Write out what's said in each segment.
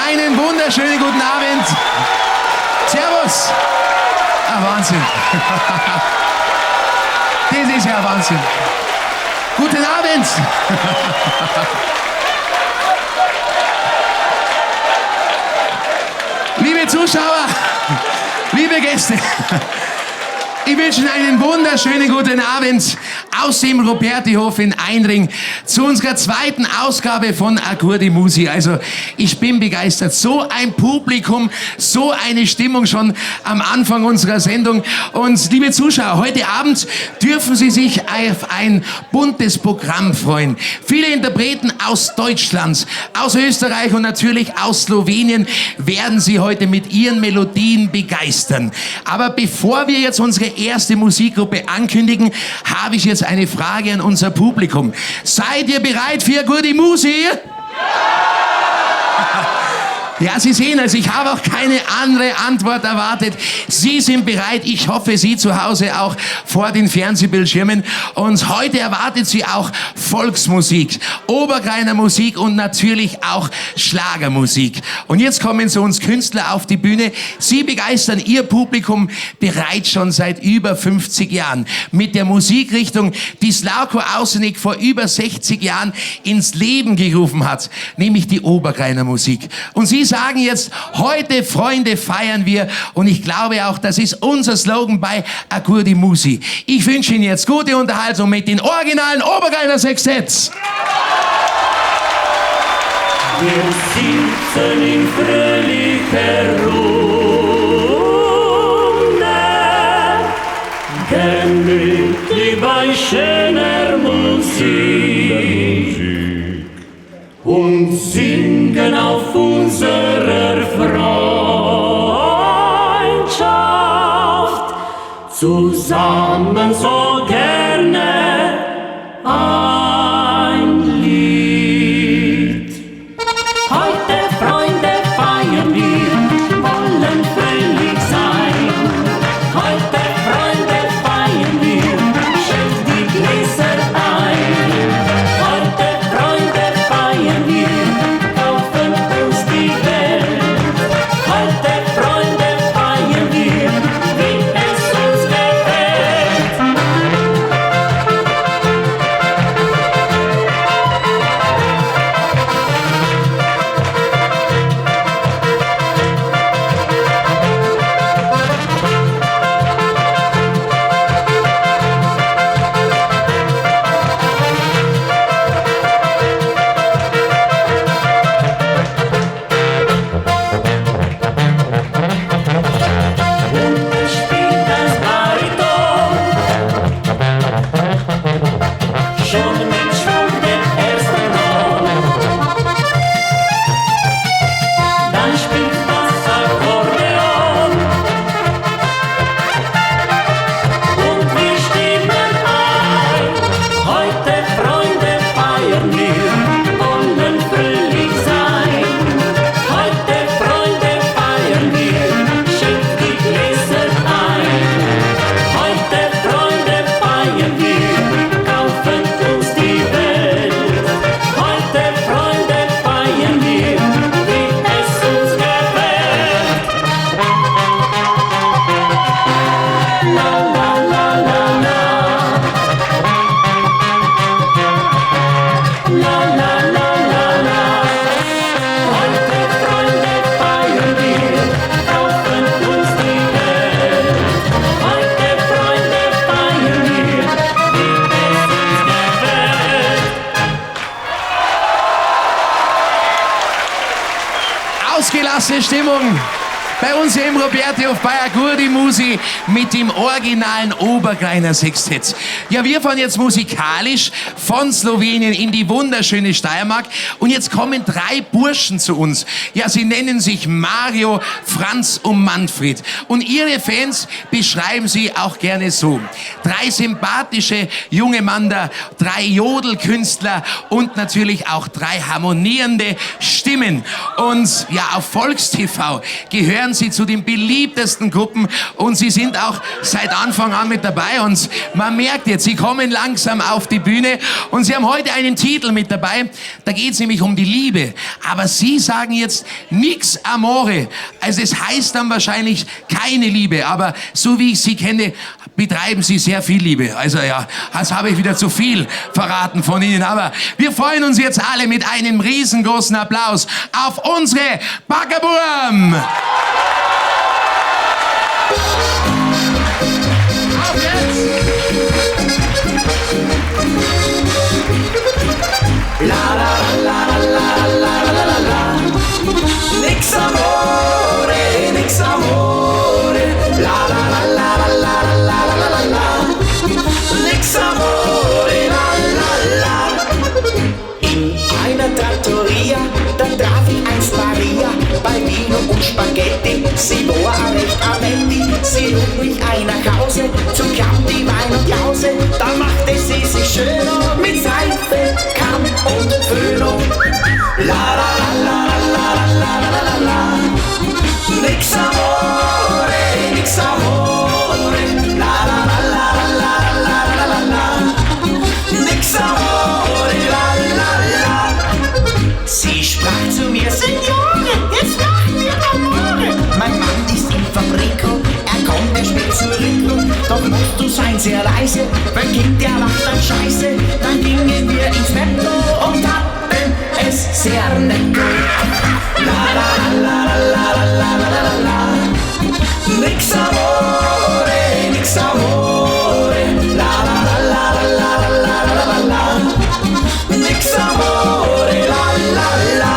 Einen wunderschönen guten Abend. Servus. Ah, Wahnsinn. Das ist ja Wahnsinn. Guten Abend. Liebe Zuschauer, liebe Gäste, ich wünsche Ihnen einen wunderschönen guten Abend aus dem Robertihof in Einring zu unserer zweiten Ausgabe von Agur die Musi. Also ich bin begeistert. So ein Publikum, so eine Stimmung schon am Anfang unserer Sendung. Und liebe Zuschauer, heute Abend dürfen Sie sich auf ein buntes Programm freuen. Viele Interpreten aus Deutschland, aus Österreich und natürlich aus Slowenien werden Sie heute mit ihren Melodien begeistern. Aber bevor wir jetzt unsere erste Musikgruppe ankündigen, habe ich jetzt eine Frage an unser Publikum. Seid ihr bereit für Agur die Musi? Ja, Sie sehen, also ich habe auch keine andere Antwort erwartet. Sie sind bereit, ich hoffe, Sie zu Hause auch vor den Fernsehbildschirmen. Und heute erwartet Sie auch Volksmusik, Obergreiner Musik und natürlich auch Schlagermusik. Und jetzt kommen zu uns Künstler auf die Bühne. Sie begeistern Ihr Publikum bereits schon seit über 50 Jahren mit der Musikrichtung, die Slavko Ausenik vor über 60 Jahren ins Leben gerufen hat, nämlich die Obergreiner Musik. Und Sie sagen jetzt, heute, Freunde, feiern wir. Und ich glaube auch, das ist unser Slogan bei Agur die Musi. Ich wünsche Ihnen jetzt gute Unterhaltung mit den originalen Obergreiner Sextetts. Wir sitzen in fröhlicher Runde, gemütlich bei schöner Musik und singen auf unserer Freundschaft zusammen so gerne ein Lied. Heute, Freunde, feiern wir, wollen fröhlich sein. Heute, Freunde, Ausgelassene Stimmung bei uns hier im Roberti auf Bayagurdi Musi mit dem originalen Obergreiner Sextett. Ja, wir fahren jetzt musikalisch von Slowenien in die wunderschöne Steiermark und jetzt kommen 3 Burschen zu uns. Ja, sie nennen sich Mario, Franz und Manfred und ihre Fans beschreiben sie auch gerne so. 3 sympathische junge Männer, 3 Jodelkünstler und natürlich auch 3 harmonierende Stimmen. Und ja, auf Volkstv gehören sie zu den beliebtesten Gruppen und sie sind auch seit Anfang an mit dabei und man merkt jetzt, sie kommen langsam auf die Bühne und sie haben heute einen Titel mit dabei, da geht es nämlich um die Liebe, aber sie sagen jetzt nix Amore, also es heißt dann wahrscheinlich keine Liebe, aber so wie ich sie kenne, betreiben sie sehr viel Liebe, also ja, das habe ich wieder zu viel verraten von ihnen, aber wir freuen uns jetzt alle mit einem riesengroßen Applaus auf unsere Baggerburm! Auf jetzt! La la la la la la la la la. Nix amore, nix amore. La la la la la la la la la la. Nix amore, la la la. In einer Trattoria, da traf ich einst Maria bei Vino und Spaghetti. Sie war recht ametti, sie lud mich ein nach Hause zum Chianti, Wein und Jause. Da machte sie sich schöner mit Seife, Kamm und Föhn. La la la la la la la la la. Nix amore, nix amore. La la la la la la la la la. Nix amore, la la la. Sie sprach zu mir, Signore, jetzt machen wir Amore. Mein Mann ist im Fabrico, er kommt, er spielt zurück. Doch musst du sein sehr leise, wenn Kind der macht dann Scheiße. Dann gingen wir ins Bett und hatten es sehr nett. La la la la la la la la la. Nix amore, nix amore. La la la la la la la la la. Nix amore, la la la.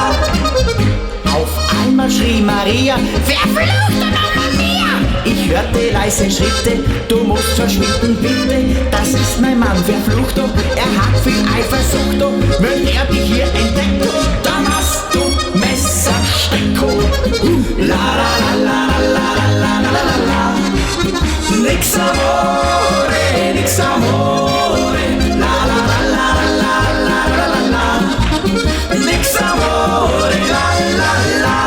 Auf einmal schrie Maria, wer flucht denn an mir? Ich hörte leise Schritte, du musst verschwinden bitte. Das ist mein Mann, wer flucht doch? Er hat viel Eifersucht doch. Wenn er dich hier entdeckt, dann hast du Messerstecko. La la la la la la la la la. Nix amore, nix amore. La la la la la la la la. Nix amore, la la la.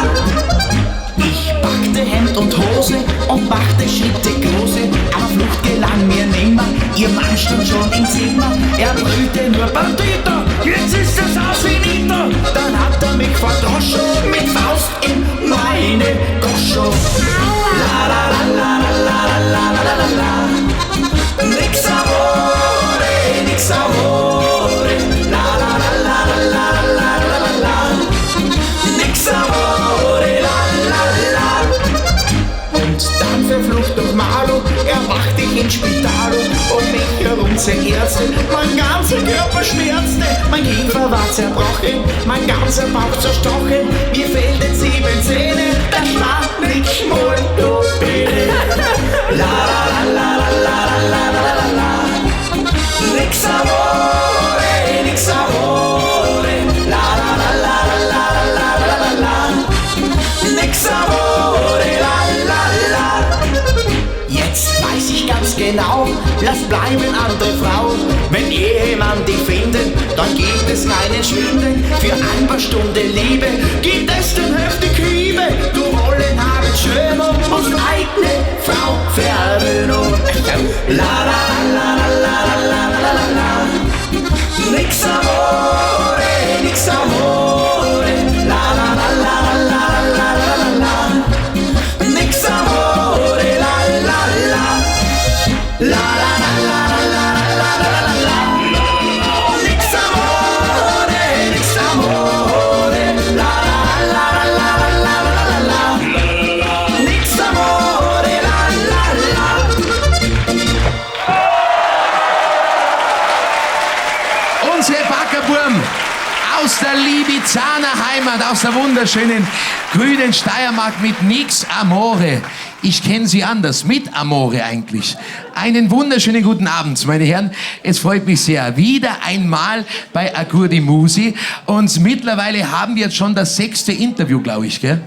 Ich packte Hemd und Hose und machte Schritte große, aber Flucht gelang mir nimmer. Ihr Mann stand schon im Zimmer, er brüllte nur Bandito, jetzt ist das Haus finito. Dann hat er mich verdroschen mit Faust in meine Goscho. La la la la la la la la la. Nix amore, nix amore. La la la la la la la la la. Nix amore, la la la. Und dann verflucht doch Malo, er machte ich ins Spital und mich herum zerherzte. Mein ganzer Körper schmerzte, mein Kiefer war zerbrochen, mein ganzer Bauch zerstochen. Mir fehlten 7 Zähne, das war nicht molto bene. La la la la la la la la la. Nix amore, nix amore. La la la la la la la la la. Nix amore, la la la. Jetzt weiß ich ganz genau, lass bleiben andere Frau. Wenn Ehemann dich findet, dann gibt es keinen Schwindel. Für ein paar Stunden Liebe gibt es den heftig Hiebe. Du wollen haben schön und eigene Frau Verwöhnung. La la la la la la la la la. Nix amore, nix amore. La la la la la la la la la. Nix amore, la la la. aus der Libizaner Heimat, aus der wunderschönen grünen Steiermark mit Nix Amore. Ich kenne sie anders, mit Amore eigentlich. Einen wunderschönen guten Abend, meine Herren. Es freut mich sehr. Wieder einmal bei Agurdi Musi. Und mittlerweile haben wir jetzt schon das 6. Interview, glaube ich, gell?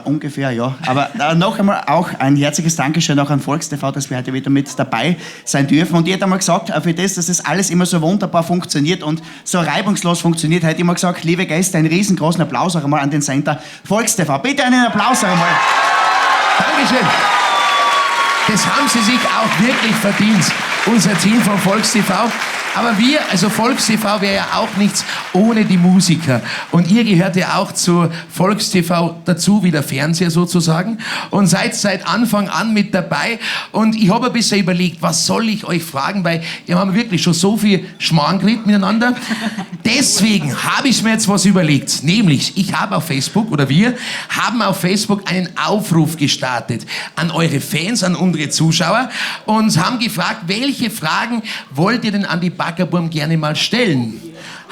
Ungefähr, ja. Aber noch einmal auch ein herzliches Dankeschön auch an VolksTV, dass wir heute wieder mit dabei sein dürfen. Und ich hätte einmal gesagt, für das, dass das alles immer so wunderbar funktioniert und so reibungslos funktioniert, hätte ich immer gesagt, liebe Gäste, einen riesengroßen Applaus auch einmal an den Sender VolksTV. Bitte einen Applaus auch einmal. Dankeschön. Das haben Sie sich auch wirklich verdient, unser Team von VolksTV. Aber wir, also VolksTV wäre ja auch nichts ohne die Musiker. Und ihr gehört ja auch zu VolksTV dazu, wie der Fernseher sozusagen. Und seid seit Anfang an mit dabei. Und ich habe ein bisschen überlegt, was soll ich euch fragen, weil wir haben wirklich schon so viel Schmarrn geredet miteinander. Deswegen habe ich mir jetzt was überlegt. Nämlich, ich habe auf Facebook, oder wir haben auf Facebook einen Aufruf gestartet an eure Fans, an unsere Zuschauer und haben gefragt, welche Fragen wollt ihr denn an die Baggerburm gerne mal stellen?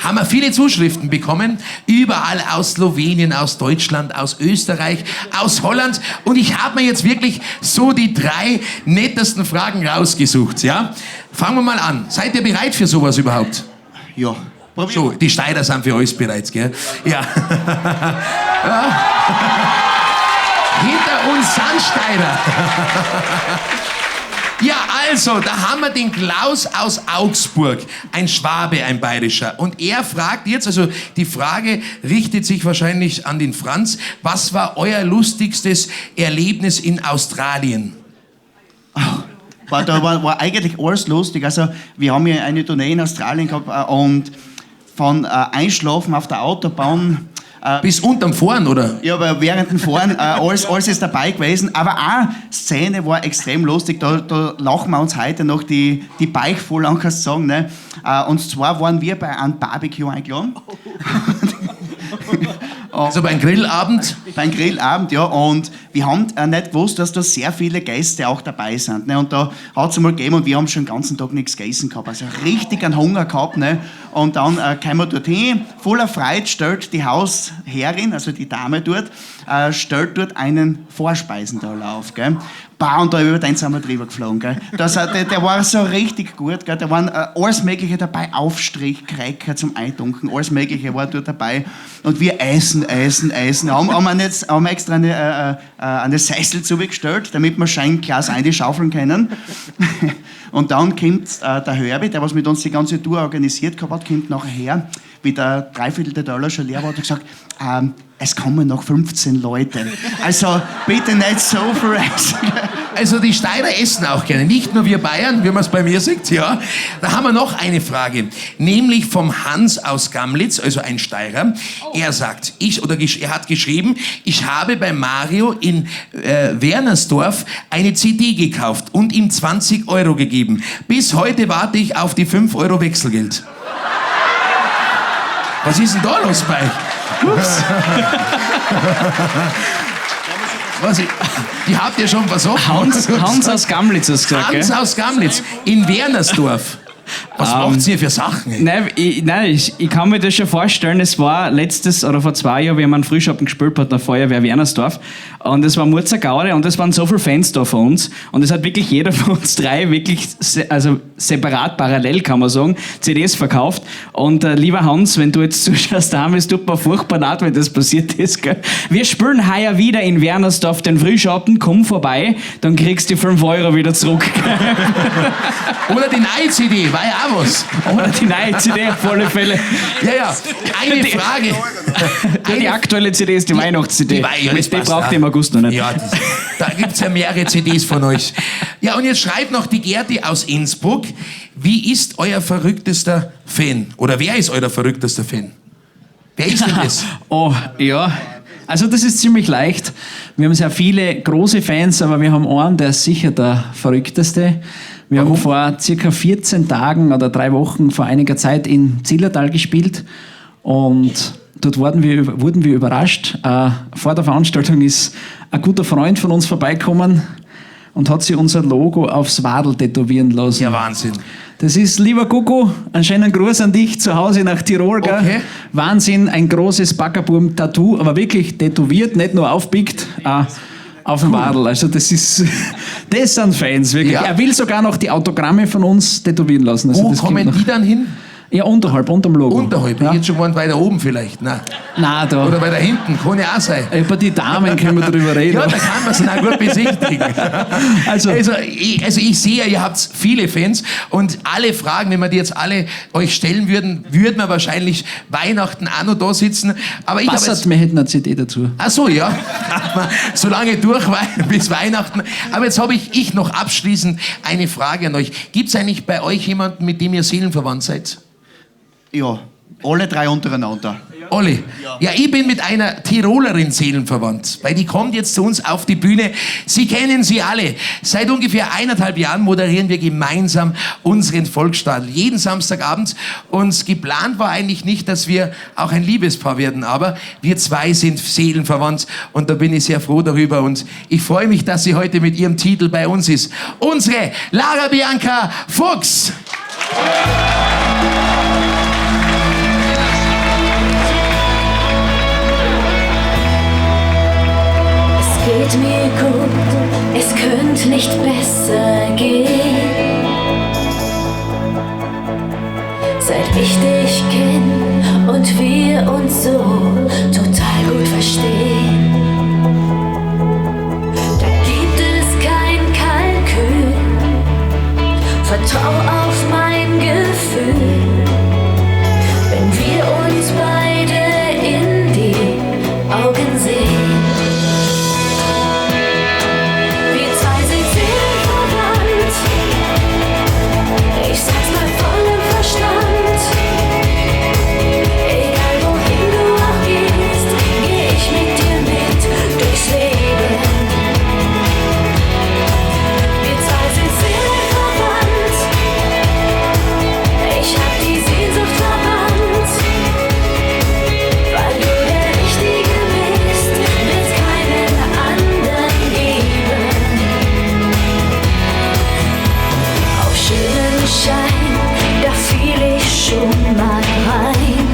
Haben wir viele Zuschriften bekommen, überall aus Slowenien, aus Deutschland, aus Österreich, aus Holland. Und ich habe mir jetzt wirklich so die 3 nettesten Fragen rausgesucht. Ja? Fangen wir mal an. Seid ihr bereit für sowas überhaupt? Ja. So, die Steirer sind für alles bereit, gell? Ja. Ja. Hinter uns sind Steirer. Ja, also, da haben wir den Klaus aus Augsburg, ein Schwabe, ein Bayerischer. Und er fragt jetzt, also die Frage richtet sich wahrscheinlich an den Franz, was war euer lustigstes Erlebnis in Australien? Da war eigentlich alles lustig. Also, wir haben ja eine Tournee in Australien gehabt und von Einschlafen auf der Autobahn bis unterm Fahren, oder? Ja, aber während dem Fahren alles ist dabei gewesen. Aber eine Szene war extrem lustig, da lachen wir uns heute noch die Bauch voll an, kannst du sagen. Ne? Und zwar waren wir bei einem Barbecue eingeladen. Also beim Grillabend? Beim Grillabend, ja. Und wir haben nicht gewusst, dass da sehr viele Gäste auch dabei sind. Ne? Und da hat es einmal gegeben und wir haben schon den ganzen Tag nichts gegessen gehabt. Also richtig einen Hunger gehabt. Ne? Und dann kommen wir dorthin, voller Freude stellt die Hausherrin, also die Dame dort, stellt dort einen Vorspeisenteller auf. Gell? Und da über den sind wir drüber geflogen. Gell? Der war so richtig gut. Gell? Da waren alles Mögliche dabei, Aufstrich, Cracker zum Eintunken, alles Mögliche war dort dabei. Und wir essen. Haben extra eine Sessel zugestellt, damit wir schön Glas einschaufeln können. Und dann kommt der Herbie, der was mit uns die ganze Tour organisiert gehabt hat, kommt nachher her, wie der Dreiviertel der Dollar schon leer war, und hat gesagt, es kommen noch 15 Leute. Also bitte nicht so viel essen. Also die Steirer essen auch gerne, nicht nur wir Bayern, wie man es bei mir sieht, ja. Da haben wir noch eine Frage, nämlich vom Hans aus Gamlitz, also ein Steirer. Er sagt, er hat geschrieben, ich habe bei Mario in Wernersdorf eine CD gekauft und ihm 20 Euro gegeben. Bis heute warte ich auf die 5 Euro Wechselgeld. Was ist denn da los bei euch? Ups. Die habt ihr schon versorgt? Hans aus Gamlitz hast du gesagt, Hans aus Gamlitz, in Wernersdorf. Was macht ihr für Sachen? Ich kann mir das schon vorstellen. Es war letztes oder vor 2 Jahren, wie man einen Frühschoppen gespielt hat, der Feuerwehr Wernersdorf. Und es war Murzergaude und es waren so viele Fans da von uns. Und es hat wirklich jeder von uns 3 wirklich, also separat, parallel kann man sagen, CDs verkauft. Und lieber Hans, wenn du jetzt zuschaust, daheim, es tut mir furchtbar leid, wenn das passiert ist. Gell? Wir spielen heuer wieder in Wernersdorf den Frühschoppen, komm vorbei, dann kriegst du die 5 Euro wieder zurück. Oder die neue CD, war ja auch was. Oder die neue CD, auf alle Fälle. Ja, eine Frage. Die aktuelle CD ist die Weihnachts-CD. Die braucht ihr im August noch nicht. Ja, da gibt es ja mehrere CDs von euch. Ja, und jetzt schreibt noch die Gerti aus Innsbruck, wie ist euer verrücktester Fan? Oder wer ist euer verrücktester Fan? Wer ist denn das? Oh, ja. Also das ist ziemlich leicht. Wir haben sehr viele große Fans, aber wir haben einen, der ist sicher der verrückteste. Wir haben vor circa 14 Tagen oder 3 Wochen vor einiger Zeit in Zillertal gespielt und dort wurden wir überrascht. Vor der Veranstaltung ist ein guter Freund von uns vorbeigekommen und hat sich unser Logo aufs Wadl tätowieren lassen. Ja, Wahnsinn. Das ist, lieber Kuckuck, einen schönen Gruß an dich zu Hause nach Tirol. Gell? Okay. Wahnsinn, ein großes Backerburm-Tattoo, aber wirklich tätowiert, nicht nur aufpickt, auf dem Wadl. Also das sind Fans, wirklich. Ja. Er will sogar noch die Autogramme von uns tätowieren lassen. Also Wo das kommen gibt noch- die dann hin? Ja, unterm Logo. Unterhalb. Ja. Jetzt schon waren weiter oben vielleicht. Nein. Nein, da. Oder weiter hinten. Kann ja auch sein. Über die Damen können wir drüber reden. Ja, da kann man es auch gut besichtigen. Also- Ich sehe ja, ihr habt viele Fans und alle Fragen, wenn wir die jetzt alle euch stellen würden, würden wir wahrscheinlich Weihnachten auch noch da sitzen. Aber ich habe Passat, jetzt... wir hätten eine CD dazu. Ach so, ja. So lange durch bis Weihnachten. Aber jetzt habe ich noch abschließend eine Frage an euch. Gibt es eigentlich bei euch jemanden, mit dem ihr seelenverwandt seid? Ja, alle drei untereinander. Olli. Ja, ich bin mit einer Tirolerin seelenverwandt, weil die kommt jetzt zu uns auf die Bühne. Sie kennen sie alle. Seit ungefähr 1,5 Jahren moderieren wir gemeinsam unseren Volksstadel. Jeden Samstagabend. Und geplant war eigentlich nicht, dass wir auch ein Liebespaar werden, aber wir zwei sind seelenverwandt und da bin ich sehr froh darüber und ich freue mich, dass sie heute mit ihrem Titel bei uns ist. Unsere Lara Bianca Fuchs. Es geht mir gut, es könnte nicht besser gehen. Seit ich dich kenn und wir uns so total gut verstehen. Da gibt es kein Kalkül, vertrau auf mein Gefühl. Wenn wir uns beide in die Augen sehen. Wir zwei sind seelenverwandt. Ich sag's bei vollem Verstand. Egal wohin du auch gehst, geh ich mit dir mit durchs Leben. Wir zwei sind seelenverwandt. Ich hab die Sehnsucht verbannt. Weil du der Richtige bist, wird's keinen anderen geben. Auf schönen Schein, da fiel ich schon mal rein.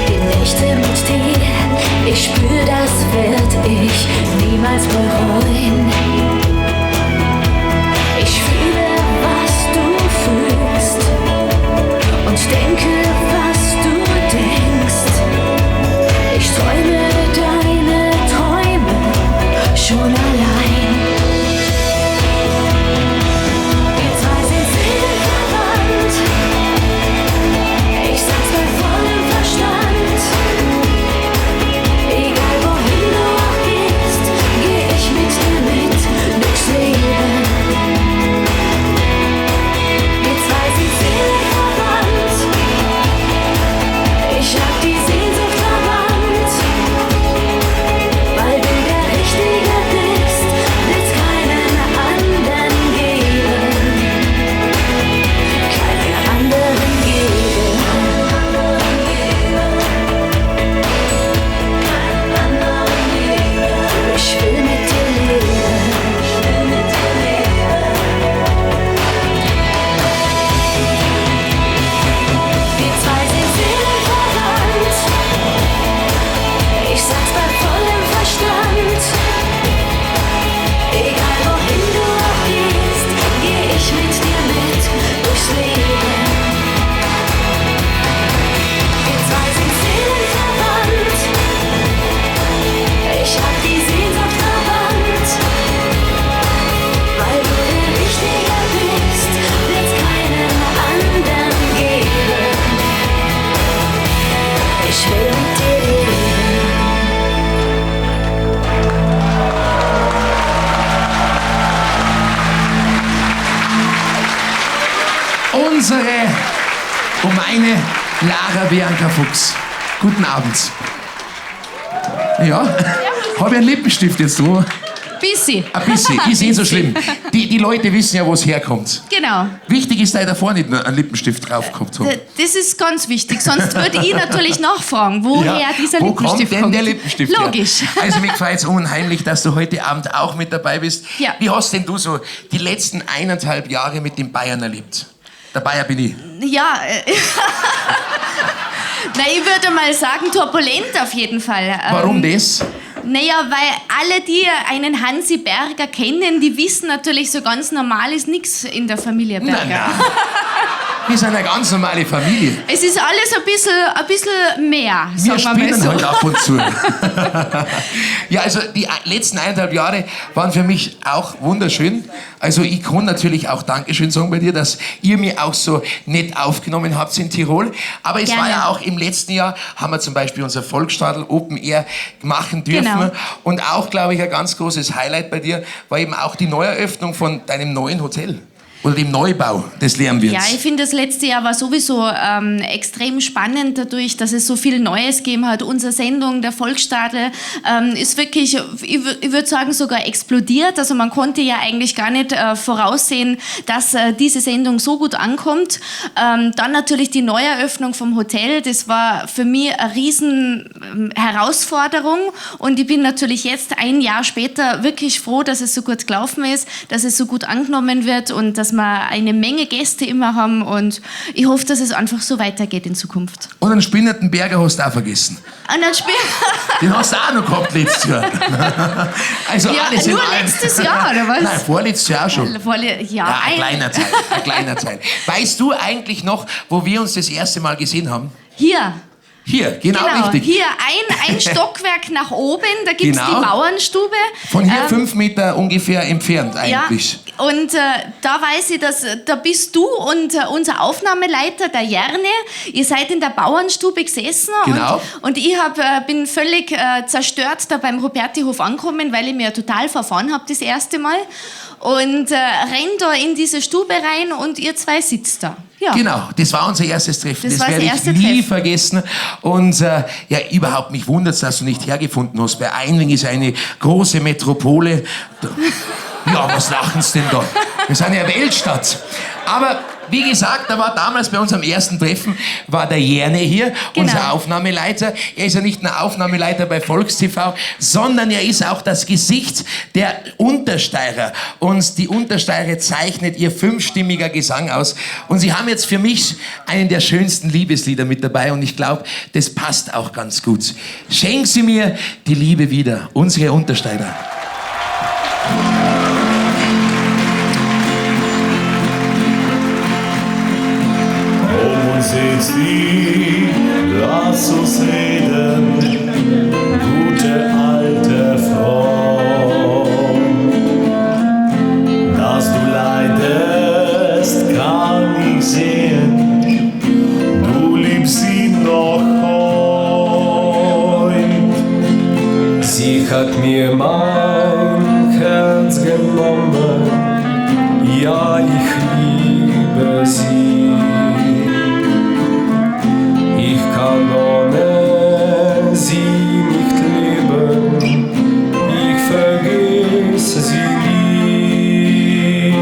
Die Nächte mit dir, ich spür, das werd ich niemals bereuen. Ich fühle, was du fühlst und denke, was du denkst. Ich träume deine Träume schon allein. Wir zwei sind seelenverwandt. Ich sag's bei vollem Verstand. Egal wohin du auch gehst, geh ich mit dir mit durchs Leben. Wir zwei sind seelenverwandt. Ich hab die Sehnsucht verbannt. Weil du der Richtige bist, wird's keinen anderen geben. Keinen anderen geben. Keinen anderen geben. Ich will mit dir leben. Ich will mit dir leben. Wir zwei sind seelenverwandt. Ich sag's bei vollem Verstand. Egal wohin du auch gehst, geh ich mit dir mit durchs Leben. Wir zwei sind seelenverwandt. Ich hab die Sehnsucht verbannt. Weil du der Richtige bist, wird's keinen anderen geben. Ich will mit dir leben. Unsere und meine Lara Bianca Fuchs. Guten Abend. Ja, habe ich einen Lippenstift jetzt, wo? Bissi. Ein bisschen, ist eh so schlimm. Die Leute wissen ja, wo es herkommt. Genau. Wichtig ist, dass ich davor nicht nur einen Lippenstift draufgehabt habe. Das ist ganz wichtig. Sonst würde ich natürlich nachfragen, woher dieser wo Lippenstift kommt denn der Lippenstift Logisch. her? Also mich freut es unheimlich, dass du heute Abend auch mit dabei bist. Ja. Wie hast denn du so die letzten 1,5 Jahre mit den Bayern erlebt? Der Bayer bin ich. Ja, na, ich würde mal sagen, turbulent auf jeden Fall. Warum das? Naja, weil alle, die einen Hansi Berger kennen, die wissen natürlich, so ganz normal ist nichts in der Familie Berger. Na. Wir sind eine ganz normale Familie. Es ist alles ein bisschen mehr, Wir sagen wir mal spielen so. halt ab und zu. Ja, also die letzten 1,5 Jahre waren für mich auch wunderschön. Also ich kann natürlich auch Dankeschön sagen bei dir, dass ihr mir auch so nett aufgenommen habt in Tirol. Aber es war Gerne. ja auch im letzten Jahr, haben wir zum Beispiel unser Volksstadl Open Air machen dürfen. Genau. Und auch, glaube ich, ein ganz großes Highlight bei dir war eben auch die Neueröffnung von deinem neuen Hotel. Oder dem Neubau des Lärmwirts. Ja, ich finde, das letzte Jahr war sowieso extrem spannend dadurch, dass es so viel Neues gegeben hat. Unsere Sendung, der Volksstadl, ist wirklich, ich würde sagen, sogar explodiert. Also man konnte ja eigentlich gar nicht voraussehen, dass diese Sendung so gut ankommt. Dann natürlich die Neueröffnung vom Hotel. Das war für mich eine riesen Herausforderung. Und ich bin natürlich jetzt, ein Jahr später, wirklich froh, dass es so gut gelaufen ist, dass es so gut angenommen wird und dass wir eine Menge Gäste immer haben und ich hoffe, dass es einfach so weitergeht in Zukunft. Und einen spinnerten Berger hast du auch vergessen. Und dann Den hast du auch noch gehabt letztes Jahr. Also ja, alles in nur allem. letztes Jahr, oder was? Nein, vorletztes Jahr auch schon. Ja, Ein kleiner Teil, ein kleiner Teil. Weißt du eigentlich noch, wo wir uns das erste Mal gesehen haben? Hier. Hier, genau, richtig. Hier ein Stockwerk nach oben, da gibt es Genau. die Bauernstube. Von hier 5 Meter ungefähr entfernt eigentlich. Ja, und da weiß ich, dass da bist du und unser Aufnahmeleiter, der Jerne, ihr seid in der Bauernstube gesessen Genau. und ich bin völlig zerstört da beim Robertihof angekommen, weil ich mir total verfahren habe das erste Mal und renn da in diese Stube rein und ihr zwei sitzt da. Ja. Genau, das war unser erstes Treffen. Das war werde das ich erste nie Treffen. vergessen. Und ja, überhaupt mich wundert es, dass du nicht hergefunden hast. Bei Einling ist eine große Metropole. Ja, was lachen sie denn da? Wir sind ja Weltstadt. Aber wie gesagt, da war damals bei unserem ersten Treffen, war der Jerne hier, Genau. unser Aufnahmeleiter. Er ist ja nicht nur Aufnahmeleiter bei VolksTV, sondern er ist auch das Gesicht der Untersteirer. Und die Untersteirer zeichnet ihr 5-stimmiger Gesang aus. Und sie haben jetzt für mich einen der schönsten Liebeslieder mit dabei und ich glaube, das passt auch ganz gut. Schenk sie mir die Liebe wieder, unsere Untersteirer. Sitz die, lass uns reden, gute alte Freund. Dass du leidest, kann ich sehen, du liebst ihn noch heut. Sie hat mir mein Herz genommen, ja, ich liebe sie. Ich kann ohne sie nicht leben, ich vergesse sie nie.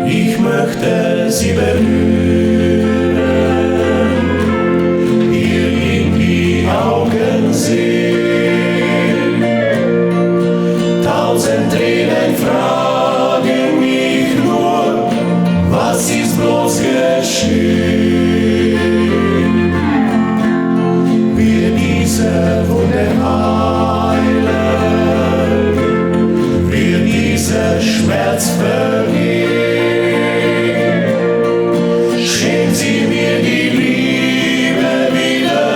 Ich möchte sie berühren, ihr in die Augen sehen. 1000 Tränen fragen mich nur, was ist bloß geschehen? Diese Wunde heilen, wird dieser Schmerz vergehen. Schenk sie mir die Liebe wieder,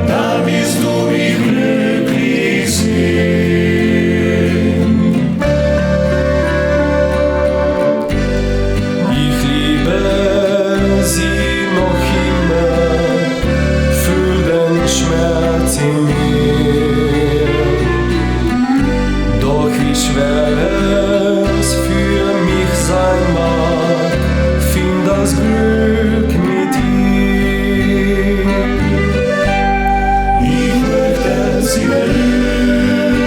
dann wirst du mich glücklich sehen. Ich liebe sie noch immer, für den Schmerz in mir. Doch wie schwer es für mich sein mag, find das Glück mit ihr. Ich möchte sie berühren,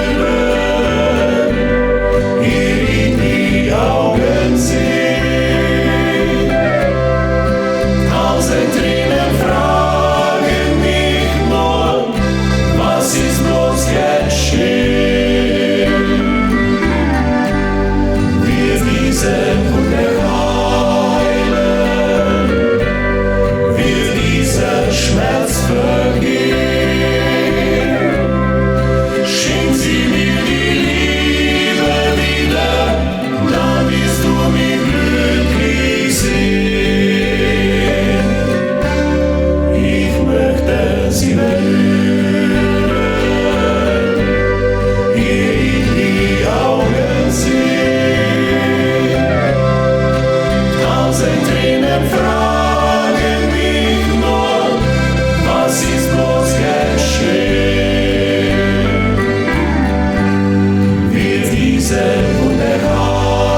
diese Wunde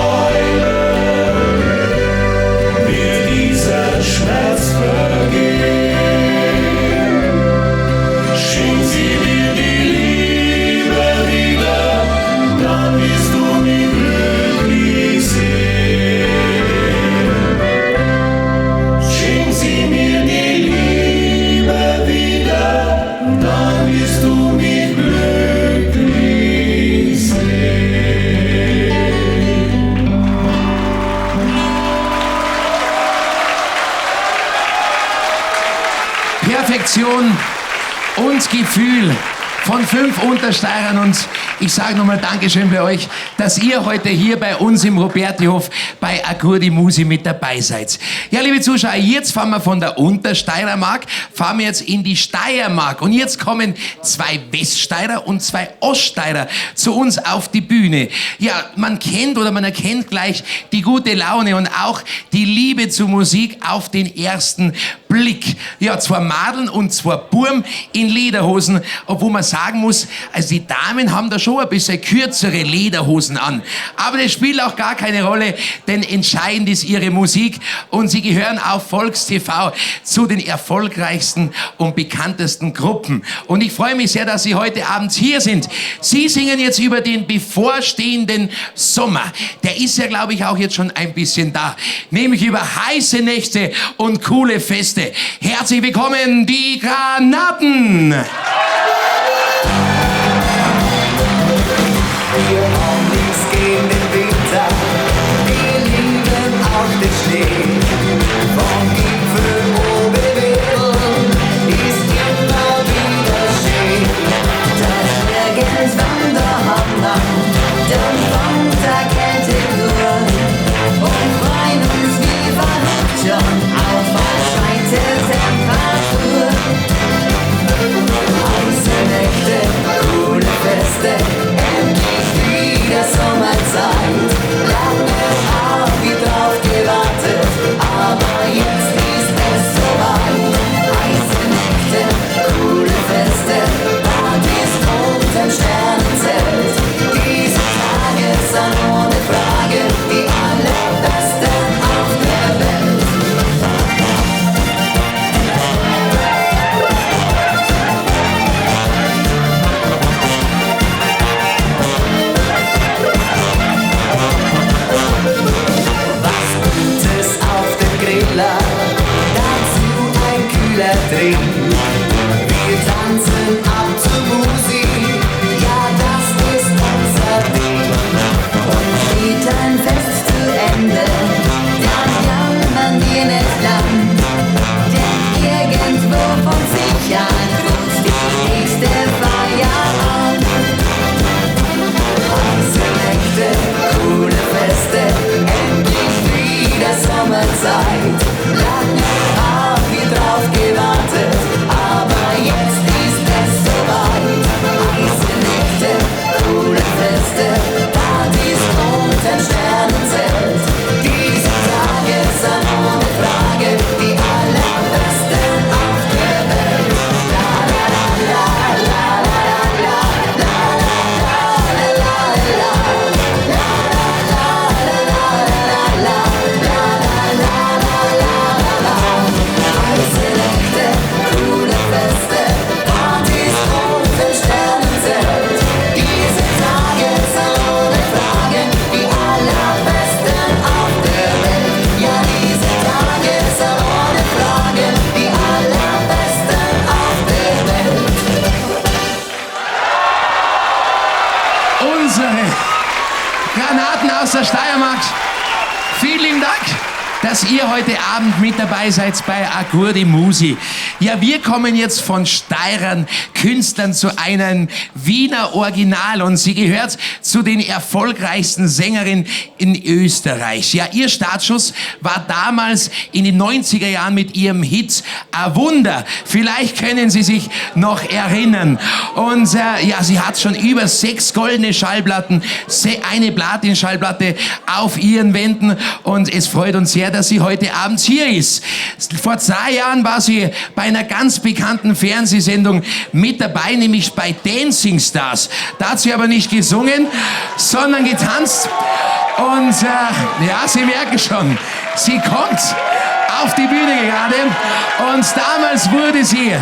heilen, wird dieser Schmerz vergehen. Schenk sie mir die Liebe wieder, dann wirst du mich glücklich sehen. Schenk sie mir die Liebe wieder, dann wirst du mich glücklich sehen. Perfektion und Gefühl von 5 Untersteirern, und ich sage nochmal Dankeschön bei euch, dass ihr heute hier bei uns im Robertihof bei Agurdi Musi mit dabei seid. Ja, liebe Zuschauer, jetzt fahren wir von der Untersteiermark, fahren wir jetzt in die Steiermark, und jetzt kommen 2 Weststeirer und 2 Oststeirer zu uns auf die Bühne. Ja, man kennt oder man erkennt gleich die gute Laune und auch die Liebe zur Musik auf den ersten Blick. Ja, 2 Madeln und 2 Burm in Lederhosen, obwohl man sagen muss, also die Damen haben da schon ein bisschen kürzere Lederhosen an. Aber das spielt auch gar keine Rolle, denn entscheidend ist ihre Musik, und sie gehören auf Volkstv zu den erfolgreichsten und bekanntesten Gruppen. Und ich freue mich sehr, dass Sie heute Abend hier sind. Sie singen jetzt über den bevorstehenden Sommer. Der ist ja, glaube ich, auch jetzt schon ein bisschen da. Nämlich über heiße Nächte und coole Feste. Herzlich willkommen, die Granaten! Wir haben nichts gegen den Winter, wir lieben auch den Schnee. Vom Gipfel oben wedeln ist immer wieder schön. Das irgendwann der Hammer, dann kommt der Kälte nur. Und freuen uns wie verrückt schon auf erscheinte Temperatur. Heiße Nächte, coole Feste, der Sommerzeit, lange haben wir drauf gewartet, aber jetzt ist es soweit. Heiße Nächte, coole Feste, Partys unterm Sternenzelt. Diese Tage sind ohne Frage die allerbesten auf der Welt. Dazu ein kühler Trink. Wir tanzen ab zur Musik, ja, das ist unser Ding. Und geht ein Fest zu Ende, dann jammern wir nicht lang. Denn irgendwo von sich an ruft die nächste Feier an. Heiße Nächte, coole Feste, endlich wieder Sommerzeit. Lange haben wir drauf gewartet, aber jetzt ist es soweit. Heiße Nächte, coole Feste, Partys unterm Sternenzelt. Diese Tage sind ohne Frage die allerbesten auf der Welt. La la la la la la la la la la Heiße Nächte, coole Feste, Partys unterm Sternenzelt. Diese Tage sind ohne Frage die allerbesten auf der Welt. Ja, diese Tage sind ohne Frage die allerbesten auf der Welt. Unsere Granaten aus der Steiermark, vielen lieben Dank, dass ihr heute Abend mit dabei seid bei Agurdi Musi. Ja, wir kommen jetzt von Steirern Künstlern zu einem Wiener Original, und sie gehört zu den erfolgreichsten Sängerinnen in Österreich. Ja, ihr Startschuss war damals in den 90er Jahren mit ihrem Hit A Wunder. Vielleicht können Sie sich noch erinnern. Und ja, sie hat schon über 6 goldene Schallplatten, eine Platin-Schallplatte auf ihren Wänden, und es freut uns sehr, dass sie heute Abend hier ist. Vor 2 Jahren war sie bei einer ganz bekannten Fernsehsendung mit dabei, nämlich bei Dancing Stars. Da hat sie aber nicht gesungen, sondern getanzt. Und ja, Sie merken schon, sie kommt auf die Bühne gerade. Und damals wurde sie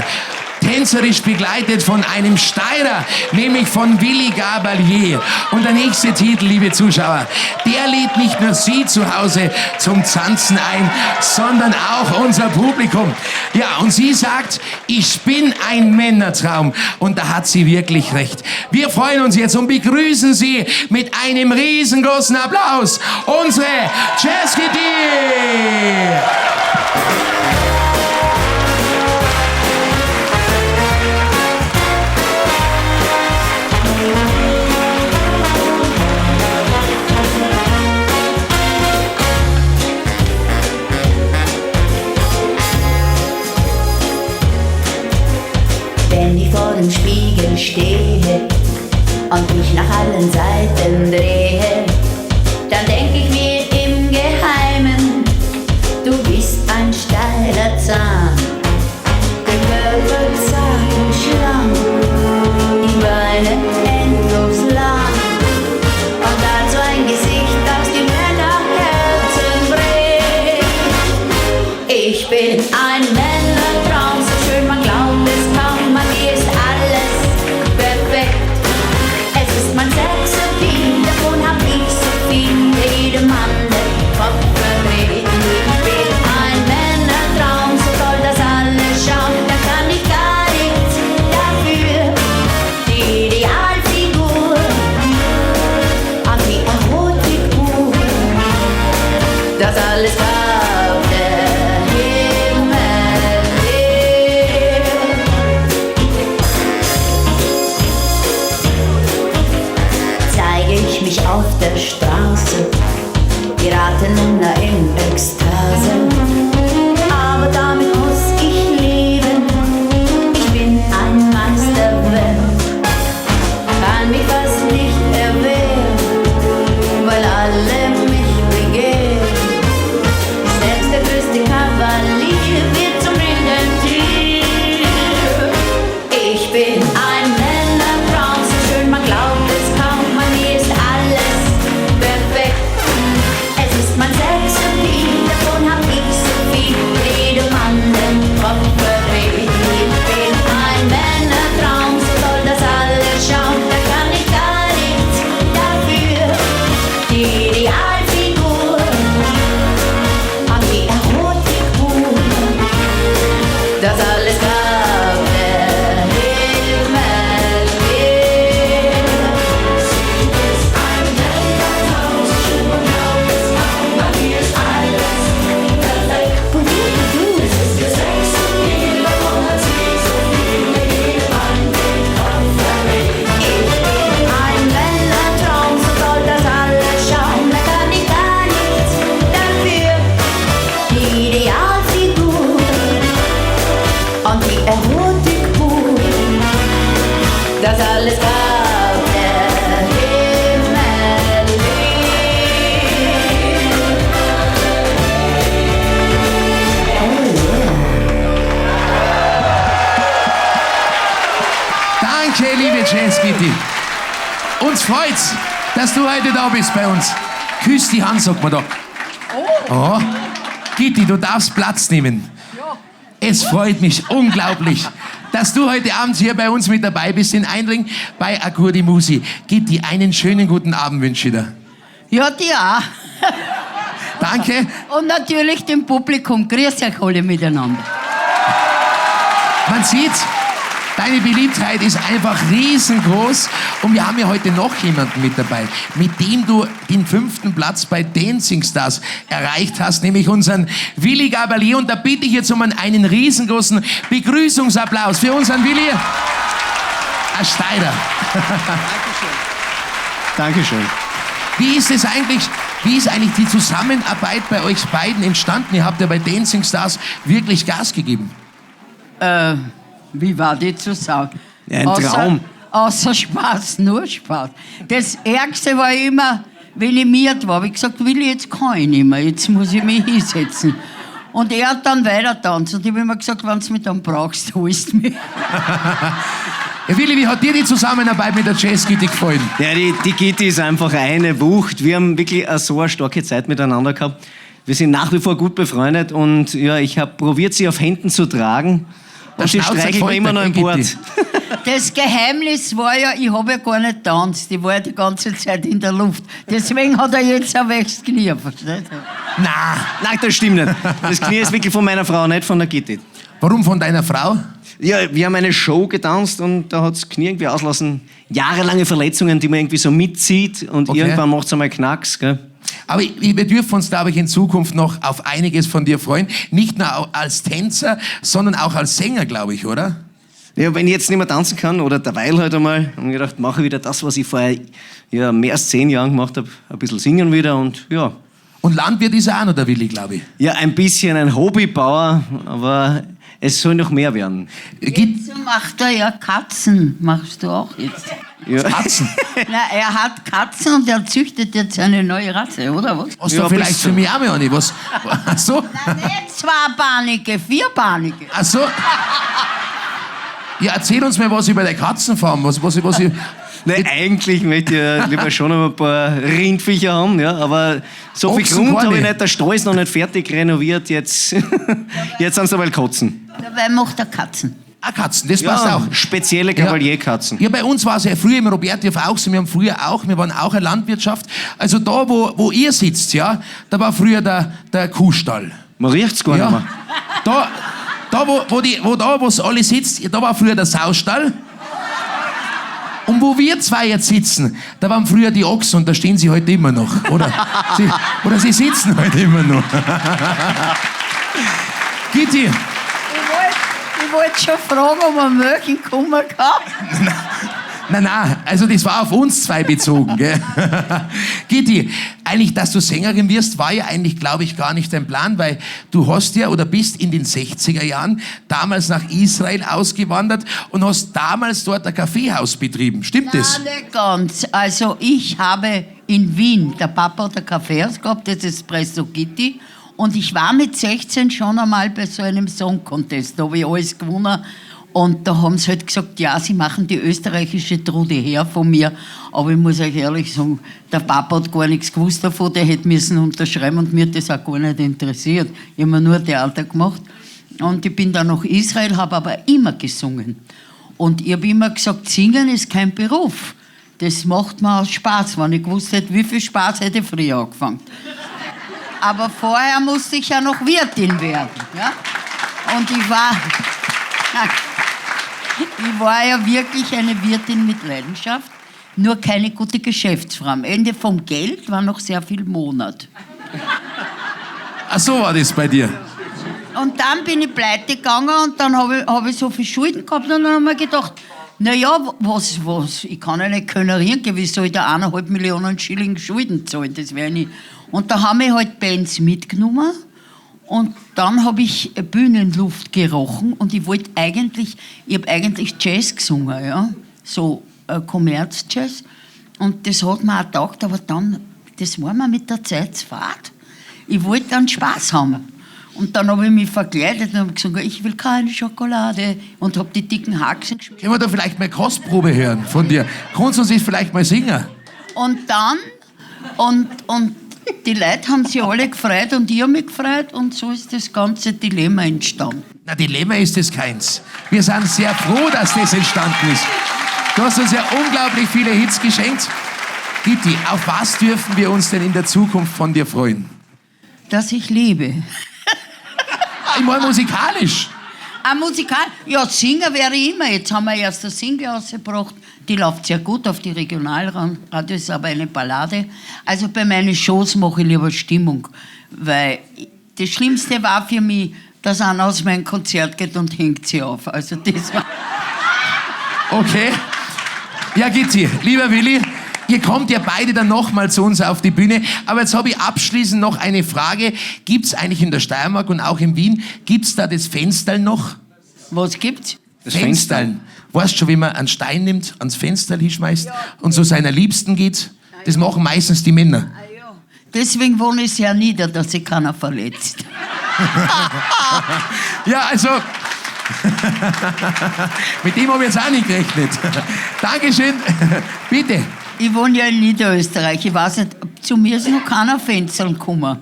tänzerisch begleitet von einem Steirer, nämlich von Willi Gabalier. Und der nächste Titel, liebe Zuschauer, der lädt nicht nur Sie zu Hause zum Tanzen ein, sondern auch unser Publikum. Ja, und sie sagt, ich bin ein Männertraum. Und da hat sie wirklich recht. Wir freuen uns jetzt und begrüßen Sie mit einem riesengroßen Applaus unsere Jazz Kitty! Wenn ich vor dem Spiegel stehe und mich nach allen Seiten drehe, dann denk ich mir im Geheimen, du bist ein steiler Zahn. Der Körper zart und schlank, die Beine endlos lang und dazu ein Gesicht, das die Männerherzen bricht. Ich bin ein Männertraum, so schön man glaubt es kaum, an mir ist alles perfekt. Es ist mein Sexappeal, davon hab ich so viel, jedem Mann der Kopf verdreht. Ich bin ein Männertraum, so soll das alles schauen, da kann ich gar nichts dafür. Die Idealfigur, an die Erotik-Uhr, das alles gab der Himmel her. Zeige ich mich auf der Straße, geraten Männer in Ekstase. Aber damit muss ich leben, ich bin ein Meisterwerk, kann mich fast nicht erwehren, weil alle mich begehren. Selbst der größte Kavalier wird zum wilden Tier. Ich bin ein Männertraum, so schön man glaubt es kaum, an mir ist alles perfekt. Es ist mein Sexappeal, davon hab ich so viel, jedem Mann den Kopf verdreht. Ich bin ein Männertraum, so soll das alles schauen, da kann ich gar nichts dafür. Die Idealfigur, an die Erotik-Uhr, das alles gab der Himmel her. Sie ist ein Männertraum, so schön man glaubt es kaum, an mir ist alles perfekt. Es ist ihr Sexappeal, davon hat sie so viel, jedem Mann den Kopf verdreht. Ich bin ein Männertraum, so soll das alles schauen, da kann ich gar nichts dafür. Die Idealfigur und die Erotik-Uhr, das alles gab der Himmel her. Danke, liebe Jazz Kitty. Uns freut's, dass du heute da bist bei uns. Küss die Hand, sagt man da. Oh. Kitty, du darfst Platz nehmen. Es freut mich unglaublich, dass du heute Abend hier bei uns mit dabei bist in Einring bei Accordi Musi. Kitty, einen schönen guten Abend wünsche ich dir. Ja, dir auch. Danke. Und natürlich dem Publikum. Grüß euch alle miteinander. Man sieht, deine Beliebtheit ist einfach riesengroß. Und wir haben ja heute noch jemanden mit dabei, mit dem du den 5. Platz bei Dancing Stars erreicht hast, nämlich unseren Willi Gabalier. Und da bitte ich jetzt um einen riesengroßen Begrüßungsapplaus für unseren Willi. Ein Steirer. Dankeschön. Wie ist eigentlich die Zusammenarbeit bei euch beiden entstanden? Ihr habt ja bei Dancing Stars wirklich Gas gegeben. Wie war die zu sagen? Ja, ein Traum. Außer Spaß, nur Spaß. Das Ärgste war immer, venimiert war, habe ich gesagt, Willi, jetzt kann ich nicht mehr, jetzt muss ich mich hinsetzen. Und er hat dann weiter tanzt und ich habe immer gesagt, wenn du mich dann brauchst, holst du mich. Ja, Willi, wie hat dir die Zusammenarbeit mit der Jazz-Gitti gefallen? Ja, die Gitti ist einfach eine Wucht. Wir haben wirklich so eine starke Zeit miteinander gehabt. Wir sind nach wie vor gut befreundet und ja, ich habe probiert, sie auf Händen zu tragen. Und sie streichelt mir immer noch im Bord. Das Geheimnis war ja, ich habe ja gar nicht getanzt, ich war ja die ganze Zeit in der Luft. Deswegen hat er jetzt ein welches Knie, versteht ihr? Nein, das stimmt nicht. Das Knie ist wirklich von meiner Frau, nicht von der Gitti. Warum von deiner Frau? Ja, wir haben eine Show getanzt und da hat das Knie irgendwie auslassen. Jahrelange Verletzungen, die man irgendwie so mitzieht und irgendwann macht es einmal Knacks. Gell? Aber wir dürfen uns, glaube ich, in Zukunft noch auf einiges von dir freuen. Nicht nur als Tänzer, sondern auch als Sänger, glaube ich, oder? Ja, wenn ich jetzt nicht mehr tanzen kann oder derweil halt einmal, habe ich gedacht, mache ich wieder das, was ich vorher mehr als 10 Jahren gemacht habe. Ein bisschen singen wieder und ja. Und Landwirt ist er auch noch, der Willi, glaube ich. Ja, ein bisschen ein Hobbybauer, aber es soll noch mehr werden. Jetzt macht er ja Katzen, machst du auch jetzt? Ja. Katzen? Na, er hat Katzen und er züchtet jetzt eine neue Rasse, oder was? Hast du vielleicht für mich auch mal eine? Was? Ach so? Nein, nicht zweibahnige, vierbahnige. Ach so? Ja, erzähl uns mal was über die Katzenfarm. Was ich... Nein, eigentlich möchte ich ja lieber schon noch ein paar Rindviecher haben, ja, aber so viel Ochsen Grund gar habe ich nicht. nicht. Der Stall ist noch nicht fertig renoviert, jetzt sind sie aber Katzen. Dabei macht er Katzen. Ah, Katzen, das passt auch. Spezielle Kavalierkatzen. Ja, bei uns war es ja früher im Roberthof auch so, wir waren auch eine Landwirtschaft. Also da, wo ihr sitzt, ja, da war früher der Kuhstall. Man riecht's gar nicht Ja. mehr. Wo es alle sitzt, da war früher der Saustall. Und wo wir zwei jetzt sitzen, da waren früher die Ochsen und da stehen sie heute immer noch. Oder sie sitzen heute immer noch. Gitti. Ich wollte schon fragen, ob man Möchen kommen kann. Nein, also das war auf uns zwei bezogen. Gell? Gitti, eigentlich, dass du Sängerin wirst, war ja eigentlich, glaube ich, gar nicht dein Plan, weil du hast ja oder bist in den 60er Jahren damals nach Israel ausgewandert und hast damals dort ein Kaffeehaus betrieben. Stimmt das? Nein, nicht ganz. Also ich habe in Wien, der Papa hat ein Kaffeehaus gehabt, das Espresso Gitti. Und ich war mit 16 schon einmal bei so einem Song Contest, da habe ich alles gewonnen. Und da haben sie halt gesagt, ja, sie machen die österreichische Trude her von mir. Aber ich muss euch ehrlich sagen, der Papa hat gar nichts gewusst davon, der hätte müssen unterschreiben und mir hat das auch gar nicht interessiert. Ich habe mir nur Theater gemacht. Und ich bin dann nach Israel, habe aber immer gesungen. Und ich habe immer gesagt, singen ist kein Beruf. Das macht mir aus Spaß. Wenn ich gewusst hätte, wie viel Spaß hätte ich früher angefangen. Aber vorher musste ich ja noch Wirtin werden. Ja? Und ich war ja wirklich eine Wirtin mit Leidenschaft, nur keine gute Geschäftsfrau. Am Ende vom Geld war noch sehr viel Monat. Ach so war das bei dir. Und dann bin ich pleite gegangen und dann hab ich so viel Schulden gehabt und dann habe ich mir gedacht, naja, was, ich kann ja nicht könerieren, wie soll ich da 1,5 Millionen Schilling Schulden zahlen, das wäre nicht. Und da haben mich halt Bands mitgenommen. Und dann habe ich Bühnenluft gerochen und ich habe eigentlich Jazz gesungen, ja? So Kommerz-Jazz. Und das hat mir auch gedacht, aber dann, das war mir mit der Zeit zu fad. Ich wollte dann Spaß haben. Und dann habe ich mich verkleidet und habe gesagt, ich will keine Schokolade und habe die dicken Haxen gespielt. Können wir da vielleicht mal Kostprobe hören von dir? Kannst du uns das vielleicht mal singen? Und dann, und die Leute haben sich alle gefreut und ich habe mich gefreut und so ist das ganze Dilemma entstanden. Na, Dilemma ist es keins. Wir sind sehr froh, dass das entstanden ist. Du hast uns ja unglaublich viele Hits geschenkt. Gitti, auf was dürfen wir uns denn in der Zukunft von dir freuen? Dass ich lebe. Ich meine musikalisch. Ja, Singer wäre ich immer. Jetzt haben wir erst eine Single rausgebracht. Die läuft sehr gut auf die Regionalradio, ist aber eine Ballade. Also bei meinen Shows mache ich lieber Stimmung. Weil das Schlimmste war für mich, dass einer aus meinem Konzert geht und hängt sie auf. Also das war... Okay. Ja, Gitti, lieber Willi, ihr kommt ja beide dann nochmal zu uns auf die Bühne. Aber jetzt habe ich abschließend noch eine Frage. Gibt es eigentlich in der Steiermark und auch in Wien, gibt es da das Fensterl noch? Was gibt's? Das Fensterl. Weißt du schon, wie man einen Stein nimmt, ans Fenster hinschmeißt und zu seiner Liebsten geht? Das machen meistens die Männer. Deswegen wohne ich sehr nieder, dass sich keiner verletzt. Ja, also... Mit dem habe ich jetzt auch nicht gerechnet. Dankeschön. Bitte. Ich wohne ja in Niederösterreich. Ich weiß nicht, zu mir ist noch keiner Fenster gekommen.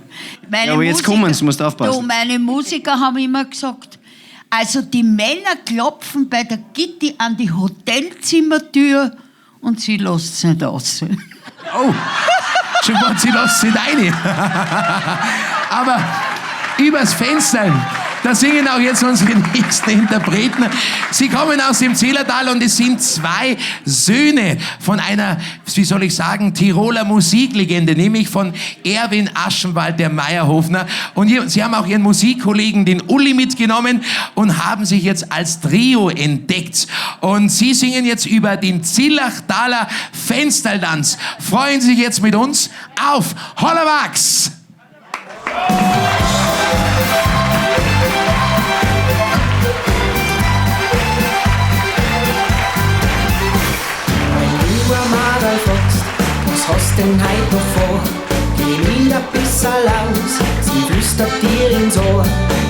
Ja, aber jetzt kommen sie, musst du aufpassen. Du, meine Musiker haben immer gesagt, also die Männer klopfen bei der Gitti an die Hotelzimmertür und sie lässt es nicht raus. Oh, schon mal, sie lässt es nicht rein. Aber übers Fenster, da singen auch jetzt unsere nächsten Interpreten. Sie kommen aus dem Zillertal und es sind zwei Söhne von einer, wie soll ich sagen, Tiroler Musiklegende, nämlich von Erwin Aschenwald, der Meierhofner. Und sie haben auch ihren Musikkollegen, den Uli, mitgenommen und haben sich jetzt als Trio entdeckt. Und sie singen jetzt über den Zillertaler Fenstertanz. Freuen Sie sich jetzt mit uns auf Hollerwachs! Was hast denn heut noch vor? Geh wieder bis aus, sie flüstert dir ins Ohr.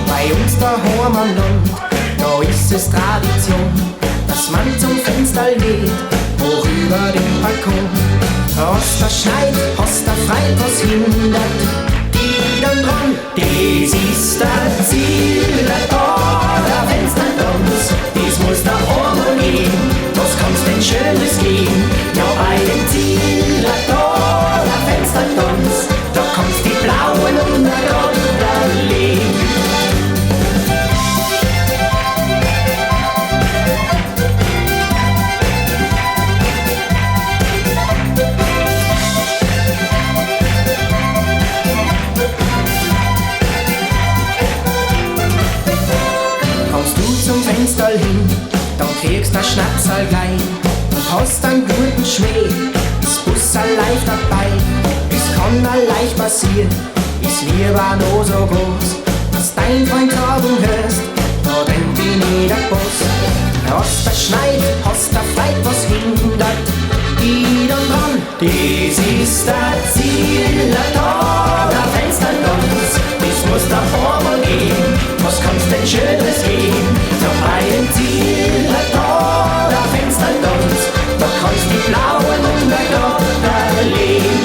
Bei uns daheim am Land, da ist es Tradition, dass man zum Fenster geht, hoch über den Balkon. Hast der Schneid, hast der Freit, was hindert die dann dran? Das ist der Zillertal, der Fenstertanz, das muss daheim mal gehen. Was kann's denn Schönes geben? Ja, bei dem Zillertal, der Fenstertanz, da kannst die Blauen untereinander legen. Kommst du zum Fenster hin, dann kriegst du ein Schnapsal gleich und hast einen guten Schmäh, das Busserl leicht dabei. Es kann da leicht passieren, ist lieber noch so groß, dass dein Freund tragen hörst, da rennt die nie der Boss. Hast der Schneid, hast der Freit, was hindert die dann dran? Das ist der Zillertal, der Fenstertanz, das muss da vorne gehen. Was kann's denn Schönes geben? Ja, bei dem Zillertal, der Fenstertanz, da kannst die Blauen untereinander legen.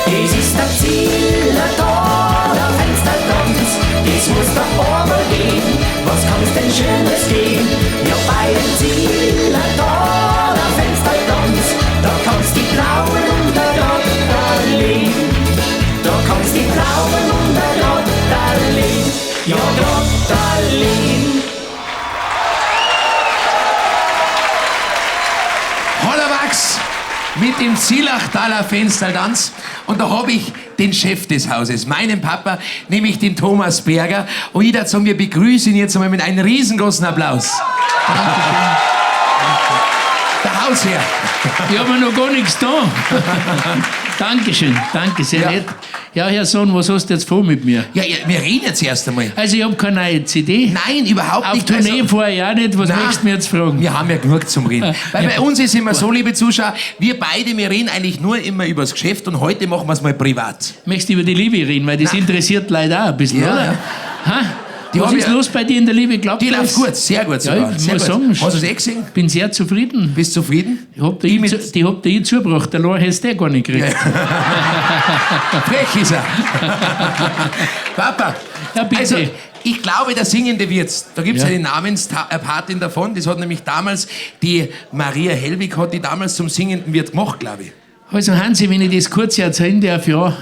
Das ist der Zillertal, der Fenstertanz, das muss da einmal gehen. Was kann's denn Schönes geben? Ja, bei dem Zillertal, der Fenstertanz, da kannst die Blauen untereinander legen. Da kannst die Blauen untereinander legen. Ja, drunter legen. Hollerwachs mit dem Zillertaler Fenstertanz. Und da habe ich den Chef des Hauses, meinen Papa, nämlich den Thomas Berger. Und ich dazu sagen, wir begrüßen ihn jetzt einmal mit einem riesengroßen Applaus. Der Hausherr. Ich habe noch gar nichts da. Dankeschön, danke, sehr nett. Ja, Herr Sohn, was hast du jetzt vor mit mir? Ja, wir reden jetzt erst einmal. Also ich habe keine neue CD. Nein, überhaupt nicht. Auf Tournee vorher auch nicht. Was möchtest du mir jetzt fragen? Wir haben ja genug zum Reden. Weil bei uns ist immer so, liebe Zuschauer, wir beide, wir reden eigentlich nur immer über das Geschäft und heute machen wir es mal privat. Möchtest du über die Liebe reden? Weil das interessiert leider auch ein bisschen, Ja, oder? ja. Ha? Was ist los bei dir in der Liebe? Glaubt Die ihr läuft es? gut, sehr gut sogar. Ja, ich sehr muss gut. sagen, Hast du es eh gesehen? bin sehr zufrieden. Bist du zufrieden? Die habt ihr zugebracht, der Lor hast du gar nicht gekriegt. Frech ist er. Papa, Ja, bitte. also ich glaube, der singende Wirt, da gibt es Ja. eine Namenspatin davon, das hat nämlich damals, die Maria Helwig hat die damals zum singenden Wirt gemacht, glaube ich. Also Hansi, wenn ich das kurz erzählen darf, ja,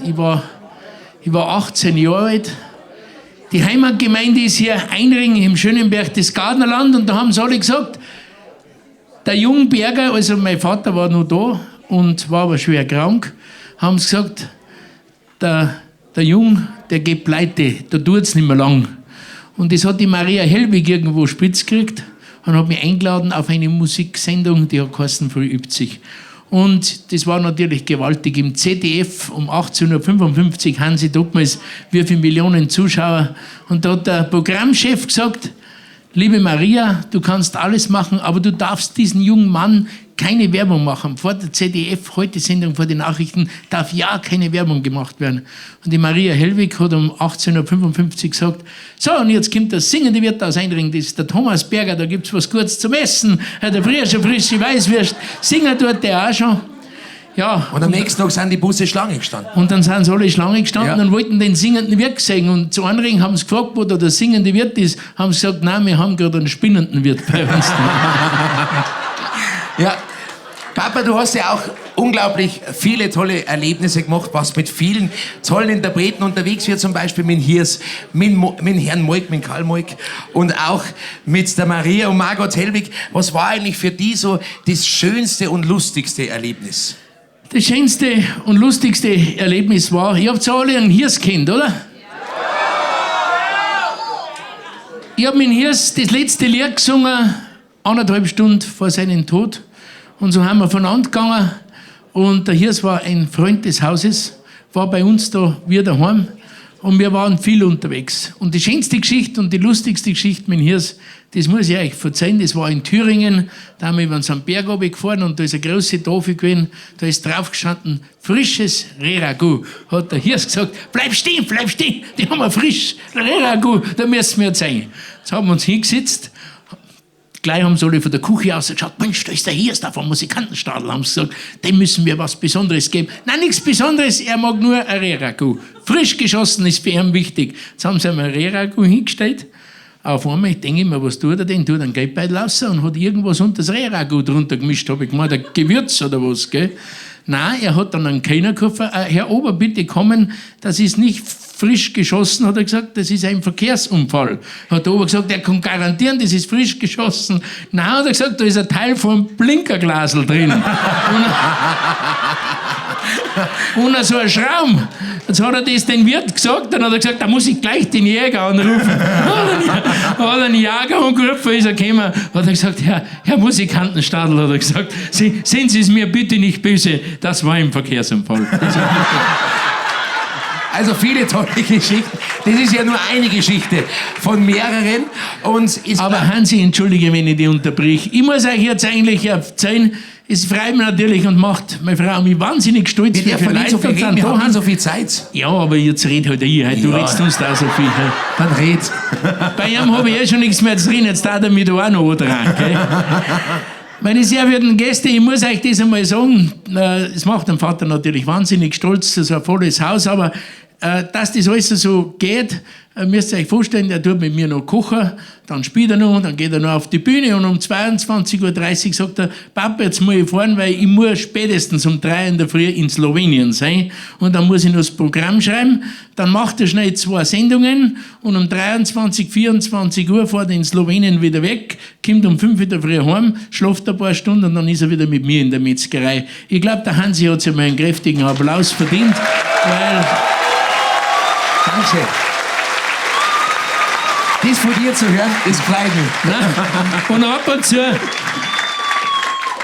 ich war 18 Jahre alt. Die Heimatgemeinde ist hier Einring im Schönenberg, das Gardnerland, und da haben sie alle gesagt, der Jungberger, also mein Vater war noch da und war aber schwer krank, haben sie gesagt, der Jung, der geht pleite, da tut es nicht mehr lang. Und das hat die Maria Helwig irgendwo spitz gekriegt und hat mich eingeladen auf eine Musiksendung, die hat geheißen, früh übt sich. Und das war natürlich gewaltig. Im ZDF um 18.55 Uhr haben sie damals wie viele Millionen Zuschauer. Und da hat der Programmchef gesagt, liebe Maria, du kannst alles machen, aber du darfst diesen jungen Mann keine Werbung machen. Vor der ZDF-Heute-Sendung, vor den Nachrichten, darf ja keine Werbung gemacht werden. Und die Maria Hellwig hat um 18.55 Uhr gesagt, so, und jetzt kommt das singende Wirt aus Eindring, das ist der Thomas Berger, da gibt's was Gutes zum Essen, der frische Weißwürst, singen tut der auch schon. Ja, und am nächsten Tag sind die Busse Schlange gestanden. Und dann sind sie alle Schlange gestanden Ja. und wollten den singenden Wirt sehen. Und zu Anregen haben sie gefragt, wo da der singende Wirt ist. Haben sie gesagt, nein, wir haben gerade einen spinnenden Wirt bei uns. Ja, Papa, du hast ja auch unglaublich viele tolle Erlebnisse gemacht, was mit vielen tollen Interpreten unterwegs, wie zum Beispiel mit Hirs, mit Herrn Moik, mit Karl Moik und auch mit der Maria und Margot Hellwig. Was war eigentlich für die so das schönste und lustigste Erlebnis? Das schönste und lustigste Erlebnis war, ihr habt ja alle einen Hirs kennt, oder? Ich habe mit dem Hirs das letzte Lied gesungen, 1,5 Stunden vor seinem Tod. Und so haben wir voneinander gegangen. Und der Hirs war ein Freund des Hauses, war bei uns da wie daheim. Und wir waren viel unterwegs. Und die schönste Geschichte und die lustigste Geschichte mit dem Hirs, das muss ich euch verzeihen, das war in Thüringen. Da haben wir über so einen Berg runtergefahren und da ist eine große Tafel gewesen. Da ist drauf gestanden, frisches Reragu. Hat der Hirs gesagt, bleib stehen, die haben wir frisch Reragu, da müssen wir jetzt rein. Jetzt haben wir uns hingesetzt. Gleich haben sie alle von der Küche aus geschaut, Mensch, da ist der Hirs da vom Musikantenstadel, haben sie gesagt, dem müssen wir was Besonderes geben. Nein, nichts Besonderes, er mag nur ein Reragu. Frisch geschossen ist für ihn wichtig. Jetzt haben sie ihm ein Reragu hingestellt. Auf einmal denke ich mir, was tut er denn? Tut einen Geldbeutel raus und hat irgendwas unter das Reragu drunter gemischt. Habe ich gemeint, ein Gewürz oder was, gell? Nein, er hat dann einen Kellner gerufen, Herr Ober, bitte kommen, das ist nicht frisch geschossen, hat er gesagt, das ist ein Verkehrsunfall. Hat der Ober gesagt, er kann garantieren, das ist frisch geschossen. Nein, hat er gesagt, da ist ein Teil vom Blinkerglasel drin. Und so ein Schraum. Jetzt hat er das den Wirt gesagt, dann hat er gesagt, da muss ich gleich den Jäger anrufen. Hat er den Jäger angerufen, ist er gekommen, hat er gesagt, Herr Musikantenstadel, hat er gesagt, sind Sie es mir bitte nicht böse, das war ein Verkehrsunfall. Also viele tolle Geschichten. Das ist ja nur eine Geschichte von mehreren. Aber Hansi, entschuldige, wenn ich die unterbrich. Ich muss euch jetzt eigentlich erzählen, es freut mich natürlich und macht meine Frau mich wahnsinnig stolz. Wir dürfen nicht so viel reden, wir haben nicht so viel Zeit. Ja, aber jetzt red halt ich. Du redest uns da so viel. Dann red. Bei ihm habe ich schon nichts mehr zu reden, jetzt darf er mich da auch noch dran. Gell? Meine sehr verehrten Gäste, ich muss euch das einmal sagen, es macht den Vater natürlich wahnsinnig stolz, so ein volles Haus, aber dass das alles so geht, müsst ihr euch vorstellen, der tut mit mir noch kochen, dann spielt er noch, dann geht er noch auf die Bühne und um 22.30 Uhr sagt er, Papa, jetzt muss ich fahren, weil ich muss spätestens um 3 in der Früh in Slowenien sein und dann muss ich noch das Programm schreiben, dann macht er schnell 2 Sendungen und um 24 Uhr fährt er in Slowenien wieder weg, kommt um 5 Uhr in der Früh heim, schläft ein paar Stunden und dann ist er wieder mit mir in der Metzgerei. Ich glaube, der Hansi hat sich mal einen kräftigen Applaus verdient, weil... Danke. Das von dir zu hören, das freut mich.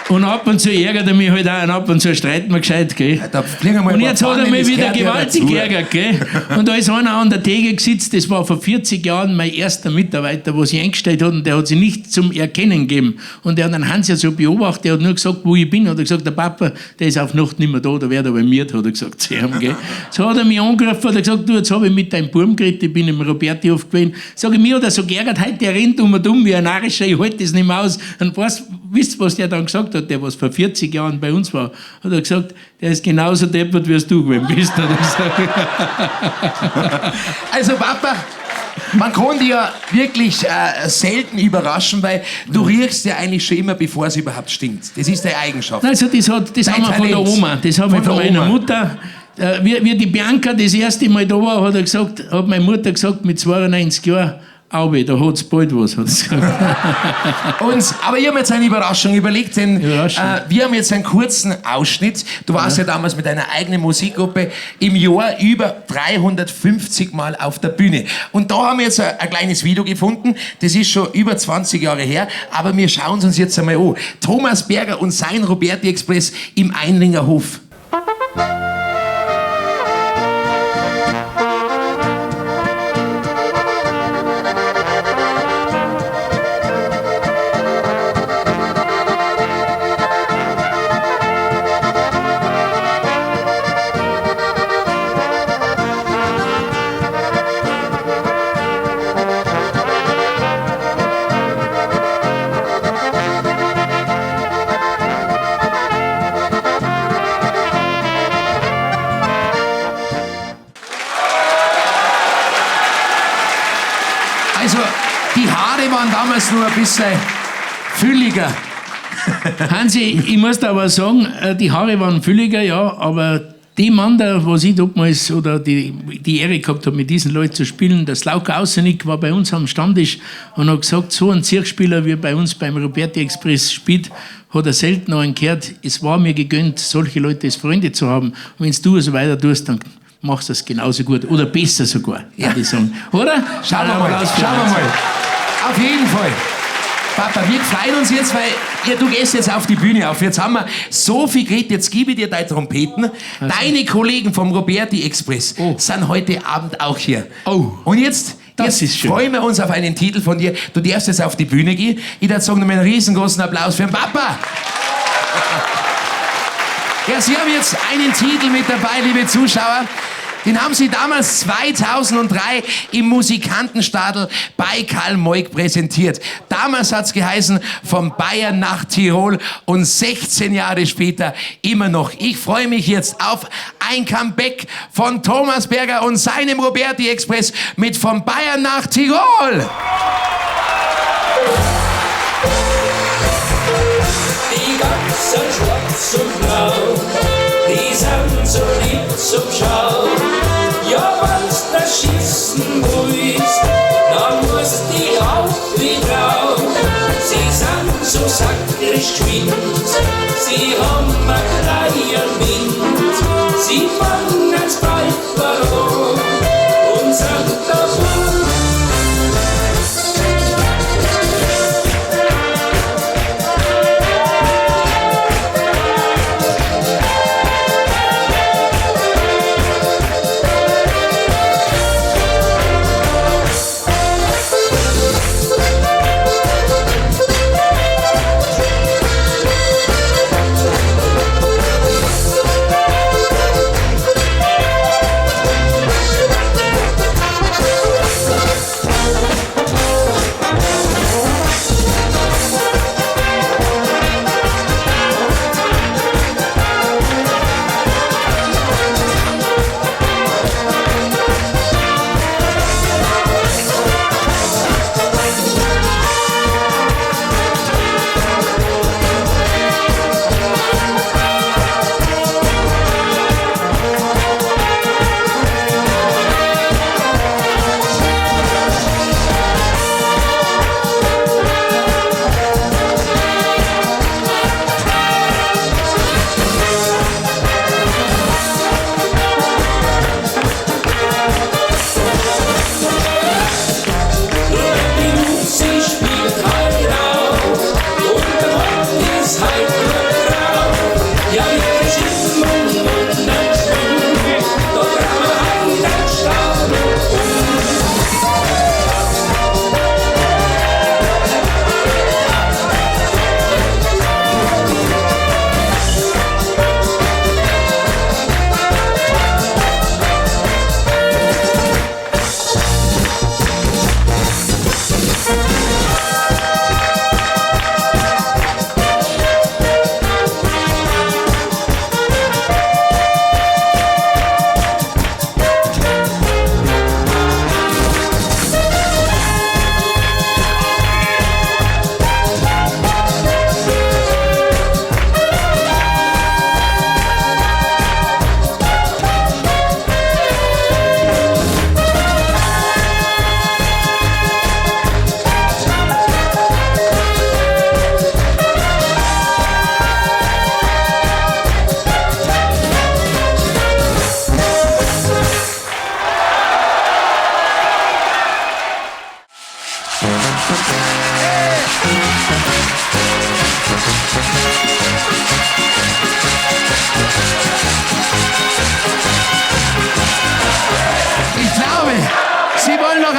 Und ab und zu ärgert er mich halt auch, und ab und zu streiten wir gescheit, gell? Da fliegen wir mal Und jetzt hat er mich wieder gewaltig dazu. geärgert, gell? Und da ist einer an der Theke gesetzt, das war vor 40 Jahren mein erster Mitarbeiter, wo sie eingestellt hat, und der hat sich nicht zum Erkennen gegeben. Und der hat den Hans ja so beobachtet, der hat nur gesagt, wo ich bin, hat er gesagt, der Papa, der ist auf Nacht nicht mehr da, der wird aber miert, hat er gesagt zu ihm, gell? So hat er mich angerufen, hat er gesagt, du, jetzt habe ich mit deinem Buben geredet, ich bin im Robertihof gewesen, sag ich, mir hat er so geärgert, heute, der rennt um und um wie ein Narischer, ich halte das nicht mehr aus. Und wisst ihr, was der dann gesagt hat, der was vor 40 Jahren bei uns war, hat er gesagt, der ist genauso deppert, wie du gewesen bist. Hat er gesagt. Also Papa, man kann dich ja wirklich selten überraschen, weil du riechst ja eigentlich schon immer, bevor es überhaupt stinkt. Das ist deine Eigenschaft. Also das haben wir von der Oma, das haben wir von meiner Mutter. Wie die Bianca das erste Mal da war, hat meine Mutter gesagt, mit 92 Jahren, Aubi, da hat's bald was, hat's gesagt. Aber ich habe mir jetzt eine Überraschung überlegt, denn Überraschung. wir haben jetzt einen kurzen Ausschnitt. Du warst ja damals mit deiner eigenen Musikgruppe im Jahr über 350 Mal auf der Bühne. Und da haben wir jetzt ein kleines Video gefunden, das ist schon über 20 Jahre her, aber wir schauen es uns jetzt einmal an. Thomas Berger und sein Roberti Express im Einlinger Hof. Also, die Haare waren damals nur ein bisschen fülliger. Hansi, ich muss da aber sagen, die Haare waren fülliger, ja, aber die Mann, da, was ich damals oder die Ehre gehabt habe, mit diesen Leuten zu spielen, der Slauka Außernick war bei uns am Stammtisch und hat gesagt, so ein Zirkspieler, wie bei uns beim Roberti Express spielt, hat er selten einen gehört. Es war mir gegönnt, solche Leute als Freunde zu haben. Und wenn du so weiter tust, dann machst du das genauso gut oder besser sogar, Ja. würde ich sagen. Oder? Schauen wir mal. Auf jeden Fall. Papa, wir freuen uns jetzt, weil du gehst jetzt auf die Bühne auf. Jetzt haben wir so viel geredet, jetzt gebe ich dir deine Trompeten. Deine Kollegen vom Roberti Express sind heute Abend auch hier. Oh. Und jetzt ist schön. freuen wir uns auf einen Titel von dir. Du darfst jetzt auf die Bühne gehen. Ich würde sagen, einen riesengroßen Applaus für den Papa. Ja, Sie haben jetzt einen Titel mit dabei, liebe Zuschauer. Den haben Sie damals 2003 im Musikantenstadel bei Karl Moik präsentiert. Damals hat's geheißen, von Bayern nach Tirol und 16 Jahre später immer noch. Ich freue mich jetzt auf ein Comeback von Thomas Berger und seinem Roberti Express mit von Bayern nach Tirol. Die ganzen Schwarz und Blau, die sind so lieb zum Schauen. Ja, wenn's das Schießen willst, dann musst die auch wieder drauf. Sie sind so sakrisch geschwind, sie haben einen kleinen Wind. Sie fangen's bald verloren und sind davon.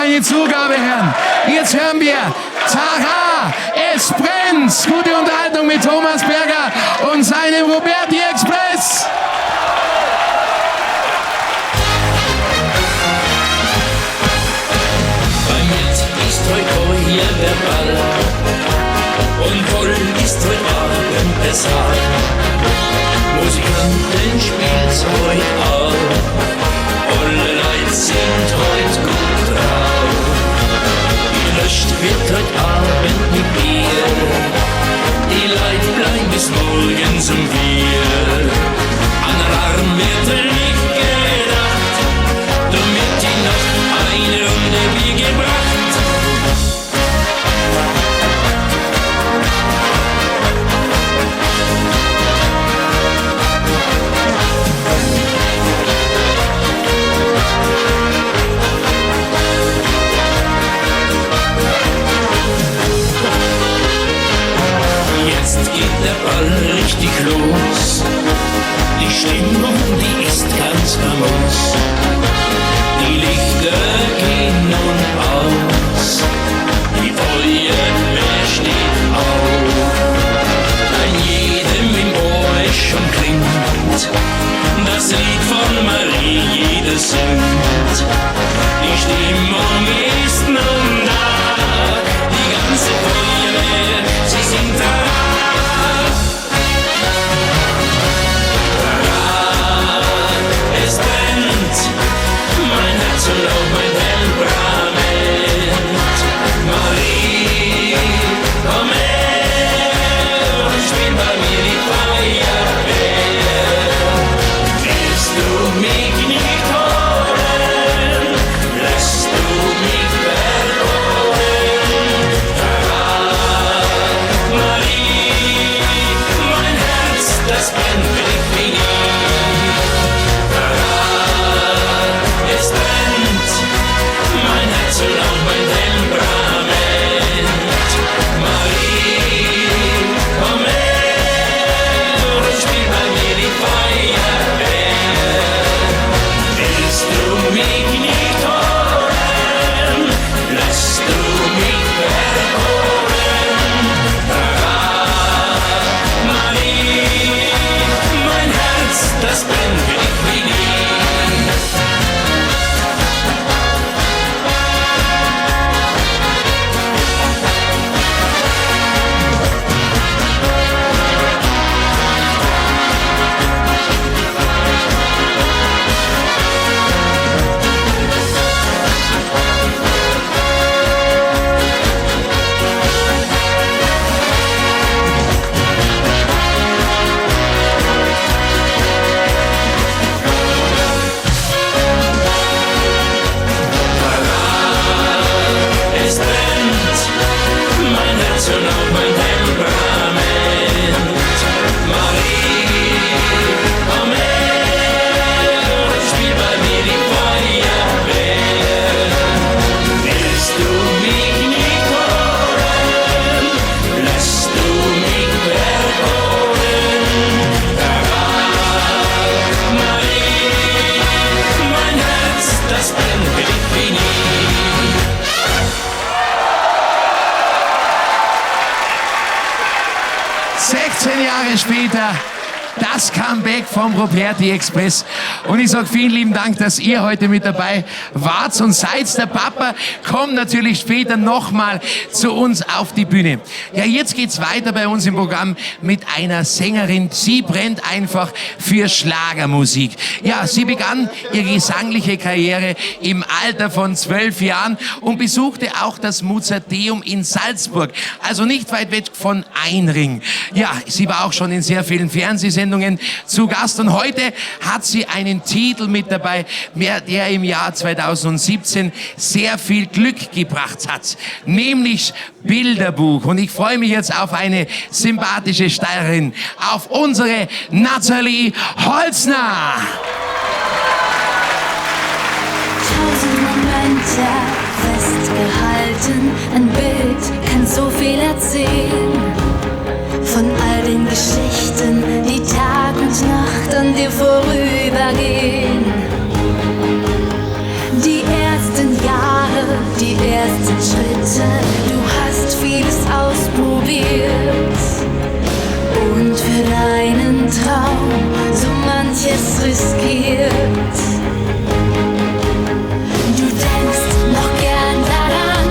eine Zugabe hören. Jetzt hören wir Tara, es brennt. Gute Unterhaltung mit Thomas Berger und seinem Roberti Express. Bei mir ist heute hier der Ball und voll ist heute Abend der Saal. Musikanten spielt's heute auf, alle Leute sind heute gut drauf. Gelöscht wird heute Abend mit Bier, die Leute bleiben bis morgens um 4. An Alarm wird nicht gedacht, damit die Nacht eine Runde wie gebracht. Jetzt geht der Ball richtig los. Die Stimmung, die ist ganz famos. Die Lichter gehen nun aus. Die Feuerwehr steht auf. An jedem im Ohr ist schon klingt das Lied von Marie, jeder singt. Die Stimmung ist nun da. Die ganze Feuerwehr, sie singt da. Es brennt, mein Herz und auch mein Temperament. Marie, komm her und spiel bei mir die Feuerwehr. Willst du mich nicht holen, lässt du mich verloren. Marie, mein Herz, das brennt für dich wie nie. Es brennt, mein Herz und auch mein Temperament. Marie, komm her und spiel bei mir die Feuerwehr. Willst du mich nicht holen, lässt du mich verloren. Marie, mein Herz, das brennt für dich wie nie. 16 Jahre später das Comeback vom Roberti Express. Und ich sage vielen lieben Dank, dass ihr heute mit dabei wart und seid. Der Papa kommt natürlich später nochmal zu uns auf die Bühne. Ja, jetzt geht's weiter bei uns im Programm mit einer Sängerin. Sie brennt einfach für Schlagermusik. Ja, sie begann ihre gesangliche Karriere im Alter von 12 Jahren und besuchte auch das Mozarteum in Salzburg. Also nicht weit weg von Einring. Ja, sie war auch schon in sehr vielen Fernsehsendungen zu Gast und heute hat sie einen Titel mit dabei, der im Jahr 2017 sehr viel Glück gebracht hat, nämlich Bilderbuch. Und ich freue mich jetzt auf eine sympathische Steirerin, auf unsere Nathalie Holzner. 1000 Momente festgehalten, ein Bild kann so viel erzählen. Von all den Geschichten, die Tag und Nacht an dir vorübergehen. Die ersten Jahre, die verliert und für deinen Traum so manches riskiert. Du denkst noch gern daran,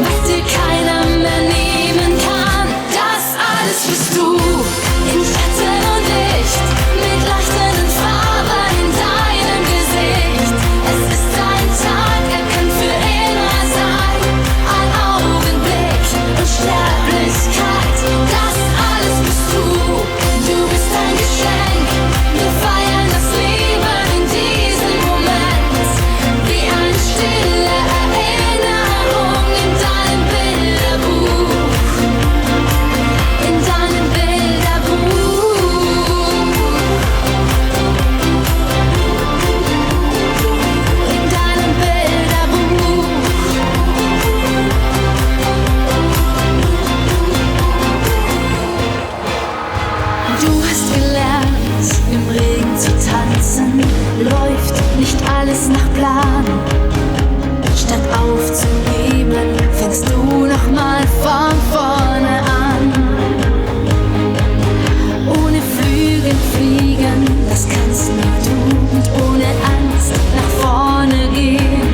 was dir keiner mehr nehmen kann. Das alles bist du in Schatten und Licht, mit leuchtenden Farben in deinem Gesicht. Es ist ein Tag, er kann für immer sein, ein Augenblick und Sterblichkeit. Das alles bist du, du bist ein Geschenk. Wir feiern das Leben in diesem Moment, wie eine stille Erinnerung in deinem Bilderbuch, in deinem Bilderbuch, in deinem Bilderbuch. Du hast gelernt, im Regen zu tanzen, läuft nicht alles nach Plan. Statt aufzugeben, fängst du nochmal von vorne an. Ohne Flügel fliegen, das kannst nur du, und ohne Angst nach vorne gehen.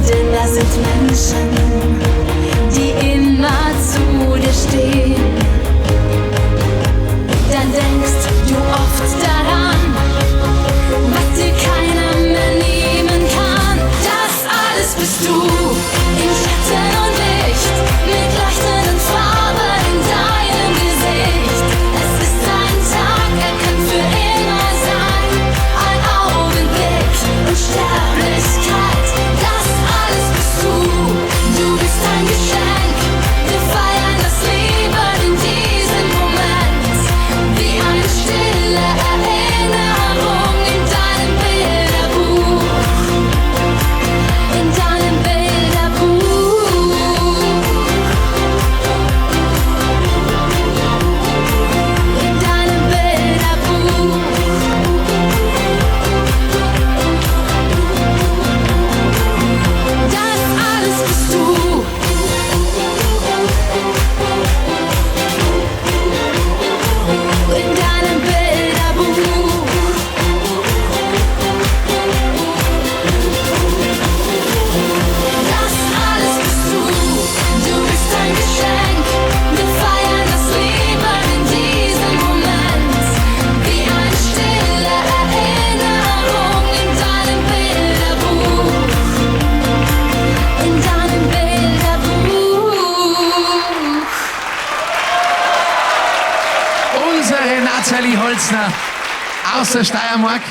Denn da sind Menschen, die immer zu dir stehen. Dann denkst du oft daran, was dir keiner mehr nehmen kann. Das alles bist du in Schatten und Licht, mit leuchtenden Farben in deinem Gesicht. Es ist ein Tag, er kann für immer sein, ein Augenblick und Sterblichkeit. Das alles bist du, du bist ein Geschenk. Wir feiern das Leben in diesem Moment, wie eine stille Erinnerung in deinem Bilderbuch, in deinem Bilderbuch, in deinem Bilderbuch. Das alles bist du. In deinem Bilderbuch. Das alles bist du, du bist ein Geschenk. Wir feiern das Leben in diesem Moment, wie eine stille Erinnerung in deinem Bilderbuch, in deinem Bilderbuch. Unsere Nathalie Holzner aus der Steiermark.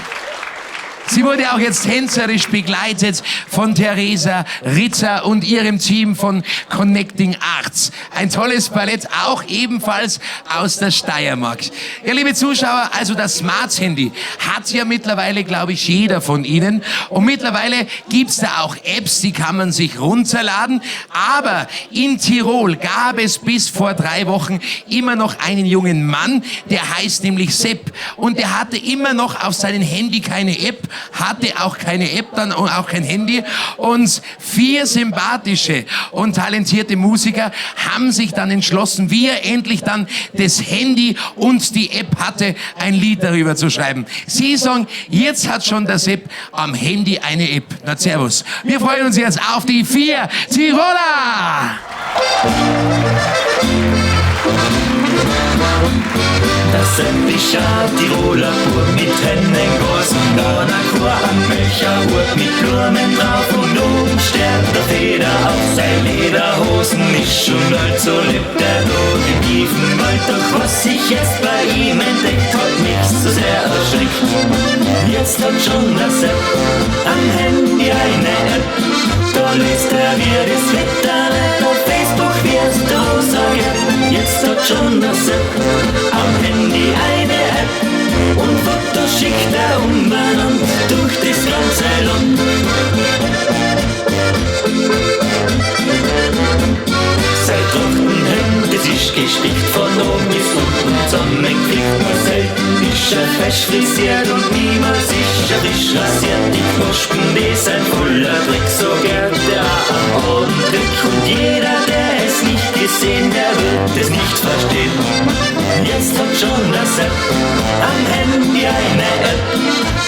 Sie wurde auch jetzt tänzerisch begleitet von Theresa Ritzer und ihrem Team von Connecting Arts. Ein tolles Ballett, auch ebenfalls aus der Steiermark. Ja, liebe Zuschauer, also das Smart-Handy hat ja mittlerweile, glaube ich, jeder von Ihnen. Und mittlerweile gibt's da auch Apps, die kann man sich runterladen. Aber in Tirol gab es bis vor 3 Wochen immer noch einen jungen Mann, der heißt nämlich Sepp. Und der hatte immer noch auf seinem Handy keine App, hatte auch keine App dann und auch kein Handy. Und 4 sympathische und talentierte Musiker haben sich dann entschlossen, wie er endlich dann das Handy und die App hatte, ein Lied darüber zu schreiben. Sie sagen, jetzt hat schon der Sepp am Handy eine App. Na, servus. Wir freuen uns jetzt auf die 4 Tiroler! Das sind ich ein Tiroler Bub mit Hennengossen, einer Kur am Melcherhut mit Blumen drauf und oben Stern der Feder auf sein Lederhosen. Ist schon allzu lebt er noch im tiefen Wald, doch was ich jetzt bei ihm entdeckt, hat mich so sehr erschreckt. Jetzt hat schon der Sepp am Handy eine App, da liest er wie das Wetter auf Facebook, wie es da sagt. Jetzt hat schon der Sepp am Handy eine App und Fotos schickt er umbenannt durch das ganze Land. Sein Trachtenhemd, das ist gestickt von oben bis unten zusammengeklickt, nur selten ist er fest frisch frisiert und niemals ist er frisch rasiert. Die Knospen, die sind voller Dreck, so gärt er am Abend weg. Und jeder, der es nicht gesehen, der wird es nicht verstehen. Jetzt hat schon das App am Handy eine App.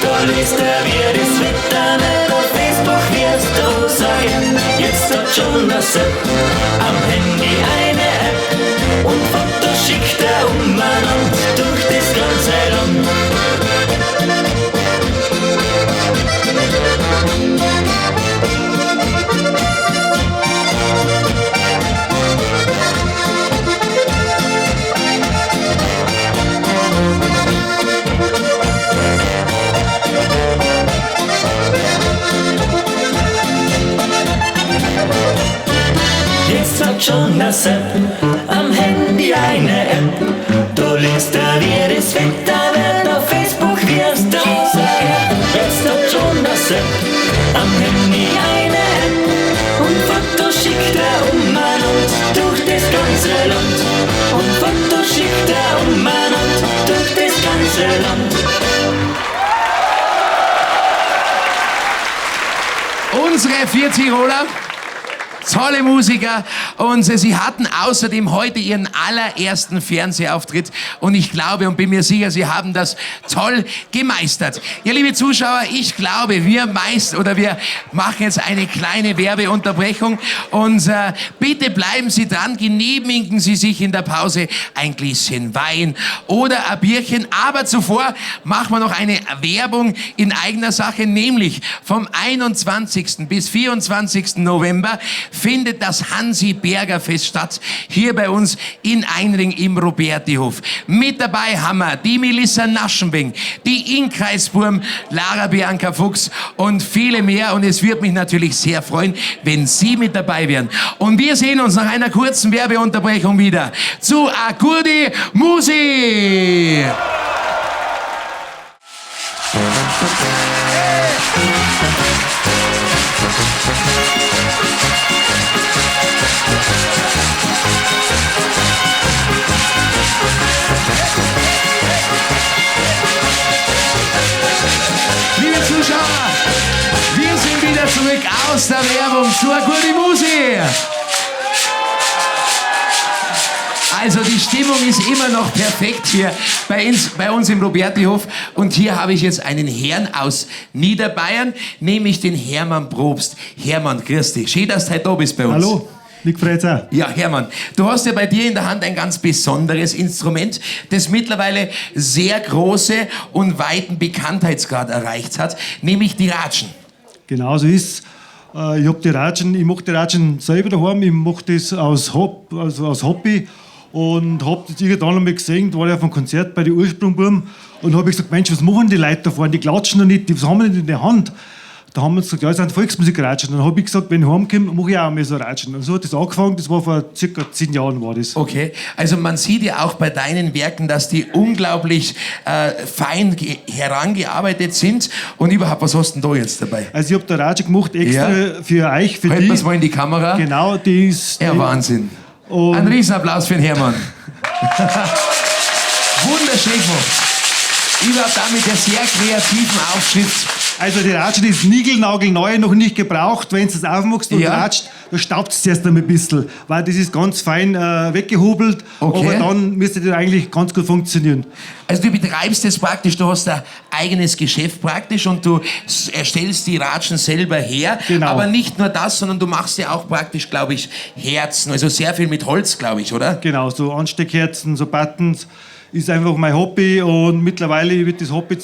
Da liest er, wie das Wetter nicht auf Facebook wirst du sagen. Jetzt hat schon das App am Handy eine App. Und Fotos schickt er umeinander durch das ganze Land. Jetzt hat schon das App am Handy eine App. Du liest da, wie das Wetter wird auf Facebook, wirst du sagen. Jetzt hat schon das App am Handy eine App. Und Fotos schickt er umeinander durch das ganze Land. Und Fotos schickt er umeinander durch das ganze Land. Unsere vier Tiroler, tolle Musiker, und sie hatten außerdem heute ihren allerersten Fernsehauftritt und ich glaube und bin mir sicher, sie haben das toll gemeistert. Ja, liebe Zuschauer, ich glaube, wir machen jetzt eine kleine Werbeunterbrechung und bitte bleiben Sie dran, genehmigen Sie sich in der Pause ein Gläschen Wein oder ein Bierchen, aber zuvor machen wir noch eine Werbung in eigener Sache, nämlich vom 21. bis 24. November findet das Hansi-Berger-Fest statt, hier bei uns in Einring im Robertihof. Mit dabei haben wir die Melissa Naschenbing, die Inkreisburm, Lara Bianca Fuchs und viele mehr. Und es wird mich natürlich sehr freuen, wenn Sie mit dabei wären. Und wir sehen uns nach einer kurzen Werbeunterbrechung wieder zu Akurdi Musi. Liebe Zuschauer, wir sind wieder zurück aus der Werbung zur Akurdi Musi. Also die Stimmung ist immer noch perfekt hier bei uns im Robertihof. Und hier habe ich jetzt einen Herrn aus Niederbayern, nämlich den Hermann Probst. Hermann, grüß dich. Schön, dass du heute da bist bei uns. Hallo. Mich freut's auch. Ja, Hermann, du hast ja bei dir in der Hand ein ganz besonderes Instrument, das mittlerweile sehr große und weiten Bekanntheitsgrad erreicht hat, nämlich die Ratschen. Genau so ist. Ich mache die Ratschen selber daheim. Ich mache das aus Hobby und habe das irgendwann einmal gesehen, da war ich auf einem Konzert bei den Ursprungbuben und habe gesagt, Mensch, was machen die Leute da vorne? Die klatschen noch nicht, was haben die denn in der Hand? Da haben wir gesagt, ja, das sind Volksmusikratschen. Dann habe ich gesagt, wenn ich heimkomme, mache ich auch mal so Ratschen. Und so hat das angefangen, das war vor circa 10 Jahren war das. Okay, also man sieht ja auch bei deinen Werken, dass die unglaublich fein herangearbeitet sind. Und überhaupt, was hast du denn da jetzt dabei? Also ich habe da Ratsche gemacht, extra für euch, für Halten die. wir es mal in die Kamera. Genau, die ist... Ja, Wahnsinn. Und ein Riesenapplaus für den Hermann. Wunderschön gemacht. Überhaupt auch mit der sehr kreativen Aufschrift. Also die Ratsche, die ist niegelnagelneu, noch nicht gebraucht. Wenn du es aufmachst und ratscht, da staubt es zuerst einmal ein bisschen. Weil das ist ganz fein weggehobelt, okay. Aber dann müsste das eigentlich ganz gut funktionieren. Also du betreibst das praktisch, du hast ein eigenes Geschäft praktisch und du erstellst die Ratschen selber her. Genau. Aber nicht nur das, sondern du machst ja auch praktisch, glaube ich, Herzen. Also sehr viel mit Holz, glaube ich, oder? Genau, so Ansteckherzen, so Buttons. Ist einfach mein Hobby und mittlerweile wird das Hobby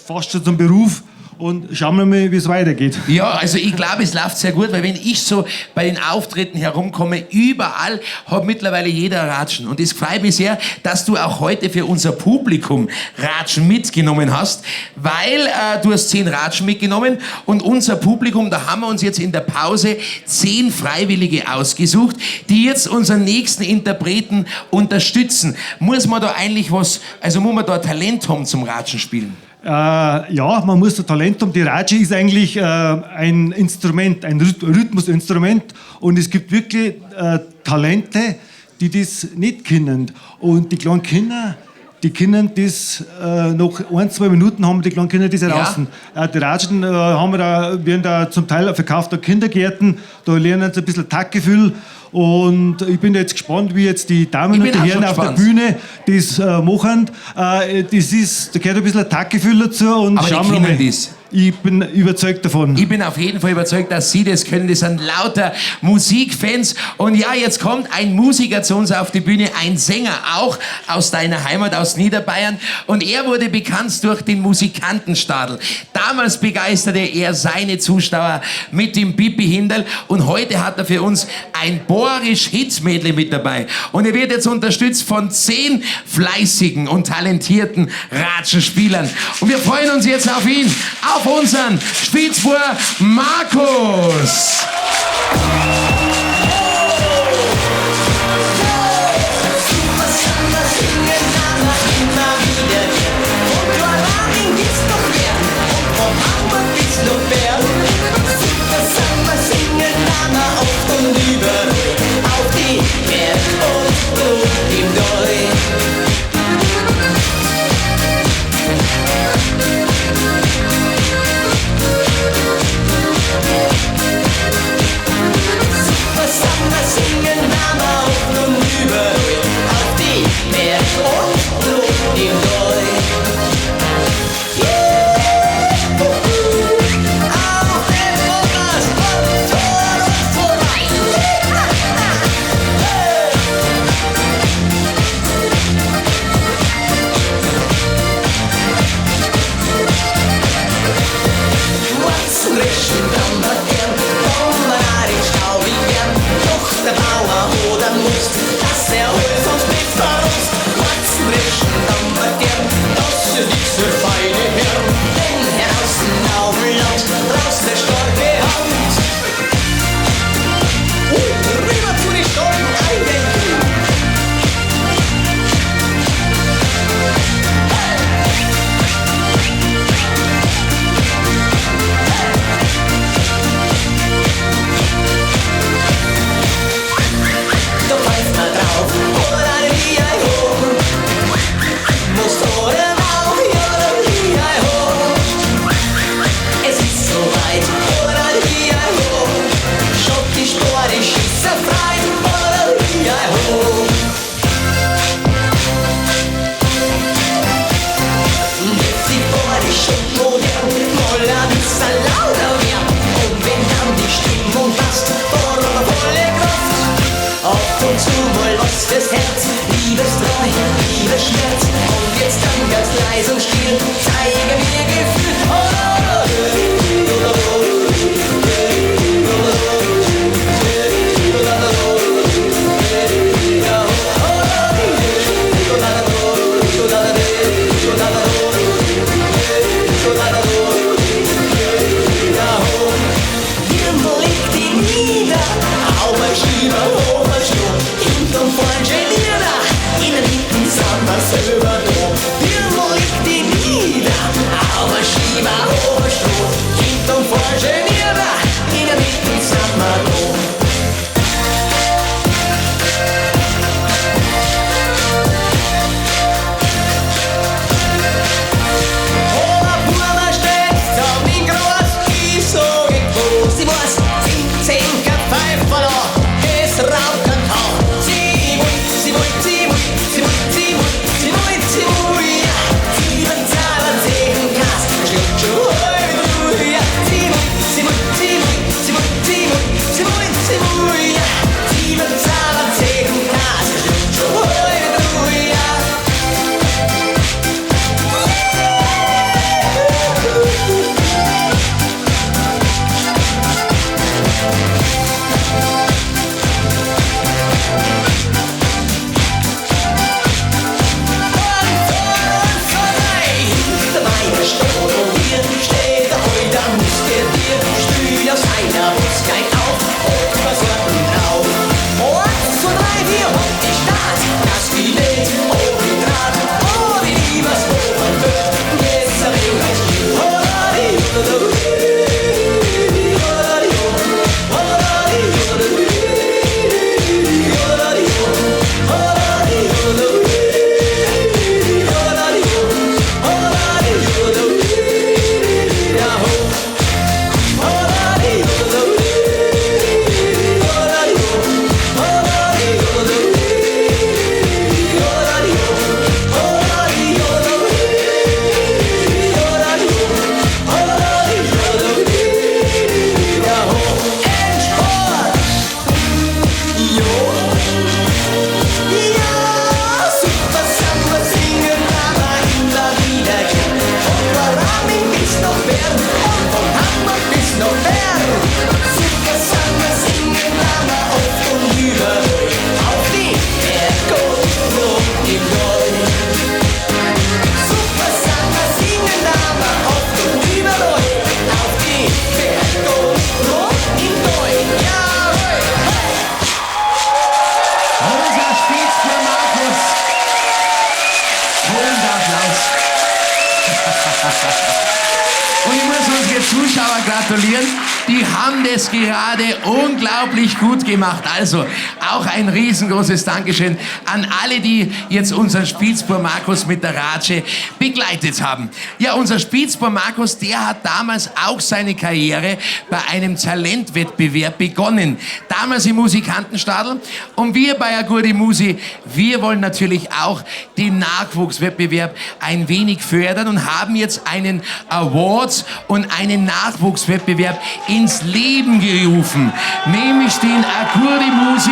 fast schon zum Beruf. Und schauen wir mal, wie es weitergeht. Ja, also ich glaube, es läuft sehr gut, weil wenn ich so bei den Auftritten herumkomme, überall hat mittlerweile jeder Ratschen. Und es freut mich sehr, dass du auch heute für unser Publikum Ratschen mitgenommen hast, weil du hast 10 Ratschen mitgenommen und unser Publikum, da haben wir uns jetzt in der Pause 10 Freiwillige ausgesucht, die jetzt unseren nächsten Interpreten unterstützen. Muss man da eigentlich muss man da Talent haben zum Ratschen spielen? Ja, man muss da Talent haben. Die Ratsche ist eigentlich ein Instrument, ein Rhythmusinstrument. Und es gibt wirklich Talente, die das nicht kennen. Und die kleinen Kinder, die können das noch 1-2 Minuten haben die kleinen Kinder das draußen. Die Ratschen werden da zum Teil verkauft an Kindergärten, da lernen sie ein bisschen Taktgefühl. Und ich bin jetzt gespannt, wie jetzt die Damen und die Herren auf der Bühne das machen. Da gehört ein bisschen ein Taktgefühl dazu. Und aber schauen die wir mal. können das. Ich bin überzeugt davon. Ich bin auf jeden Fall überzeugt, dass Sie das können. Das sind lauter Musikfans. Und ja, jetzt kommt ein Musiker zu uns auf die Bühne, ein Sänger, auch aus deiner Heimat, aus Niederbayern. Und er wurde bekannt durch den Musikantenstadel. Damals begeisterte er seine Zuschauer mit dem Pipi Hinderl. Und heute hat er für uns ein Borisch-Hits-Medley mit dabei. Und er wird jetzt unterstützt von 10 fleißigen und talentierten Ratschenspielern. Und wir freuen uns jetzt auf ihn, auf unseren Spitzbur Markus. Das Herz, Liebestreu, Liebesschmerz. Und jetzt dann ganz leise und still, zeige mir Gefühl. Und ich muss unsere Zuschauer gratulieren. Die haben das gerade unglaublich gut gemacht. Also auch ein riesengroßes Dankeschön an alle, die jetzt unseren Spitzbub Markus mit der Ratsche begleitet haben. Ja, unser Spitzbub Markus, der hat damals auch seine Karriere bei einem Talentwettbewerb begonnen. Damals im Musikantenstadl. Und wir bei Agurdi Musi, wir wollen natürlich auch den Nachwuchswettbewerb ein wenig fördern und haben jetzt einen Award und einen Nachwuchswettbewerb ins Leben gerufen, nämlich den Agurdi Musi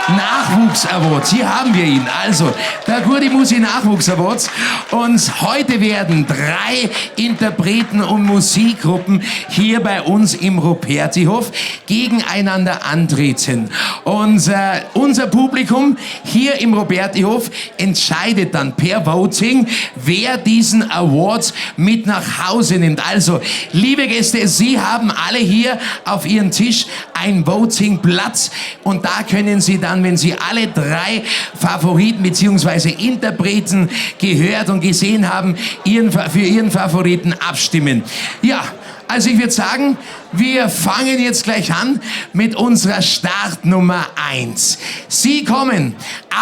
Nachwuchs Award. Hier haben wir ihn, also der Agurdi Musi Nachwuchs Award. Und heute werden 3 Interpreten und Musikgruppen hier bei uns im Rupertihof gegeneinander antreten. Und unser Publikum hier im Rupertihof entscheidet dann per Voting, wer diesen Award mit nach Hause nimmt. Also, liebe Gäste, Sie haben alle hier auf Ihren Tisch ein Voting-Platz und da können Sie dann, wenn Sie alle 3 Favoriten bzw. Interpreten gehört und gesehen haben, für Ihren Favoriten abstimmen. Ja, also ich würde sagen, wir fangen jetzt gleich an mit unserer Startnummer 1. Sie kommen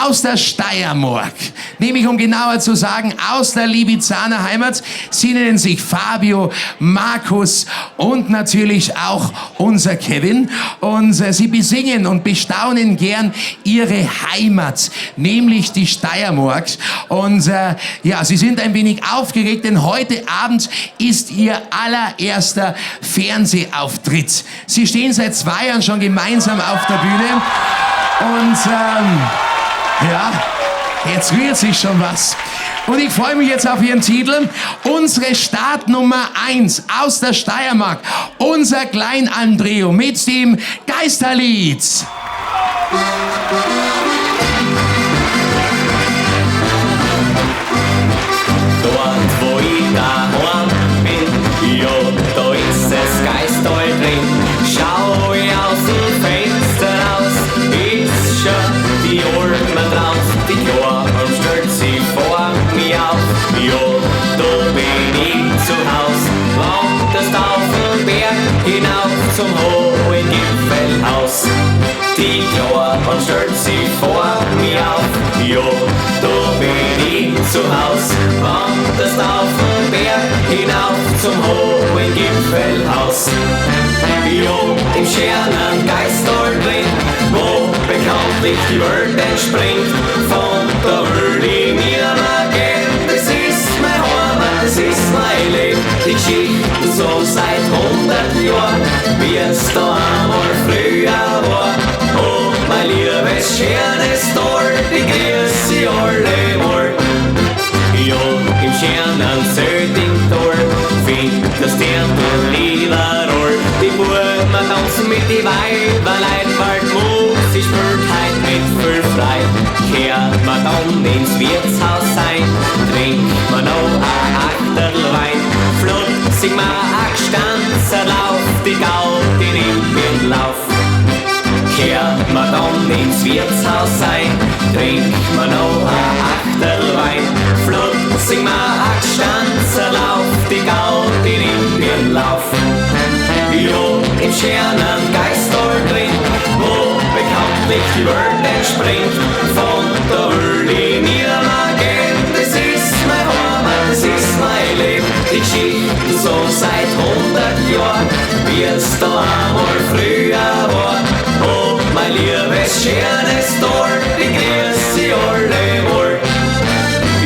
aus der Steiermark, nämlich um genauer zu sagen, aus der Libizaner Heimat. Sie nennen sich Fabio, Markus und natürlich auch unser Kevin. Und sie besingen und bestaunen gern ihre Heimat, nämlich die Steiermark. Und ja, sie sind ein wenig aufgeregt, denn heute Abend ist ihr allererster Fernsehauftritt. Sie stehen seit 2 Jahren schon gemeinsam auf der Bühne und ja, jetzt rührt sich schon was. Und ich freue mich jetzt auf Ihren Titel. Unsere Startnummer 1 aus der Steiermark, unser Klein Andreo mit dem Geisterlied. Dort, wo ich daheim bin, ja, da ist das Geistal drin. Schau ich aus dem Fenster raus, ist schon die Alme draus. Die Kleine stellt sich vor mir auf, ja, da bin ich zu Haus. Wanderst auf den Berg hinauf zum hohen Gipfelhaus. Die Kleine stellt sich vor mir auf, ja, da bin ich zu Haus. Wanderst auf den Berg hinauf zum hohen Gipfelhaus. Jo, im schönen Geistal drin, wo bekanntlich die Welt entspringt. Von da will ich mir mal gehen, das ist mein Heimat, das ist mein Leben. Die Geschichte so seit 100 Jahren, wie es da einmal früher war. Oh, mein liebes, schönes Tal, die grüße alle wohl. Jo, im schönen Södingtal findest du Liederl. Die Buben tanzen mit die Weiberlein, bald Musik spielt heut mit viel Freude. Kehrt man dann ins Wirtshaus ein, trinkt man noch ein Achterl Wein. Flott singt man ein Gestanzerl auf, die Gaudi nimmt den Lauf. Kehrt man dann ins Wirtshaus ein, trinkt man noch ein Achterl Wein. Flott singt man ein Gestanzerl auf, die Gaudi nimmt den Lauf. Jo, im schönen Geistal drin, wo bekanntlich die Welt entspringt. Von da will ich mir mal gehen, das ist mein Heimat, das ist mein Leben. Die Geschichte so seit 100 Jahren, wie es da einmal früher war. Oh, mein liebes, schönes Tal, die grüße alle wohl.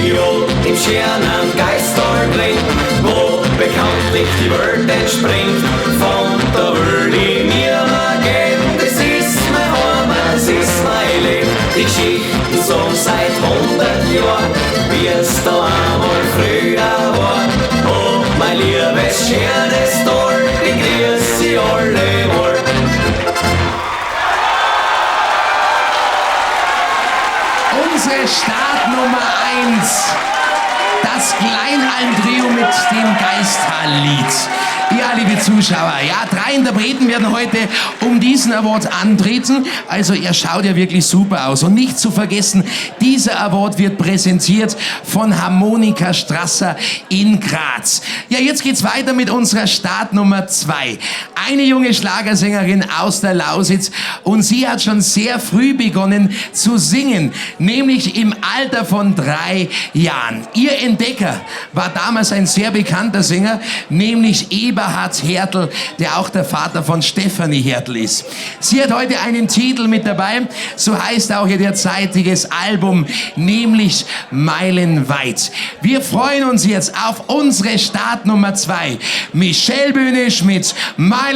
Jo, im schönen Geistal drin, wo bekanntlich die Welt entspringt. Von da will ich mir mal gehen, das ist mein Heimat, das ist mein Leben. Die Geschichte so seit 100 Jahren, wie es da einmal früher war. Oh, mein liebes, schönes Tal, die grüße alle wohl. Unsere Startnummer 1, das Kleinhalm-Trio mit dem Geisterlied. Ja, liebe Zuschauer, ja, 3 Interpreten werden heute um diesen Award antreten. Also er schaut ja wirklich super aus. Und nicht zu vergessen, dieser Award wird präsentiert von Harmonika Strasser in Graz. Ja, jetzt geht's weiter mit unserer Startnummer 2. Eine junge Schlagersängerin aus der Lausitz und sie hat schon sehr früh begonnen zu singen, nämlich im Alter von 3 Jahren. Ihr Entdecker war damals ein sehr bekannter Sänger, nämlich Eberhard Hertel, der auch der Vater von Stefanie Hertel ist. Sie hat heute einen Titel mit dabei, so heißt auch ihr derzeitiges Album, nämlich Meilenweit. Wir freuen uns jetzt auf unsere Startnummer 2. Michelle Böhnisch mit Meilenweit.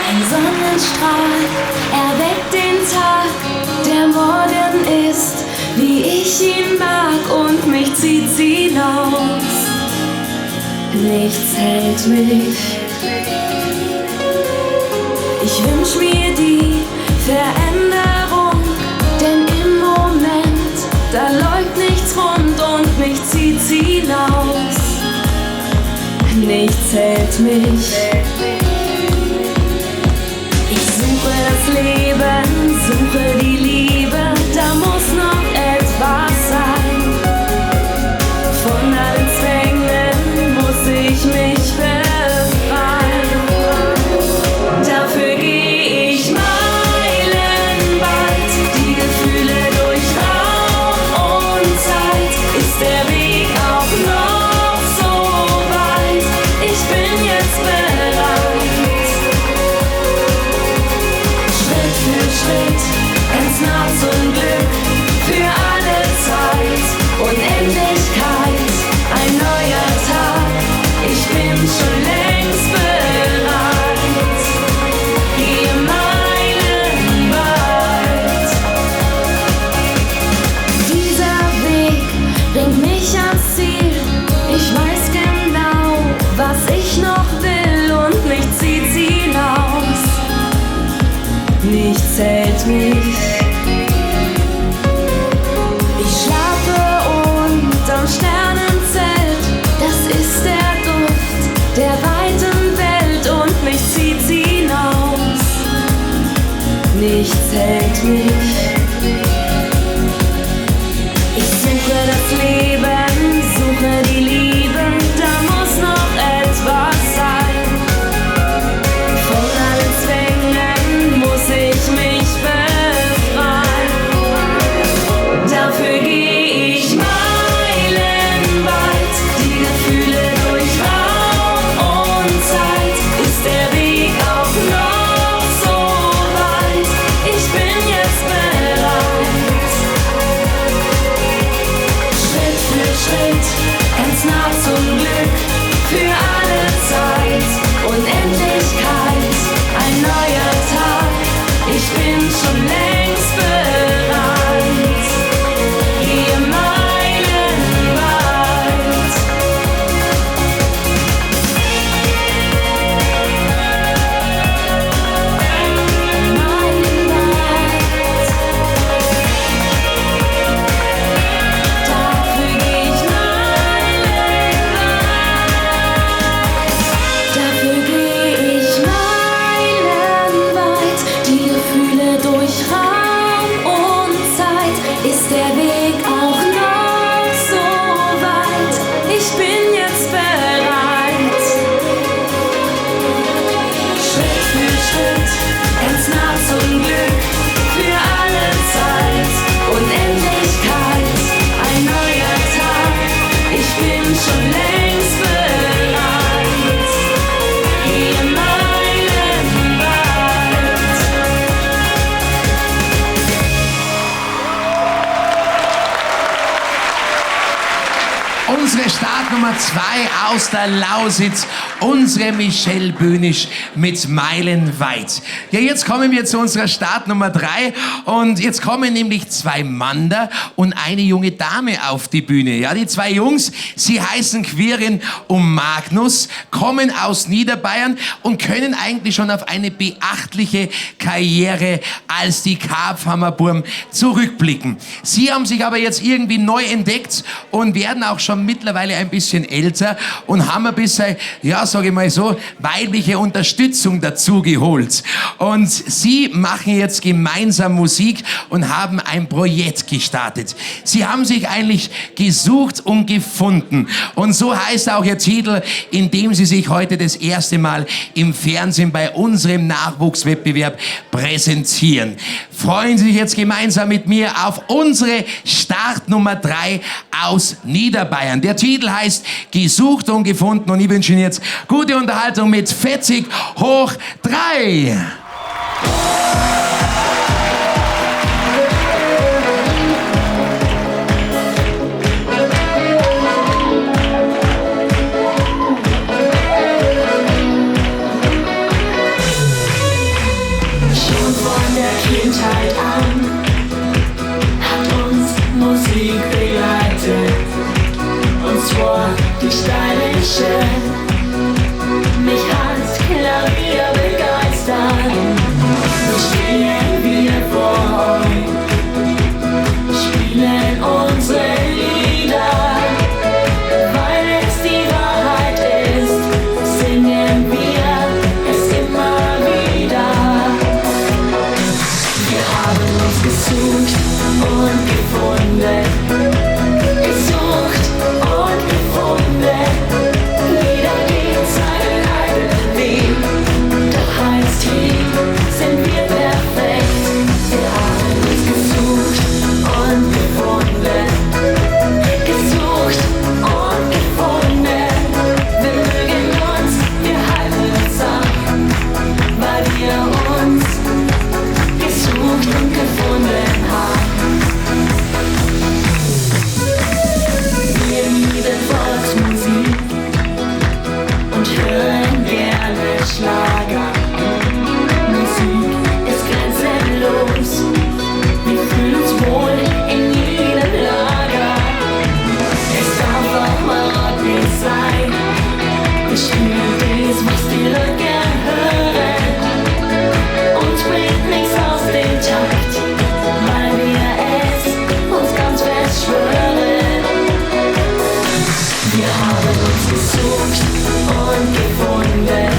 Ein Sonnenstrahl erweckt den Tag, der morgen ist, wie ich ihn mag, und mich zieht sie hinaus. Nichts hält mich. Ich wünsch mir die Veränderung, denn im Moment, da läuft nichts rund und mich zieht sie hinaus. Nichts hält mich. Ich suche das Leben, suche die Liebe, da muss noch etwas sein. Von allen Zwängen muss ich mich befreien. Dafür gehe ich meilenweit, die Gefühle durch Raum und Zeit. Ist der Weg auch noch so weit? Ich bin jetzt bereit. Schritt für Schritt, ganz nah zum Glück, für alle Zeit, Unendlichkeit, ein neuer Tag, ich bin schon längst bereit, gehe meilenweit. Dieser Weg bringt mich Unsere Startnummer 2 aus der Lausitz, unsere Michelle Böhnisch mit Meilenweit. Ja, jetzt kommen wir zu unserer Startnummer 3 und jetzt kommen nämlich 2 Mander und eine junge Dame auf die Bühne. Ja, die 2 Jungs, sie heißen Quirin und Magnus, kommen aus Niederbayern und können eigentlich schon auf eine beachtliche Karriere als die Karpfhammerburm zurückblicken. Sie haben sich aber jetzt irgendwie neu entdeckt und werden auch schon mittlerweile ein bisschen älter und haben ein bisschen, ja, sage ich mal so, weibliche Unterstützung dazu geholt. Und sie machen jetzt gemeinsam Musik und haben ein Projekt gestartet. Sie haben sich eigentlich gesucht und gefunden. Und so heißt auch ihr Titel, in dem sie sich heute das erste Mal im Fernsehen bei unserem Nachwuchswettbewerb präsentieren. Freuen Sie sich jetzt gemeinsam mit mir auf unsere Startnummer 3 aus Niederbayern. Der Titel heißt Gesucht und gefunden und ich wünsche Ihnen jetzt gute Unterhaltung mit Fetzig hoch 3. Schon von der Kindheit an hat uns Musik begleitet. Und zwar die stylische, mich hat Klavier begeistert. So stehen wir vor euch, spielen unsere Lieder, weil es die Wahrheit ist, singen wir es immer wieder. Wir haben uns gesucht und gefunden. Schlager. Musik ist grenzenlos. Wir fühlen uns wohl in jedem Lager. Es darf auch mal Rockbeat sein. Es spielt das, was die Leute gern hören. Und bringt nichts aus dem Takt, weil wir es uns ganz fest schwören. Wir haben uns gesucht und gefunden.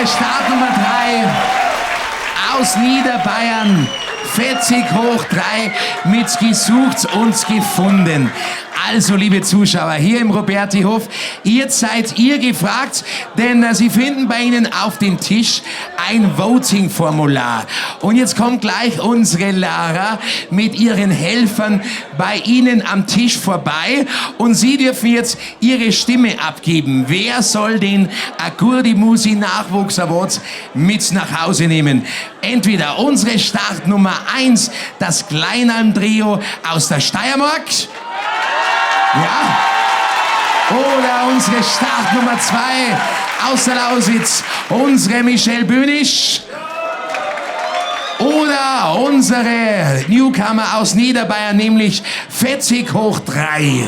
Startnummer 3 aus Niederbayern, Fetzig hoch 3 mit Gesucht und gefunden. Also, liebe Zuschauer, hier im Roberti-Hof, jetzt seid ihr gefragt, denn Sie finden bei Ihnen auf dem Tisch ein Voting-Formular. Und jetzt kommt gleich unsere Lara mit ihren Helfern bei Ihnen am Tisch vorbei und Sie dürfen jetzt Ihre Stimme abgeben. Wer soll den Agurdi Musi Nachwuchs Awards mit nach Hause nehmen? Entweder unsere Startnummer 1, das Kleinalm Trio aus der Steiermark. Ja? Oder unsere Startnummer 2 aus der Lausitz, unsere Michelle Bönisch. Oder unsere Newcomer aus Niederbayern, nämlich Fetzig hoch 3.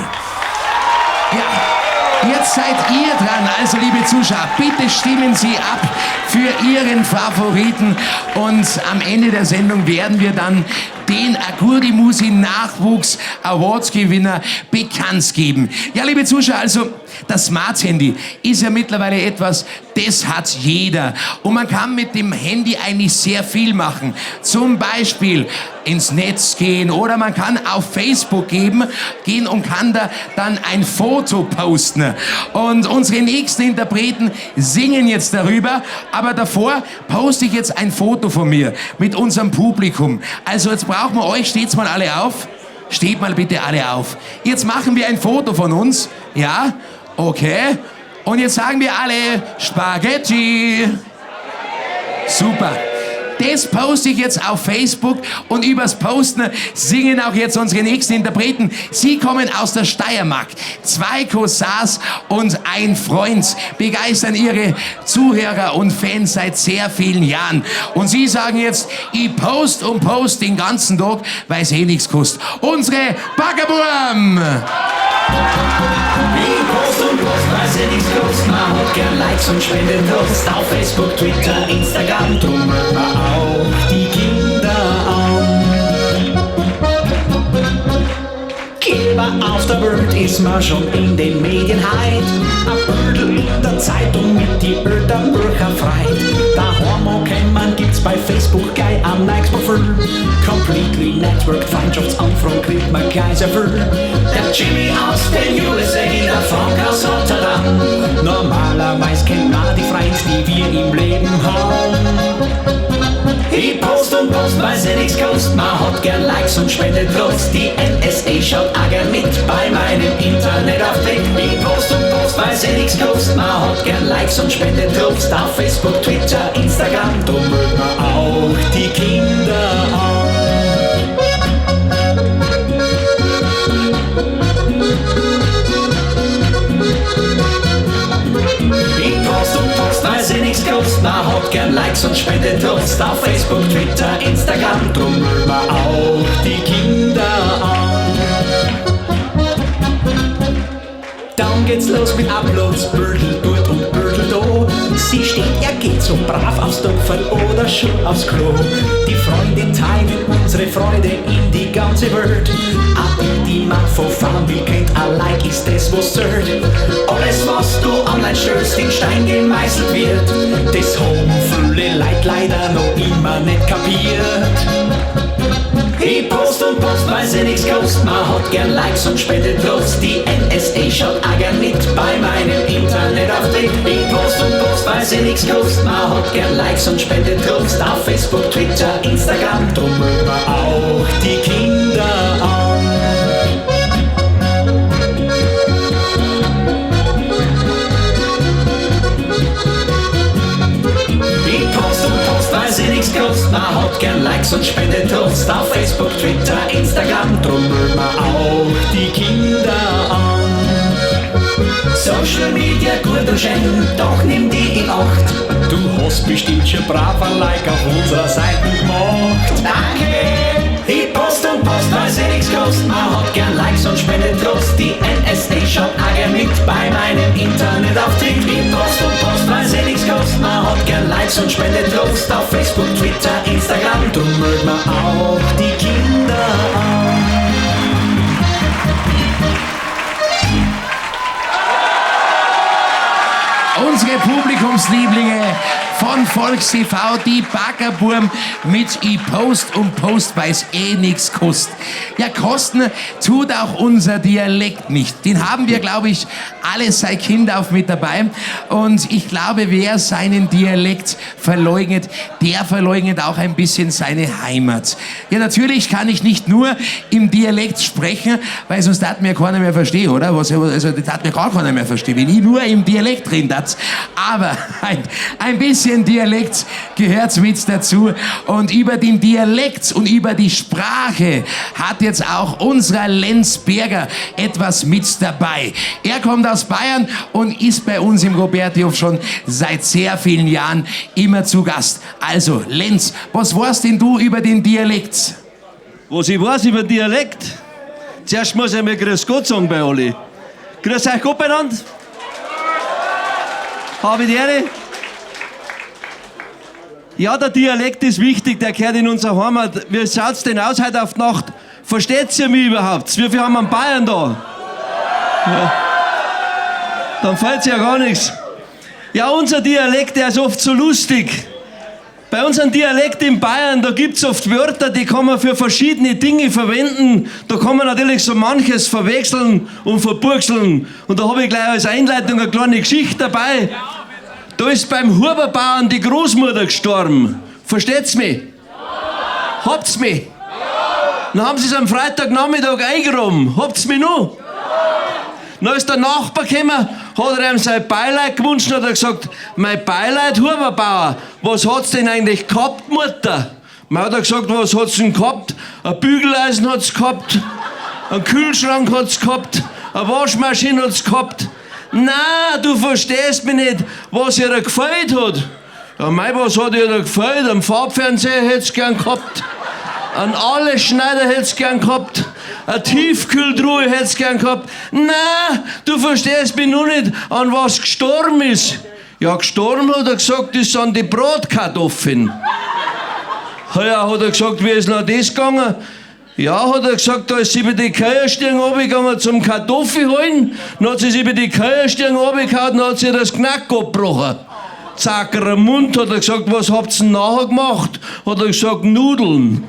Ja, jetzt seid ihr dran, also liebe Zuschauer, bitte stimmen Sie ab für Ihren Favoriten und am Ende der Sendung werden wir dann den Agurdi Musi Nachwuchs Awards Gewinner bekannt geben. Ja, liebe Zuschauer, also das Smart Handy ist ja mittlerweile etwas, das hat jeder. Und man kann mit dem Handy eigentlich sehr viel machen. Zum Beispiel ins Netz gehen oder man kann auf Facebook gehen und kann da dann ein Foto posten. Und unsere nächsten Interpreten singen jetzt darüber, aber davor poste ich jetzt ein Foto von mir mit unserem Publikum. Also jetzt brauchen wir euch, steht's mal alle auf. Steht mal bitte alle auf. Jetzt machen wir ein Foto von uns. Ja? Okay. Und jetzt sagen wir alle Spaghetti. Super. Das poste ich jetzt auf Facebook und übers Posten singen auch jetzt unsere nächsten Interpreten. Sie kommen aus der Steiermark. 2 Cousins und ein Freund begeistern ihre Zuhörer und Fans seit sehr vielen Jahren. Und sie sagen jetzt, ich post und post den ganzen Tag, weil es eh nichts kostet. Unsere Baggerburm! Ich post und post, weil sie nichts kostet. Man hat gern Likes und spendet Lust auf Facebook, Twitter, Instagram. Drum hört man auch die Kinder an. Geber auf der Welt ist man schon in den Medien heit. Ein Bildel in der Zeitung mit die Elternbücher freit. Daheim kennt man, gibt's bei Facebook gleich am Likes-Profil. Completely networked, Freundschaftsanfragen kriegt man gleich sehr viel. Der Jimmy aus den USA, der Frank aus Rotterdam. Normalerweise kennt man die Freunde, die wir im Leben haben. Ich post und post, weil sie nichts kostet. Man hat gern Likes und spendet Lust. Die NSA schaut auch gern mit bei meinem Internetauftritt. Ich post und post, weil sie nichts kostet. Man hat gern Likes und spendet Lust auf Facebook, Twitter, Instagram. Drum mögen wir auch die Kinder an. Ich post und post, weil sie nichts kostet. Man hat gern Likes und spendet Lust auf Facebook, Twitter, Instagram. Drum mögen wir auch die Kinder an. Dann geht's los mit Uploads, Bördel dort und Bördel da. Sie steht, geht so brav aufs Topferl oder schon aufs Klo. Die Freunde teilen unsere Freude in die ganze Welt. Ab die man von fahren will, kennt ein Like ist das, was zählt. Alles, was du online stellst, in Stein gemeißelt wird. Das haben viele Leute leider noch immer nicht kapiert. Ich post und post, weil sie nichts kostet. Man hat gern Likes und spendet Lust. Die NSA schaut auch gern mit bei meinem Internetauftritt. Ich post und post, weil sie nichts kostet. Man hat gern Likes und spendet Lust auf Facebook, Twitter, Instagram. Drum mögen wir auch die Kinder an. Ich post und post, weil sie nichts kostet. Man hat gern Likes und spendet Lust auf Facebook, Twitter, Instagram. Drum mögen wir auch die Kinder an. Social Media gut und schön, doch nimm die in Acht. Du hast bestimmt schon brav ein Like auf unserer Seite gemacht. Danke! Ich post und post, weil sie nichts kostet. Man hat gern Likes und spendet Lust. Die NSA schaut auch gern mit bei meinem Internetauftritt. Ich post und post, weil sie nichts kostet. Man hat gern Likes und spendet Lust auf Facebook, Twitter, Instagram. Drum mögen wir auch die Kinder an. Unsere Publikumslieblinge von VolksTV, die Baggerburm mit I Post und Post, weil's eh nix kostet. Ja, kosten tut auch unser Dialekt nicht. Den haben wir, glaube ich, alle seit Kind auf mit dabei. Und ich glaube, wer seinen Dialekt verleugnet, der verleugnet auch ein bisschen seine Heimat. Ja, natürlich kann ich nicht nur im Dialekt sprechen, weil sonst hat mir keiner mehr verstehen, oder? Also, das hat mir gar keiner mehr verstehen, wenn ich nur im Dialekt reden darf. Aber ein bisschen bisschen Dialekt gehört mit dazu. Und über den Dialekt und über die Sprache hat jetzt auch unser Lenz Berger etwas mit dabei. Er kommt aus Bayern und ist bei uns im Robertihof schon seit sehr vielen Jahren immer zu Gast. Also, Lenz, was weißt denn du über den Dialekt? Was ich weiß über Dialekt? Zuerst muss ich mal Grüß Gott sagen bei alle. Grüß euch Gott beieinander. Habe ich die Ehre? Ja, der Dialekt ist wichtig, der gehört in unsere Heimat. Wie schaut's denn aus heute auf die Nacht? Versteht's ihr mich überhaupt? Wie viel haben wir in Bayern da? Ja. Dann fällt's ja gar nichts. Ja, unser Dialekt, der ist oft so lustig. Bei unserem Dialekt in Bayern, da gibt's oft Wörter, die kann man für verschiedene Dinge verwenden. Da kann man natürlich so manches verwechseln und verburkseln. Und da habe ich gleich als Einleitung eine kleine Geschichte dabei. Da ist beim Huberbauern die Großmutter gestorben. Versteht's mich? Habt's mich? Dann haben sie es am Freitagnachmittag eingeräumt. Habt's mich noch? Dann ist der Nachbar gekommen, hat er ihm sein Beileid gewünscht und hat er gesagt, mein Beileid, Huberbauer, was hat's denn eigentlich gehabt, Mutter? Man hat er gesagt, was hat's denn gehabt? Ein Bügeleisen hat's gehabt, ein Kühlschrank hat's gehabt, eine Waschmaschine hat's gehabt. Na, du verstehst mich nicht, was ihr gefällt hat. Ja, mei, was hat ihr da gefällt? Am Farbfernseher hätt's gern gehabt, an alle Schneider hätt's gern gehabt. Eine Tiefkühltruhe hätt's gern gehabt. Na, du verstehst mich nur nicht, an was gestorben ist. Ja, gestorben hat er gesagt, ist an die Bratkartoffeln. Ja, hat er gesagt, wie ist noch das gegangen? Ja, hat er gesagt, da ist sie über die Keierstirn runtergegangen zum Kartoffel holen. Dann hat sie sich über die Keierstirn runtergehauen und hat sie das Knack abgebrochen. Zackerer Mund, hat er gesagt, was habt ihr denn nachher gemacht? Hat er gesagt, Nudeln.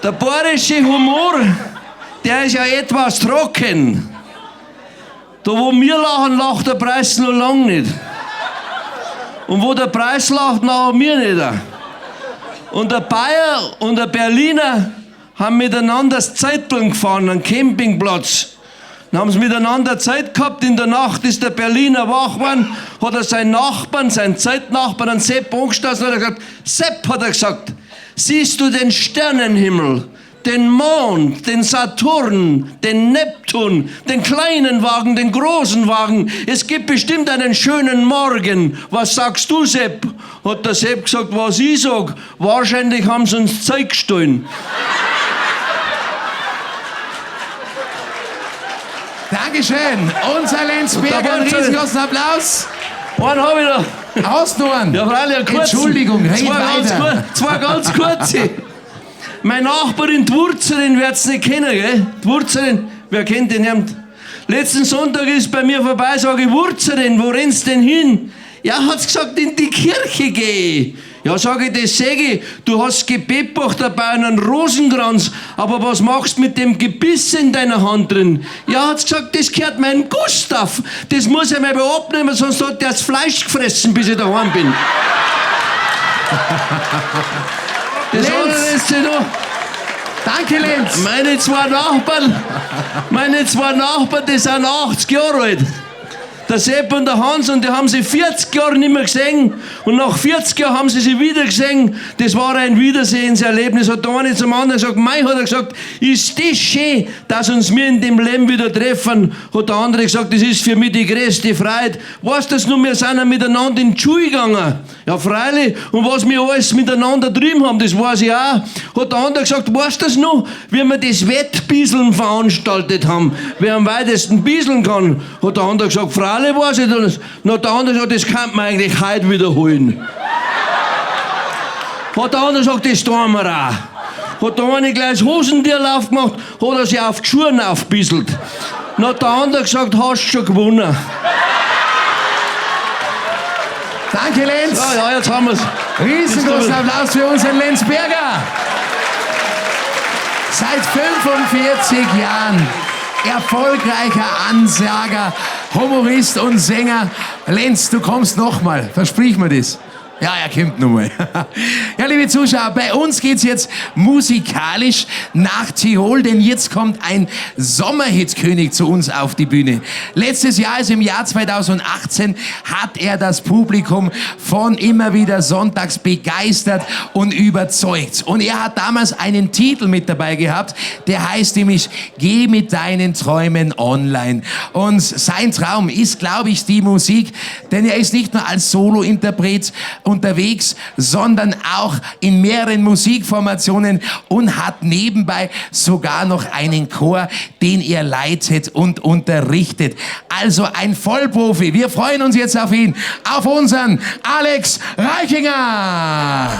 Der bayerische Humor, der ist ja etwas trocken. Da wo wir lachen, lacht der Preis noch lang nicht. Und wo der Preis lacht, lachen wir nicht. Und der Bayer und der Berliner haben miteinander das Zeitplan gefahren, einen Campingplatz. Dann haben sie miteinander Zeit gehabt, in der Nacht ist der Berliner wach geworden, hat er seinen Nachbarn, seinen Zeitnachbarn, einen Sepp angestoßen und hat er gesagt, Sepp, hat er gesagt, siehst du den Sternenhimmel, den Mond, den Saturn, den Neptun, den kleinen Wagen, den großen Wagen? Es gibt bestimmt einen schönen Morgen. Was sagst du, Sepp? Hat der Sepp gesagt, was ich sag. Wahrscheinlich haben sie uns Zeug gestohlen. Dankeschön. Unser Lenz Berger, einen riesengroßen Applaus. Einen habe ich noch. Hast du einen? Ja, freilich, einen kurzen. Entschuldigung, red weiter. Zwei ganz kurze. Meine Nachbarin, die Wurzerin, werd's nicht kennen, gell? Die Wurzerin, wer kennt den Herrn? Letzten Sonntag ist bei mir vorbei, sage ich, Wurzerin, wo rennst denn hin? Ja, hat's gesagt, in die Kirche geh. Ja, sage ich, das sag ich, du hast Gebetbuch dabei und einen Rosenkranz, aber was machst du mit dem Gebiss in deiner Hand drin? Ja, hat's gesagt, das gehört meinem Gustav, das muss er mir aber abnehmen, sonst hat der das Fleisch gefressen, bis ich daheim bin. Das andere ist ja noch. Danke, Lenz. Meine zwei Nachbarn, die sind 80 Jahre alt. Der Sepp und der Hans, und die haben sie 40 Jahre nicht mehr gesehen. Und nach 40 Jahren haben sie sich wieder gesehen. Das war ein Wiedersehenserlebnis. Hat der eine zum anderen gesagt, Mei, hat er gesagt, ist das schön, dass uns wir in dem Leben wieder treffen. Hat der andere gesagt, das ist für mich die größte Freude. Weißt du das nur, wir sind ja miteinander in die Schule gegangen. Ja, freilich. Und was wir alles miteinander drüben haben, das weiß ich auch. Hat der andere gesagt, weißt du das noch, wie wir das Wettbieseln veranstaltet haben, wer am weitesten bieseln kann. Hat der andere gesagt, freilich weiß ich das. Na, der andere sagt, das kann man eigentlich heute wiederholen. Hat der andere gesagt, das tun wir auch. Hat der eine gleich das Hosendirl aufgemacht, hat er sich auf die Schuhe aufgebisselt. Dann hat der andere gesagt, hast schon gewonnen. Danke, Lenz. Ja, jetzt haben wir's. Riesengroßen Applaus für unseren Lenz Berger. Seit 45 Jahren erfolgreicher Ansager, Humorist und Sänger. Lenz, du kommst nochmal. Versprich mir das. Ja, er kommt nochmal. Ja, liebe Zuschauer, bei uns geht's jetzt musikalisch nach Tirol, denn jetzt kommt ein Sommerhitkönig zu uns auf die Bühne. Letztes Jahr, also im Jahr 2018, hat er das Publikum von immer wieder sonntags begeistert und überzeugt. Und er hat damals einen Titel mit dabei gehabt, der heißt nämlich Geh mit deinen Träumen online. Und sein Traum ist, glaube ich, die Musik, denn er ist nicht nur als Solointerpret unterwegs, sondern auch in mehreren Musikformationen und hat nebenbei sogar noch einen Chor, den er leitet und unterrichtet. Also ein Vollprofi. Wir freuen uns jetzt auf ihn, auf unseren Alex Reichinger.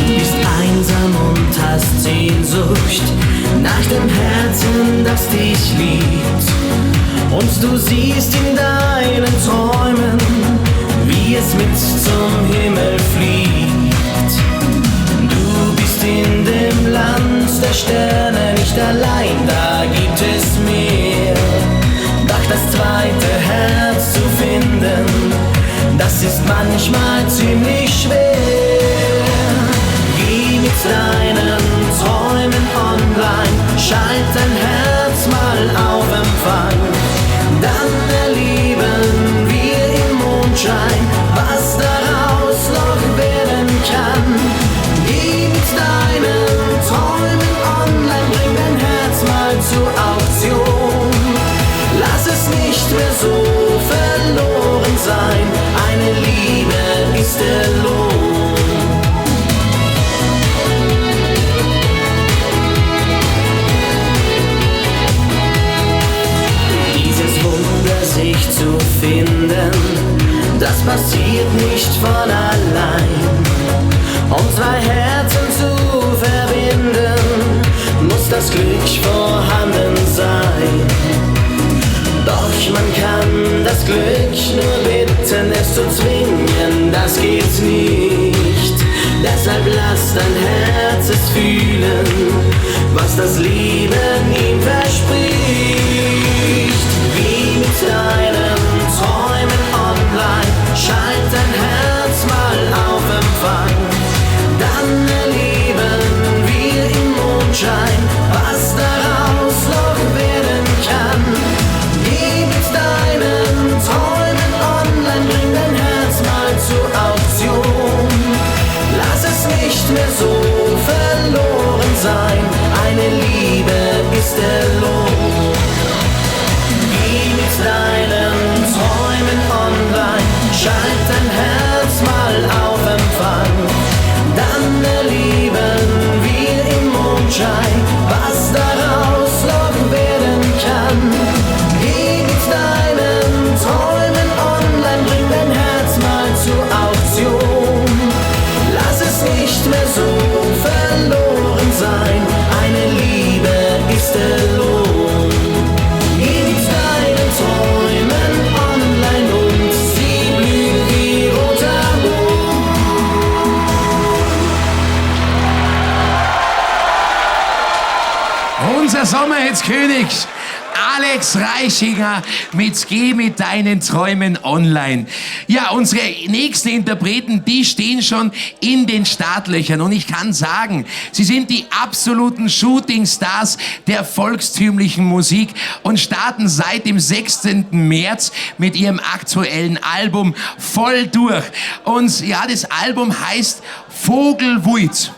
Du bist einsam und hast Sehnsucht nach dem Herzen, das dich liebt. Und du siehst in deinen Träumen, wie es mit zum Himmel fliegt. Du bist in dem Land der Sterne nicht allein, da gibt es mehr. Doch das zweite Herz zu finden, das ist manchmal ziemlich schwer. Geh mit deinen Träumen online, schalt dein Herz mal auf Empfang. Dann erleben wir im Mondschein, was daraus noch werden kann. Geh mit deinen Träumen online, bring dein Herz mal zur Auktion. Lass es nicht mehr so verloren sein, eine Liebe ist der Lohn. Sich zu finden, das passiert nicht von allein. Um zwei Herzen zu verbinden, muss das Glück vorhanden sein. Doch man kann das Glück nur bitten, es zu zwingen, das geht nicht. Deshalb lass dein Herz es fühlen, was das Leben ihm verspricht. Wie mit deinen Träumen online, schalt dein Herz mal auf Empfang. Dann erleben wir im Mondschein, was daraus noch werden kann. Geh mit deinen Träumen online, bring dein Herz mal zur Auktion. Lass es nicht mehr so verloren sein, eine Liebe ist der Lohn. Geh mit deinen Träumen online, schalt dein Herz mal auf Empfang. Dann erleben wir im Mondschein, was daraus noch werden kann. Geh mit deinen Träumen online, bring dein Herz mal zur Auktion. Lass es nicht mehr so verloren sein, eine Liebe ist der Lohn. Geh mit deinen Träumen online und sie blühen wie roter Mond. Unser Sommerhitskönig Alex Reichinger mit Geh mit deinen Träumen online. Ja, unsere nächsten Interpreten, die stehen schon in den Startlöchern und ich kann sagen, sie sind die absoluten Shootingstars der volkstümlichen Musik und starten seit dem 6. März mit ihrem aktuellen Album voll durch. Und ja, das Album heißt Vogelwut.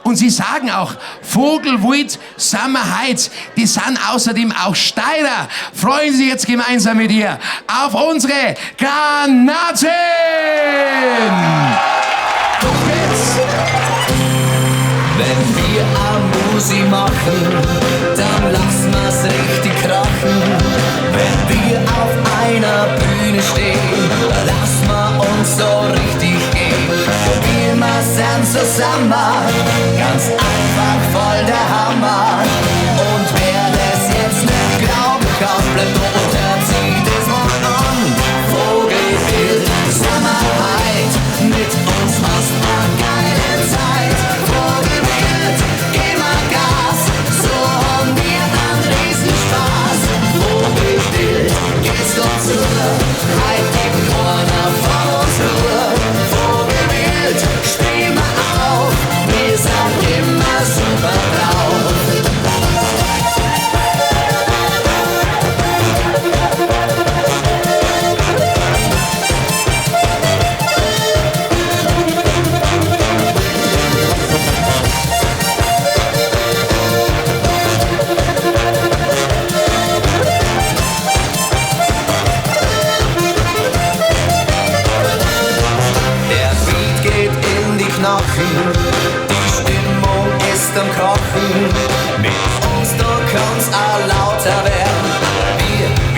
Und sie sagen auch, Vogelwut, Summer Heights, die sind außerdem auch Steirer. Freuen Sie jetzt gemeinsam mit ihr auf unsere Granaten! Wenn wir eine Musik machen, dann lassen wir's richtig krachen. Wenn wir auf einer Bühne stehen, dann lassen wir uns so richtig gehen. Wir sind zusammen, ganz einfach voll der Hammer. Und wer das jetzt nicht glauben kann, bleibt und hört sich das mal an. Vogelwild, Sommerheit, mit uns hast du eine geile Zeit. Vogelwild, gib mal Gas, so haben wir einen Riesenspaß.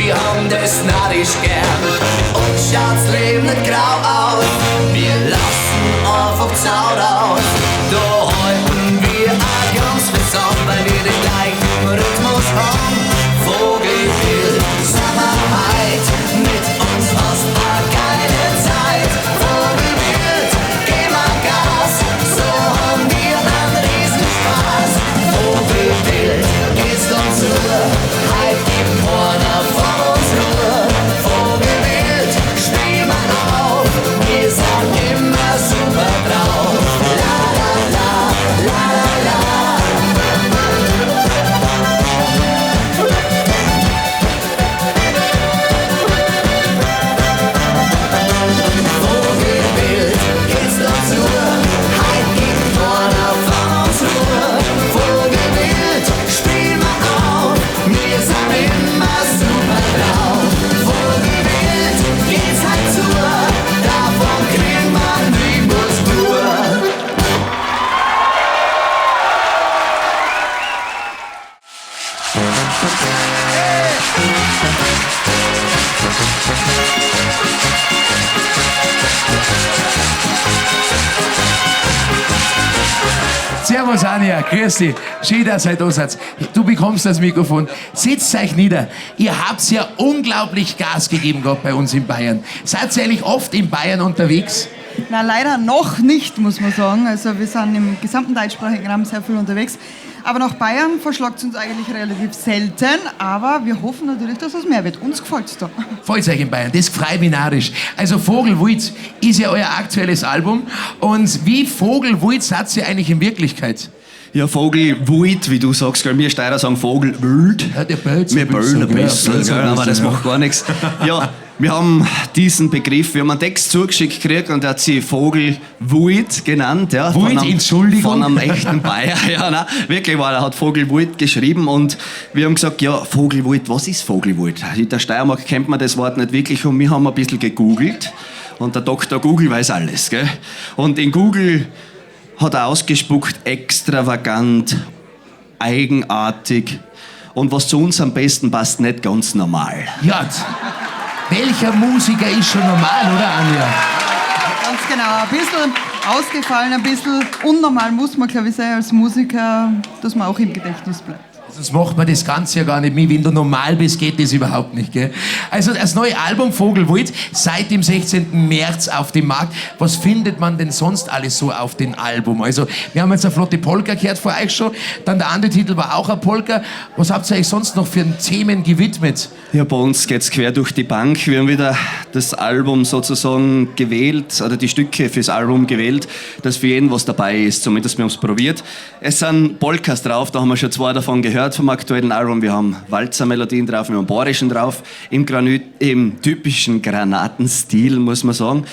wir haben das narrisch gern. Uns schaut's Leben nicht grau aus, wir lassen einfach Zaud aus. Da halten wir auch ganz zusammen, weil wir den gleichen Rhythmus haben. Vogelwild, Sommerheit, mit uns hast du eine geile Zeit. Vogelwild, geh mal Gas, so haben wir einen Riesenspaß. Vogelwild, geht's uns nur, halt gibt keiner von uns Ruhe. Vogelwild, spiel mal auf, wir sind immer super drauf. La la la, la la la. Vogelwild, geht's uns nur, halt gibt keiner von uns Ruhe. Vogelwild, spiel mal auf, wir sind immer super drauf. Vogelwild, geht's halt zu, davon kriegt man niemals nur. Servus Anja, grüß dich. Schön, dass ihr da seid. Du bekommst das Mikrofon. Sitzt euch nieder. Ihr habt ja unglaublich Gas gegeben gehabt bei uns in Bayern. Seid ihr eigentlich oft in Bayern unterwegs? Na, leider noch nicht, muss man sagen. Also wir sind im gesamten deutschsprachigen Raum sehr viel unterwegs. Aber nach Bayern verschlagt es uns eigentlich relativ selten. Aber wir hoffen natürlich, dass es mehr wird. Uns gefällt es da. Freut euch in Bayern, das freut mich narrisch. Also Vogelwild ist ja euer aktuelles Album. Und wie Vogelwild seid ihr eigentlich in Wirklichkeit? Ja, Vogelwild, wie du sagst, gell? Wir Steirer sagen Vogelwild. Ja, der bellt Wir böllen ein bisschen, gell? Aber das macht gar nichts. Ja, wir haben diesen Begriff, wir haben einen Text zugeschickt gekriegt und der hat sie Vogelwild genannt. Ja, Wild, Entschuldigung. Von einem echten Bayer. Ja, nein, wirklich war, er hat Vogelwild geschrieben und wir haben gesagt, ja, Vogelwild, was ist Vogelwild? In der Steiermark kennt man das Wort nicht wirklich und wir haben ein bisschen gegoogelt und der Dr. Google weiß alles, gell? Und in Google hat er ausgespuckt, extravagant, eigenartig und was zu uns am besten passt, nicht ganz normal. Ja, welcher Musiker ist schon normal, oder Anja? Ganz genau. Ein bisschen ausgefallen, ein bisschen unnormal muss man, glaube ich, sein als Musiker, dass man auch im Gedächtnis bleibt. Sonst macht man das Ganze ja gar nicht mehr. Wenn du normal bist, geht das überhaupt nicht. Gell? Also das neue Album Vogelwild seit dem 16. März auf dem Markt. Was findet man denn sonst alles so auf dem Album? Also wir haben jetzt eine flotte Polka gehört vor euch schon. Dann der andere Titel war auch eine Polka. Was habt ihr euch sonst noch für Themen gewidmet? Ja, bei uns geht's quer durch die Bank. Wir haben wieder das Album sozusagen gewählt, oder die Stücke fürs Album gewählt, dass für jeden was dabei ist. Zumindest wir haben es probiert. Es sind Polkas drauf, da haben wir schon 2 davon gehört vom aktuellen Album. Wir haben Walzermelodien drauf, wir haben Bayerischen drauf, im typischen Granatenstil, muss man sagen.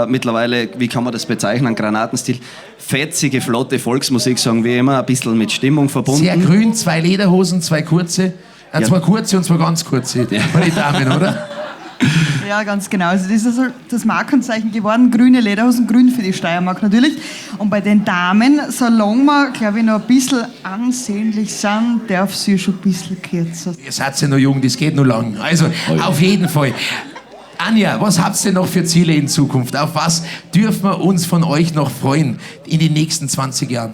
Mittlerweile, wie kann man das bezeichnen, Granatenstil? Fetzige, flotte Volksmusik, sagen wir immer, ein bisschen mit Stimmung verbunden. Sehr grün, 2 Lederhosen, 2 kurze. Ja. 2 kurze und 2 ganz kurze. Ja. Bei den Damen, oder? Ja, ganz genau. Also das ist das Markenzeichen geworden. Grüne Lederhosen, grün für die Steiermark natürlich. Und bei den Damen, solange wir, glaube ich, noch ein bisschen ansehnlich sind, darf sie schon ein bisschen kürzer. Ihr seid ja noch jung, das geht noch lang. Also auf jeden Fall. Anja, was habt ihr noch für Ziele in Zukunft? Auf was dürfen wir uns von euch noch freuen in den nächsten 20 Jahren?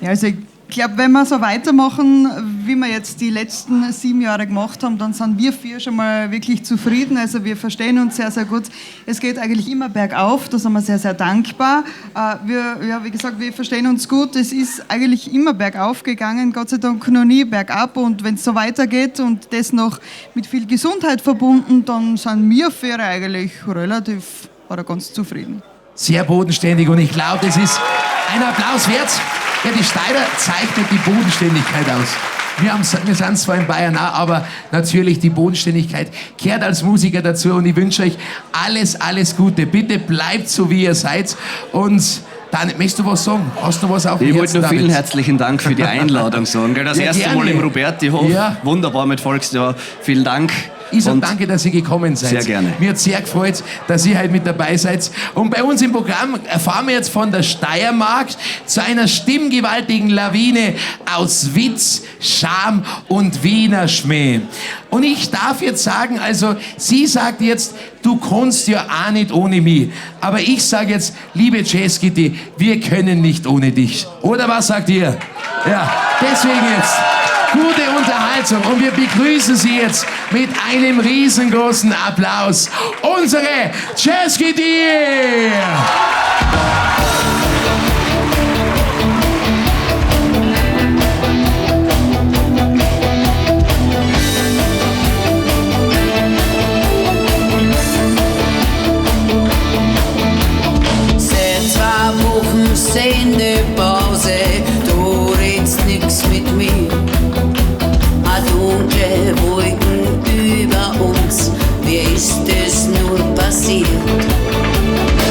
Ja, also ich glaube, wenn wir so weitermachen, wie wir jetzt die letzten 7 Jahre gemacht haben, dann sind wir 4 schon mal wirklich zufrieden. Also wir verstehen uns sehr, sehr gut. Es geht eigentlich immer bergauf, da sind wir sehr, sehr dankbar. Wie gesagt, wir verstehen uns gut. Es ist eigentlich immer bergauf gegangen, Gott sei Dank noch nie bergab. Und wenn es so weitergeht und das noch mit viel Gesundheit verbunden, dann sind wir 4 eigentlich relativ oder ganz zufrieden. Sehr bodenständig und ich glaube, das ist ein Applaus wert. Ja, die Steirer zeichnet die Bodenständigkeit aus. Wir sind zwar in Bayern auch, aber natürlich die Bodenständigkeit kehrt als Musiker dazu und ich wünsche euch alles, alles Gute. Bitte bleibt so, wie ihr seid und dann, möchtest du was sagen? Hast du was auf dem Herzen? Ich wollte nur vielen herzlichen Dank für die Einladung sagen. Das erste Mal im Roberti-Hof. Ja. Wunderbar mit Volksjahr. Vielen Dank. Ich sage danke, dass ihr gekommen seid. Sehr gerne. Mir hat sehr gefreut, dass ihr heute mit dabei seid. Und bei uns im Programm erfahren wir jetzt von der Steiermark zu einer stimmgewaltigen Lawine aus Witz, Scham und Wiener Schmäh. Und ich darf jetzt sagen, also sie sagt jetzt, du kannst ja auch nicht ohne mich. Aber ich sage jetzt, liebe Jazzkitty, wir können nicht ohne dich. Oder was sagt ihr? Ja, deswegen jetzt gute Unterhaltung und wir begrüßen Sie jetzt mit einem riesengroßen Applaus. Unsere Jazzkitty! Seit 2 Wochen Sendepause, du redst nix mit mir. Dunkle Wolken über uns, wie ist es nur passiert?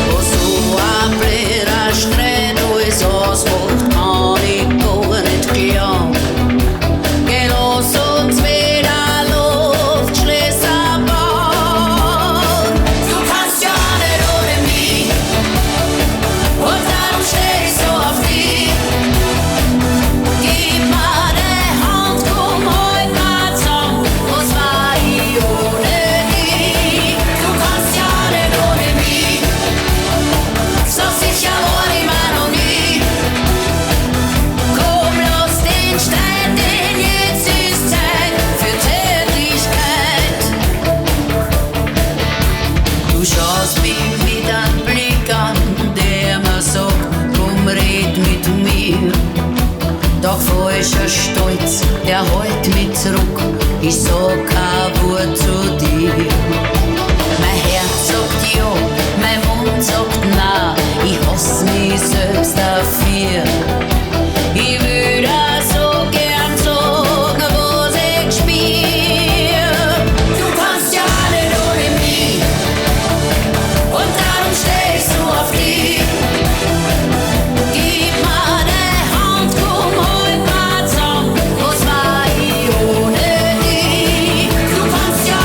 Wo so ein blöder Streit alles ausmacht, kann ich gar nicht glauben. Geh los uns wieder Luftschlösser bauen. Du kannst ja nicht ohne mich, und darum steh ich so auf dich. Gib mir die Hand, komm heute mal zusammen, was war ich ohne dich? Du kannst ja nicht ohne mich, so sicher war ich mir noch nie. Komm, lass den Streit, denn jetzt ist Zeit für Tätigkeit. Du schaust mich mit einem Blick an, der mir sagt, komm, red mit mir. Doch falscher Stolz, der hält mich zurück, ich sag kein Wort zu dir. Mein Herz sagt ja, mein Mund sagt nein, ich hasse mich selbst dafür. Ich will da so gern sagen, was ich spür. Du kannst ja nicht ohne mich, und darum steh ich so auf dich. Gib mir die Hand, komm heute mal zusammen, was war ich ohne dich? Du kannst ja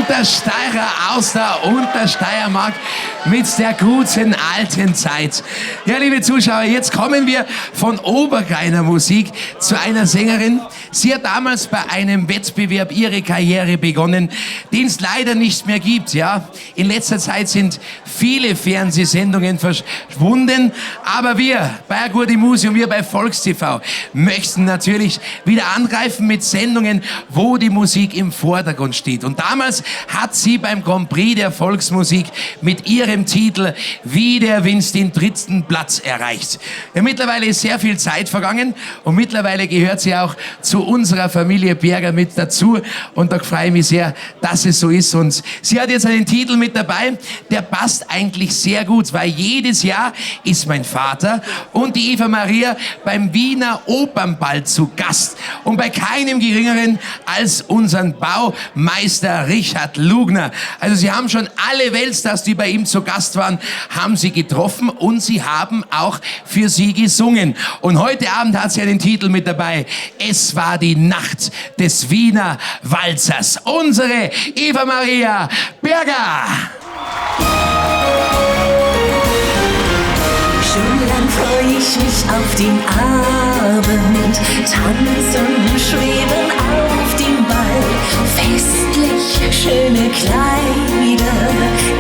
Untersteirer aus der Untersteiermark mit der guten alten Zeit. Ja, liebe Zuschauer, jetzt kommen wir von Obergreiner Musik zu einer Sängerin. Sie hat damals bei einem Wettbewerb ihre Karriere begonnen, den es leider nicht mehr gibt. Ja, in letzter Zeit sind viele Fernsehsendungen verschwunden, aber wir bei Agurdi Museum, wir bei Volkstv möchten natürlich wieder angreifen mit Sendungen, wo die Musik im Vordergrund steht. Und damals hat sie beim Grand Prix der Volksmusik mit ihrem Titel Wie der Wind den 3. Platz erreicht. Ja, mittlerweile ist sehr viel Zeit vergangen und mittlerweile gehört sie auch zu unserer Familie Berger mit dazu. Und da freue ich mich sehr, dass es so ist. Und sie hat jetzt einen Titel mit dabei, der passt eigentlich sehr gut, weil jedes Jahr ist mein Vater und die Eva Maria beim Wiener Opernball zu Gast. Und bei keinem geringeren als unseren Baumeister Richard Lugner. Also sie haben schon alle Weltstars, die bei ihm zu Gast waren, haben sie getroffen und sie haben auch für sie gesungen. Und heute Abend hat sie einen Titel mit dabei. Es war die Nacht des Wiener Walzers. Unsere Eva Maria Berger. Schon lang freu ich mich auf den Abend, tanzen, schweben auf dem Ball, festlich schöne Kleider,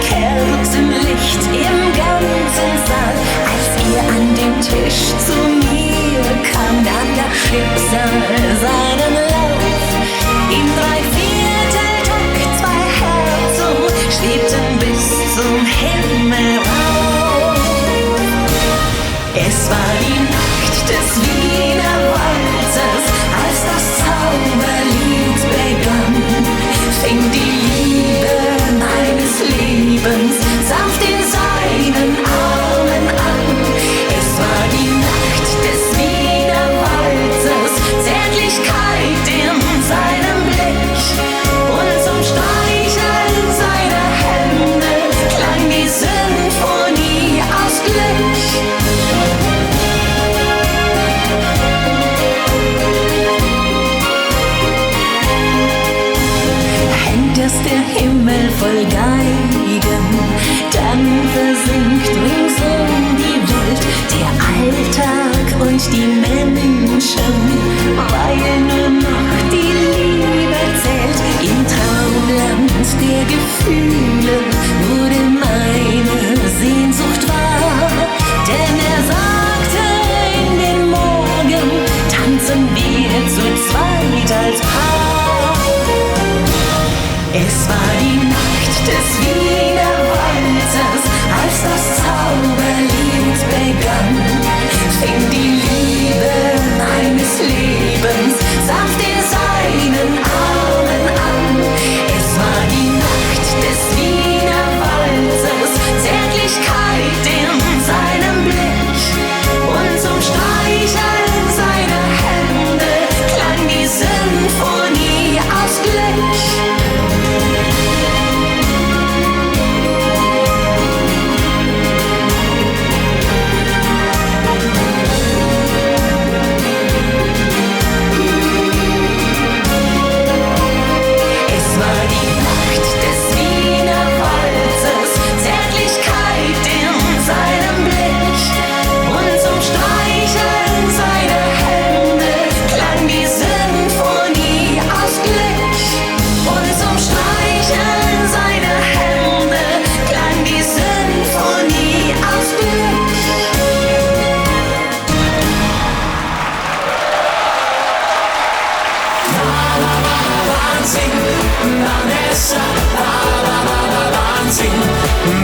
Kerzenlicht im ganzen Saal. Als ihr an den Tisch zu mir kam, nahm das Schicksal seinen Lauf. Im Dreivierteltakt 2 Herzen schwebten bis zum Himmel rauf. Es war die Nacht des Wiener Walzers, als das Zauberlied begann, fing die Liebe meines Lebens sanft in seinen Armen an. Es war die Nacht des Wiener Walzers, Zärtlichkeit in seinem Blick, und zum Streicheln seiner Hände klang die Symphonie aus Glück. Erst der Himmel voll Geigen, dann versinkt ringsum die Welt, der Alltag und die Menschen, weil nur noch die Liebe zählt. Im Traumland der Gefühle wurde meine Sehnsucht wahr, denn er sagte in den Morgen, tanzen wir zu zweit als Paar. Es war die Nacht des Wiener Walzers, als das Zauberlied begann, fing die Liebe meines Lebens sanft in seinen Armen an. Es war die Nacht des Wiener Walzers, Zärtlichkeit in seinem Blick, und zum Streicheln seiner Hände klang die Symphonie aus Glück.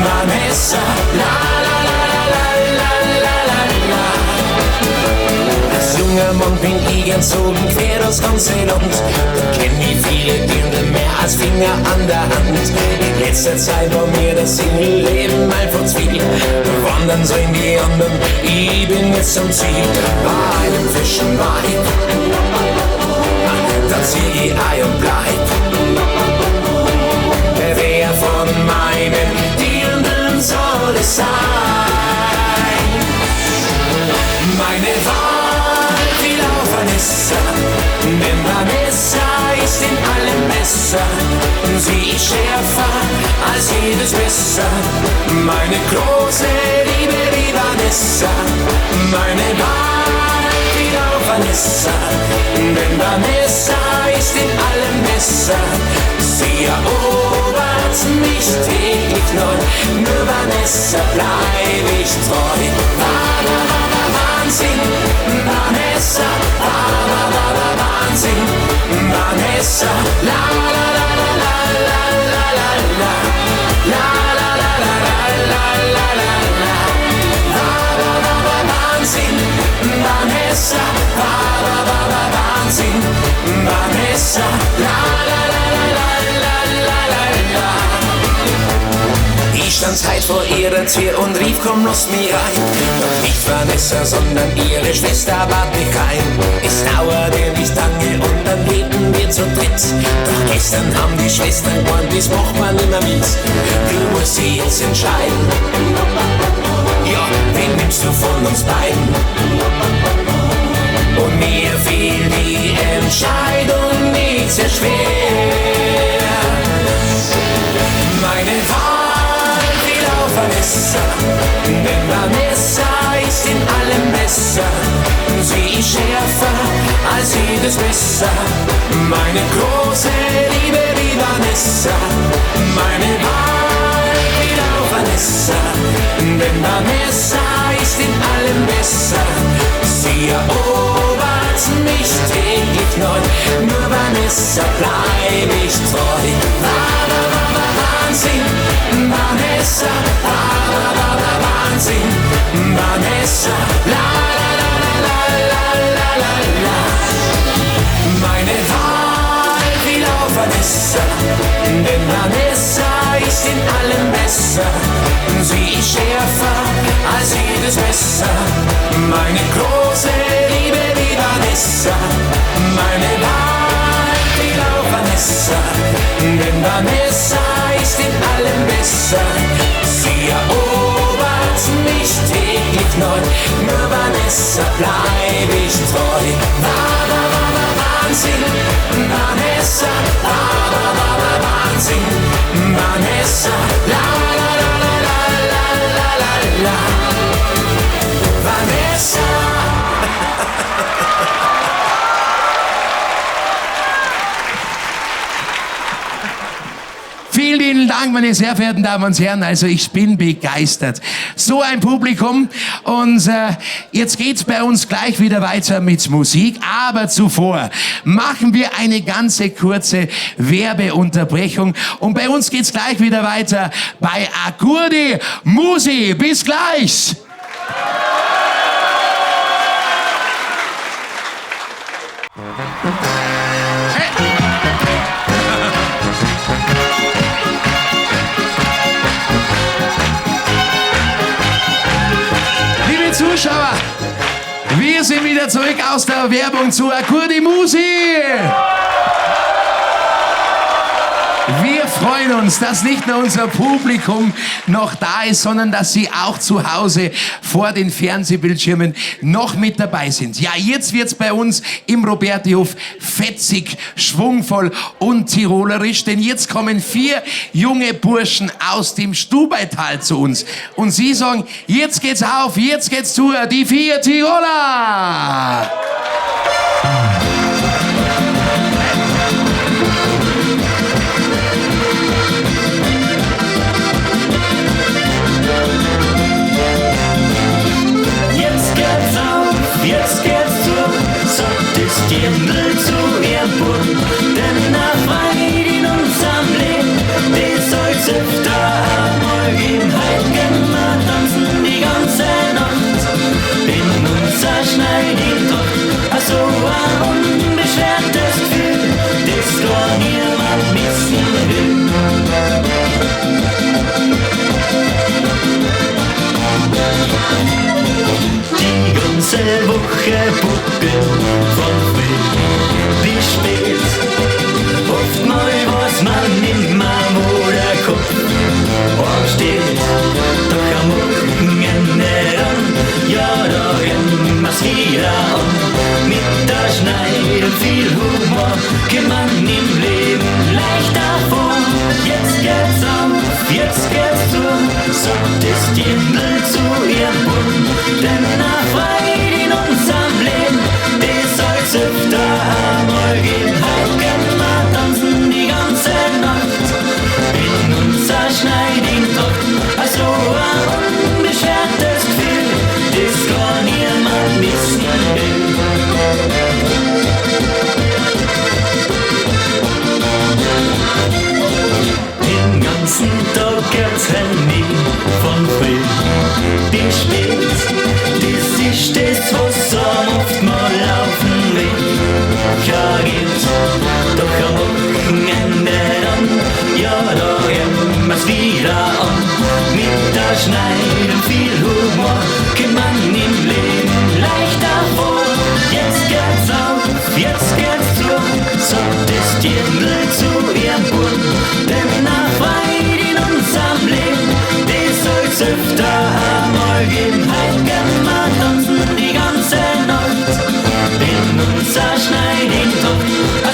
Vanessa, la la la la la la la la. Als junger Mann bin ich gezogen quer das ganze Land. Da kenn ich viele Dirndl, mehr als Finger an der Hand. In letzter Zeit war mir das Single-Leben einfach zu viel. Wandern sollen die anderen, ich bin jetzt am Ziel. Bei einem frischen Weib, da zieh ich ein und bleib. Wer von meinen Dirndln soll es sein? Meine Wahl will auf Vanessa, denn Vanessa ist in allem besser. Vanessa, sie ist schärfer als jedes Messer. Meine große Liebe wie Vanessa, meine Wahrheit wie auch Vanessa. Denn Vanessa ist in allem besser, sie erobert mich täglich neu. Nur Vanessa bleib ich treu. Wahnsinn, Vanessa, Wahnsinn, Vanessa, la la la la la la la la la la la la la la la la. Wahnsinn, Vanessa, Wahnsinn, Vanessa, la la la la la la la la. Ich stand Zeit vor ihrer Tür und rief, komm, lass mich rein. Doch nicht Vanessa, sondern ihre Schwester bat mich rein. Es dauerte nicht lange und dann lebten wir zu dritt. Doch gestern haben die Schwestern gemeint, das macht man nimmer mit. Du musst sie jetzt entscheiden. Ja, wen nimmst du von uns beiden? Und mir fiel die Entscheidung nicht sehr schwer. Meine Wahl fiel auf Vanessa, denn Vanessa ist in allem besser. Sie ist schärfer als jedes Messer. Meine große Liebe wie Vanessa, meine Wahl fiel auf Vanessa, denn Vanessa ist in allem besser. Sie erobert mich täglich neu, nur Vanessa bleib ich treu. Wahnsinn, Vanessa, Wahnsinn, Vanessa, la la la la la la la. Meine Wahl fiel auf Vanessa, denn Vanessa ist in allem besser. Sie ist schärfer als jedes Messer. Meine große Liebe wie Vanessa, meine Wahl fiel auf Vanessa, denn Vanessa ist in allem besser. Sie erobert mich täglich neu, nur Vanessa bleib ich treu. Wahnsinn, Vanessa, Wahnsinn, Vanessa, la la la la la la la la. Vanessa. Vielen Dank, meine sehr verehrten Damen und Herren. Also ich bin begeistert. So ein Publikum. Und jetzt geht's bei uns gleich wieder weiter mit Musik. Aber zuvor machen wir eine ganze kurze Werbeunterbrechung. Und bei uns geht's gleich wieder weiter bei Accourdi Musi. Bis gleich. Zuschauer, wir sind wieder zurück aus der Werbung zu Accourdi Musi. Wir freuen uns, dass nicht nur unser Publikum noch da ist, sondern dass Sie auch zu Hause vor den Fernsehbildschirmen noch mit dabei sind. Ja, jetzt wird's bei uns im Robertihof fetzig, schwungvoll und tirolerisch, denn jetzt kommen 4 junge Burschen aus dem Stubaital zu uns. Und sie sagen, jetzt geht's auf, jetzt geht's zu, die 4 Tiroler! Jetzt geht's zu, sagt das Dirndl zu ihrem Bund. Denn eine Freude in unserem Leben, die soll's öfter einmal geben. Heut gehen wir tanzen die ganze Nacht in unser Schneidintracht. So ein unbeschwertes Gefühl, das gar niemand missen will. Die ganze Woche Puppe von früh bis spät. Oftmal weiß man nimmer, wo der Kopf ansteht. Doch am Wochenende dann, ja, da rennen wir's wieder an. Mit der Schneide viel Humor kann man im Leben Bücher geht. Doch am Wochenende dann, ja, da hört man's wieder an. Mit der Schneid und viel Humor kommt man im Leben leichter vor. Jetzt geht's auf, jetzt geht's zu, sagt das Dirndl zu ihrem Bund. Denn nach Freude in unserem Leben, die soll's öfter einmal geben. Heut gern mal tanzen die ganze Nacht, in unser Schneiding-Tocht.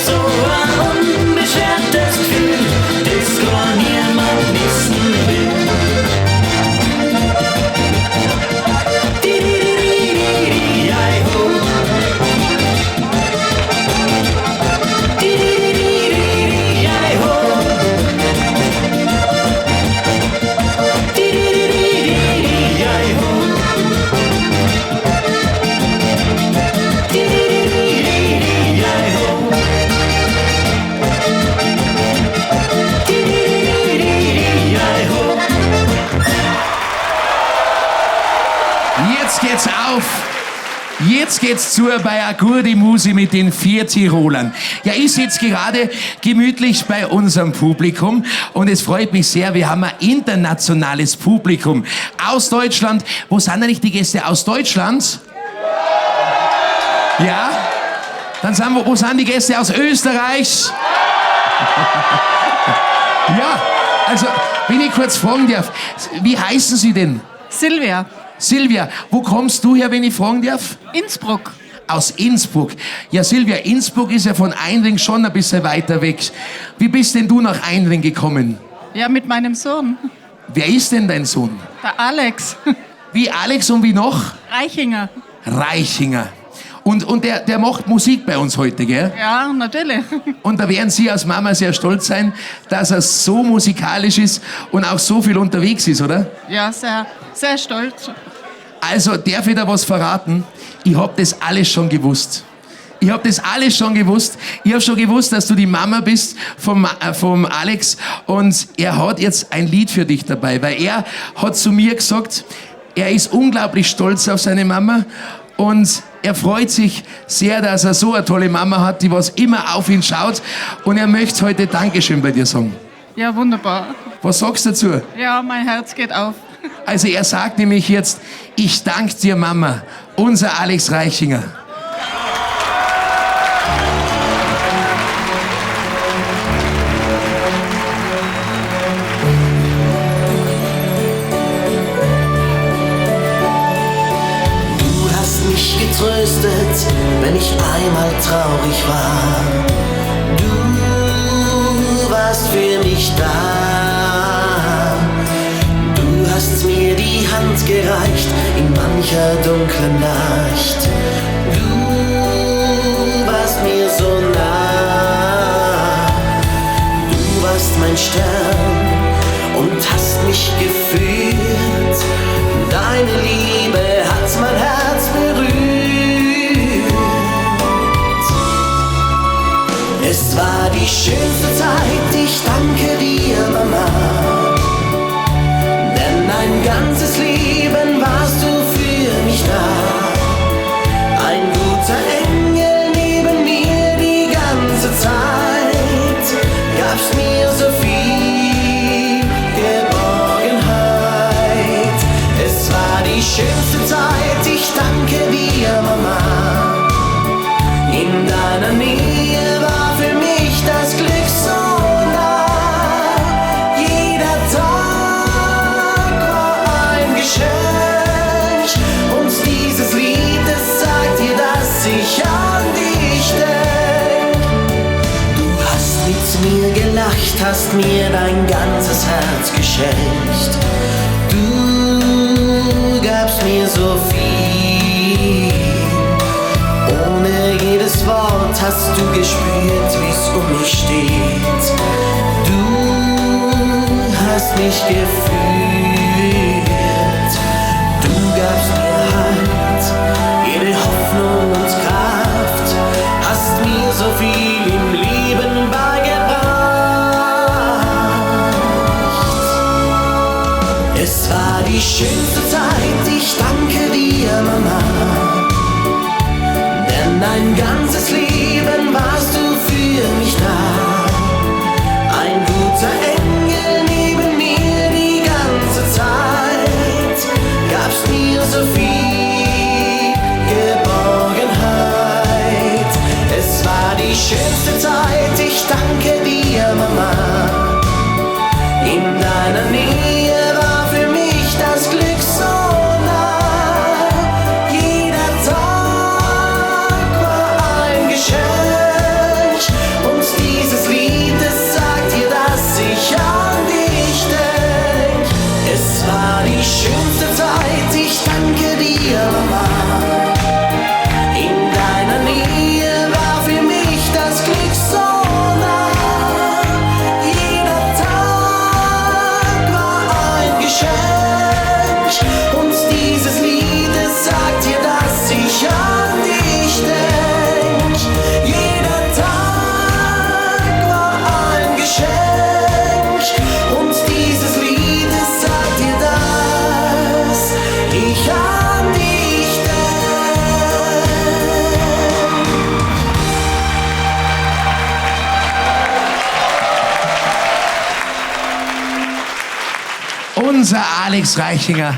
So ein unbeschwertes Gefühl, das gar niemand missen will. Jetzt geht's auf. Jetzt geht's zu bei a gute Musi mit den 4 Tirolern. Ja, ich sitze gerade gemütlich bei unserem Publikum und es freut mich sehr, wir haben ein internationales Publikum aus Deutschland. Wo sind eigentlich die Gäste aus Deutschland? Ja? Dann sind wir, wo sind die Gäste aus Österreich? Ja, also, wenn ich kurz fragen darf, wie heißen Sie denn? Silvia. Silvia, wo kommst du her, wenn ich fragen darf? Innsbruck. Aus Innsbruck. Ja, Silvia, Innsbruck ist ja von Einring schon ein bisschen weiter weg. Wie bist denn du nach Einring gekommen? Ja, mit meinem Sohn. Wer ist denn dein Sohn? Der Alex. Wie Alex und wie noch? Reichinger. Reichinger. Und der macht Musik bei uns heute, gell? Ja, natürlich. Und da werden Sie als Mama sehr stolz sein, dass er so musikalisch ist und auch so viel unterwegs ist, oder? Ja, sehr, sehr stolz. Also, darf ich da was verraten? Ich hab das alles schon gewusst. Ich hab das alles schon gewusst. Ich hab schon gewusst, dass du die Mama bist vom Alex und er hat jetzt ein Lied für dich dabei, weil er hat zu mir gesagt, er ist unglaublich stolz auf seine Mama und er freut sich sehr, dass er so eine tolle Mama hat, die was immer auf ihn schaut und er möchte heute Dankeschön bei dir sagen. Ja, wunderbar. Was sagst du dazu? Ja, mein Herz geht auf. Also er sagt nämlich jetzt, ich danke dir Mama, unser Alex Reichinger. Du hast mich getröstet, wenn ich einmal traurig war. Du warst für mich da. Du hast mir die Hand gereicht in mancher dunklen Nacht. Du warst mir so nah. Du warst mein Stern und hast mich geführt. Deine Liebe hat mein Herz berührt. Es war die schönste Zeit, ich danke dir, Mama. Denn ein ganzes Leben warst du für mich da. Ein guter Engel neben mir die ganze Zeit. Gabst mir so viel Geborgenheit. Es war die schönste Zeit, ich danke dir, Mama. In deiner Nähe war für mich das Glück so nah. Jeder Tag war ein Geschenk. Und dieses Lied, es zeigt dir, dass ich an dich denk. Du hast mit mir gelacht, hast mir dein ganzes Herz geschenkt. Du gabst mir so viel. Ohne jedes Wort hast du gespürt, wie's um mich steht. Du hast mich geführt. Du gabst mir Halt, jede Hoffnung und Kraft. Hast mir so viel im Leben beigebracht. Es war die schönste Zeit, ich danke dir, Mama. Denn ein ganzes Leben war Unser Alex Reichinger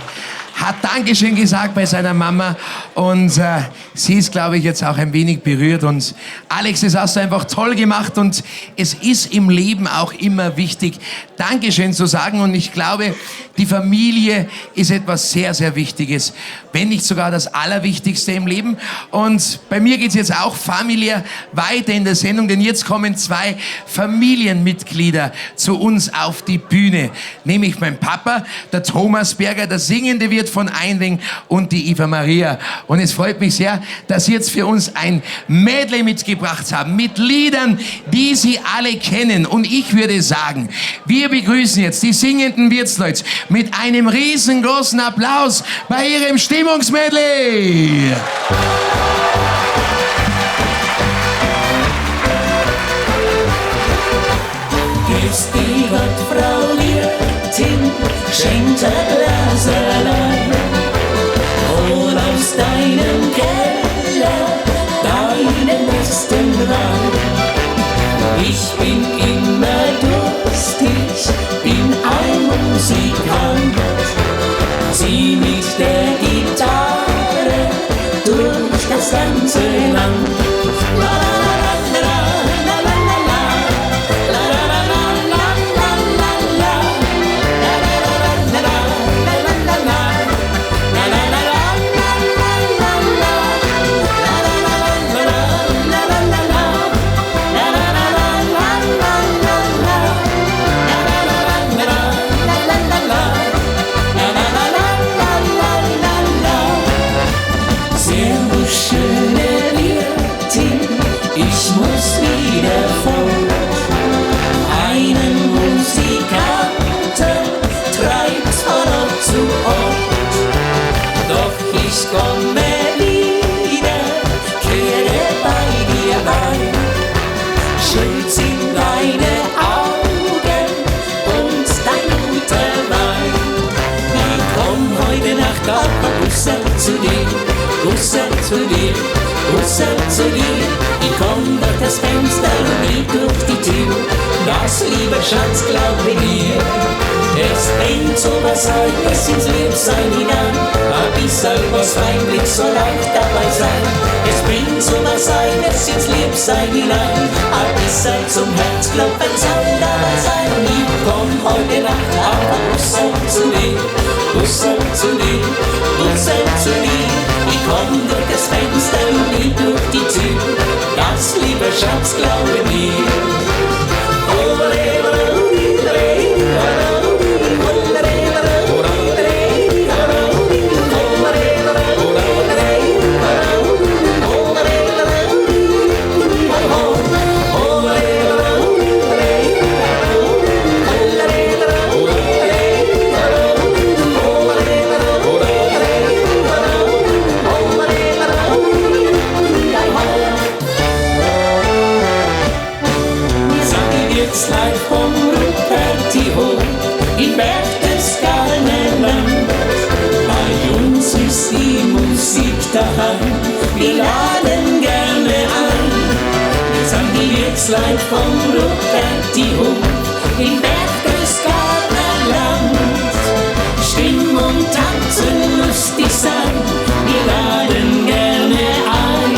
hat Dankeschön gesagt bei seiner Mama und sie ist, glaube ich, jetzt auch ein wenig berührt. Und Alex, das hast du einfach toll gemacht und es ist im Leben auch immer wichtig, Dankeschön zu sagen. Und ich glaube, die Familie ist etwas sehr, sehr Wichtiges, wenn nicht sogar das Allerwichtigste im Leben. Und bei mir geht es jetzt auch familiär weiter in der Sendung, denn jetzt kommen 2 Familienmitglieder zu uns auf die Bühne. Nämlich mein Papa, der Thomas Berger, der singende Wirt von Einring, und die Eva Maria. Und es freut mich sehr, dass Sie jetzt für uns ein Medley mitgebracht haben mit Liedern, die Sie alle kennen. Und ich würde sagen, wir begrüßen jetzt die singenden Wirtsleute mit einem riesengroßen Applaus bei ihrem Stimmungsmedley. Grüß die Gott, Frau Wirtin, schenkt ein Glaserlein. Hol aus deinem Keller deinen besten Wein. Ich bin immer durstig, bin ein Musikant. Zieh mit der Gitarre durch das ganze Land. Ich komme wieder, kehre bei dir ein. Schön sind deine Augen und dein guter Wein. Ich komm heute Nacht auf Busse zu dir, Busse zu dir, Busse zu dir. Ich komm durch das Fenster und nicht durch die Tür. Das, lieber Schatz, glaube mir. Es bringt so was Altes ins Liebsein hinein. Ein bisschen was heimlich so leicht dabei sein. Es bringt so was Altes ins Liebsein hinein. Ein bisschen zum Herzklopfen soll dabei sein. Ich komm heute Nacht auf Busse zu dir, Busse zu dir, Busse zu dir. Ich komm durch das Fenster und nicht durch die Tür. Das, lieber Schatz, glaube mir. Wir laden gerne ein. Wir sind die Wirtsleute vom Ruperti-Hof in Berchtesgadener Land. Stimmung, tanzen, lustig sein. Wir laden gerne ein.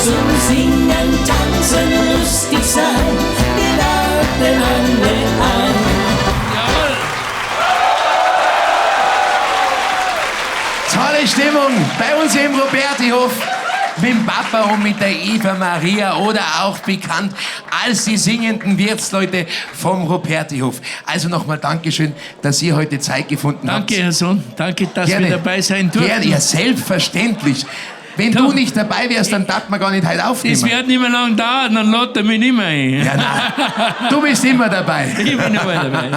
Zum Singen, tanzen, lustig sein. Wir laden alle ein. Tolle Stimmung bei uns im Ruperti-Hof mit dem Papa und mit der Eva Maria oder auch bekannt als die singenden Wirtsleute vom Ruperti-Hof. Also nochmal Dankeschön, dass ihr heute Zeit gefunden habt. Danke, Herr Sohn. Danke, dass Gerne. wir dabei sein durften. Gerne, ja, selbstverständlich. Wenn du nicht dabei wärst, dann darf man gar nicht heute aufnehmen. Das wird nicht mehr lange dauern, dann lädt er mich nicht mehr ein. Ja, nein. Du bist immer dabei. Ich bin immer dabei.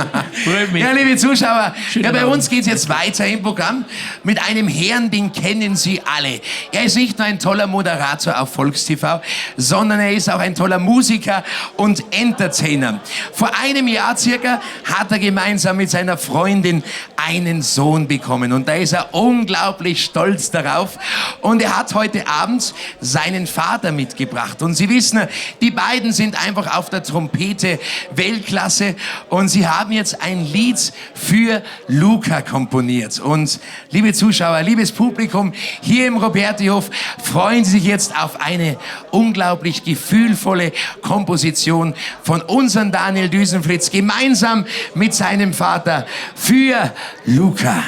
Freut mich. Ja, liebe Zuschauer, Schönen bei Abend. uns geht es jetzt weiter im Programm mit einem Herrn, den kennen Sie alle. Er ist nicht nur ein toller Moderator auf Volkstv, sondern er ist auch ein toller Musiker und Entertainer. Vor einem Jahr circa hat er gemeinsam mit seiner Freundin einen Sohn bekommen und da ist er unglaublich stolz darauf. Und er hat hat heute Abend seinen Vater mitgebracht. Und Sie wissen, die beiden sind einfach auf der Trompete Weltklasse und sie haben jetzt ein Lied für Luca komponiert. Und liebe Zuschauer, liebes Publikum hier im Robertihof, freuen Sie sich jetzt auf eine unglaublich gefühlvolle Komposition von unserem Daniel Düsenflitz gemeinsam mit seinem Vater für Luca.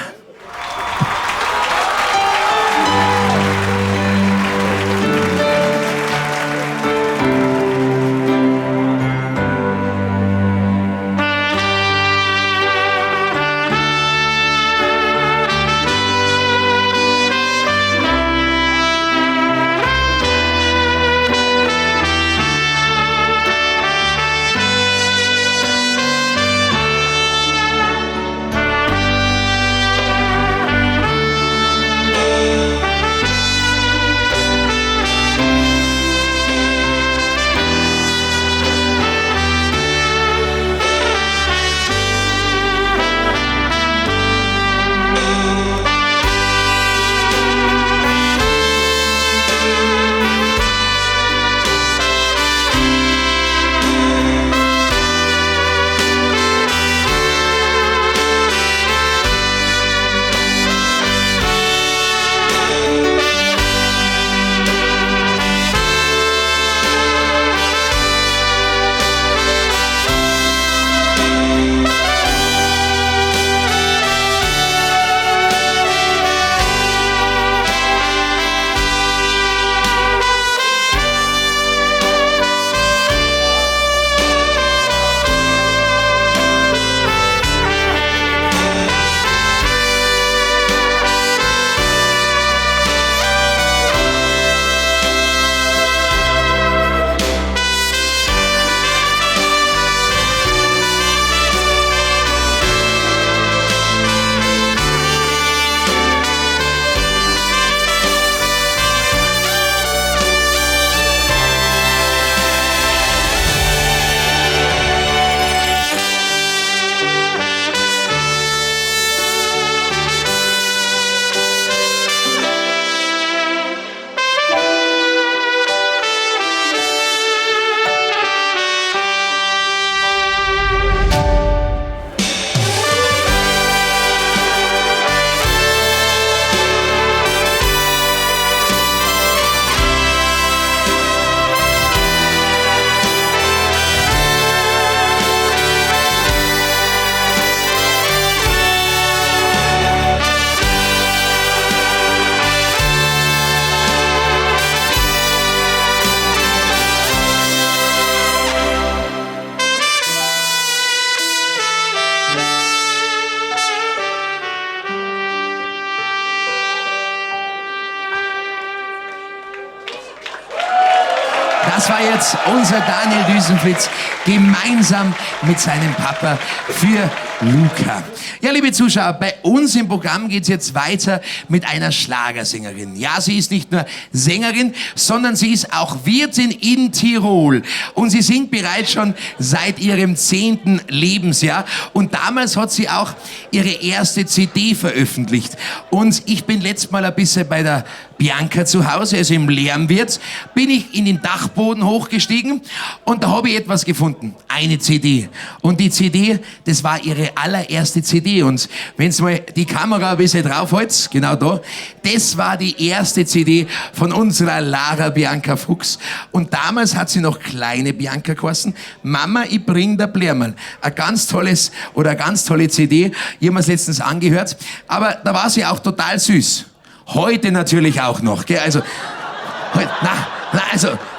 Das war jetzt unser Daniel Düsenflitz gemeinsam mit seinem Papa für Luca. Ja, liebe Zuschauer, bei uns im Programm geht's jetzt weiter mit einer Schlagersängerin. Ja, sie ist nicht nur Sängerin, sondern sie ist auch Wirtin in Tirol. Und sie singt bereits schon seit ihrem 10. Lebensjahr. Und damals hat sie auch ihre erste CD veröffentlicht. Und ich bin letztes Mal ein bisschen bei der Bianca zu Hause, also im Lärmwirt, bin ich in den Dachboden hochgestiegen und da habe ich etwas gefunden. Eine CD. Und die CD, das war ihre allererste CD. Und wenn Sie mal die Kamera ein bisschen draufhalten, genau da, das war die erste CD von unserer Lara Bianca Fuchs. Und damals hat sie noch kleine Bianca geheißen. Mama, ich bring der Blärmerl. Ein ganz tolles oder eine ganz tolle CD. Ich habe mir letztens angehört. Aber da war sie auch total süß. Heute natürlich auch noch, gell? Also,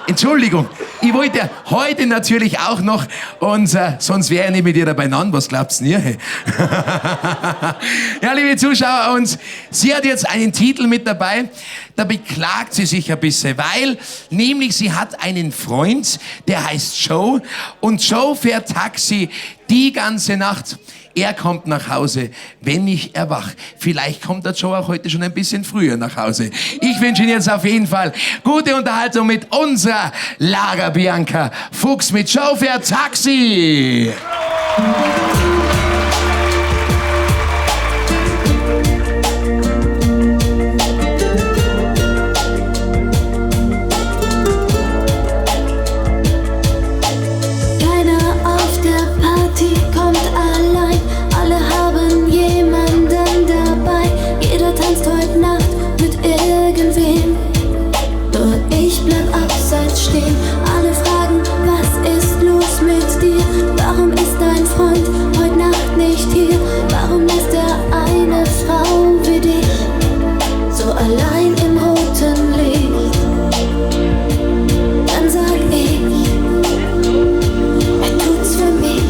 Entschuldigung, ich wollte ja heute natürlich auch noch und sonst wäre ich nicht mit ihr dabei beieinander, was glaubt's denn ihr? Hey? Ja, liebe Zuschauer, und sie hat jetzt einen Titel mit dabei, da beklagt sie sich ein bisschen, weil nämlich sie hat einen Freund, der heißt Joe und Joe fährt Taxi die ganze Nacht. Er kommt nach Hause, wenn ich erwach. Vielleicht kommt der Joe auch heute schon ein bisschen früher nach Hause. Ich wünsche Ihnen jetzt auf jeden Fall gute Unterhaltung mit unserer Lara Bianca Fuchs mit Joe fährt Taxi. Ich bleib abseits stehen, alle fragen, was ist los mit dir? Warum ist dein Freund heute Nacht nicht hier? Warum lässt er eine Frau wie dich so allein im roten Licht? Dann sag ich, er tut's für mich.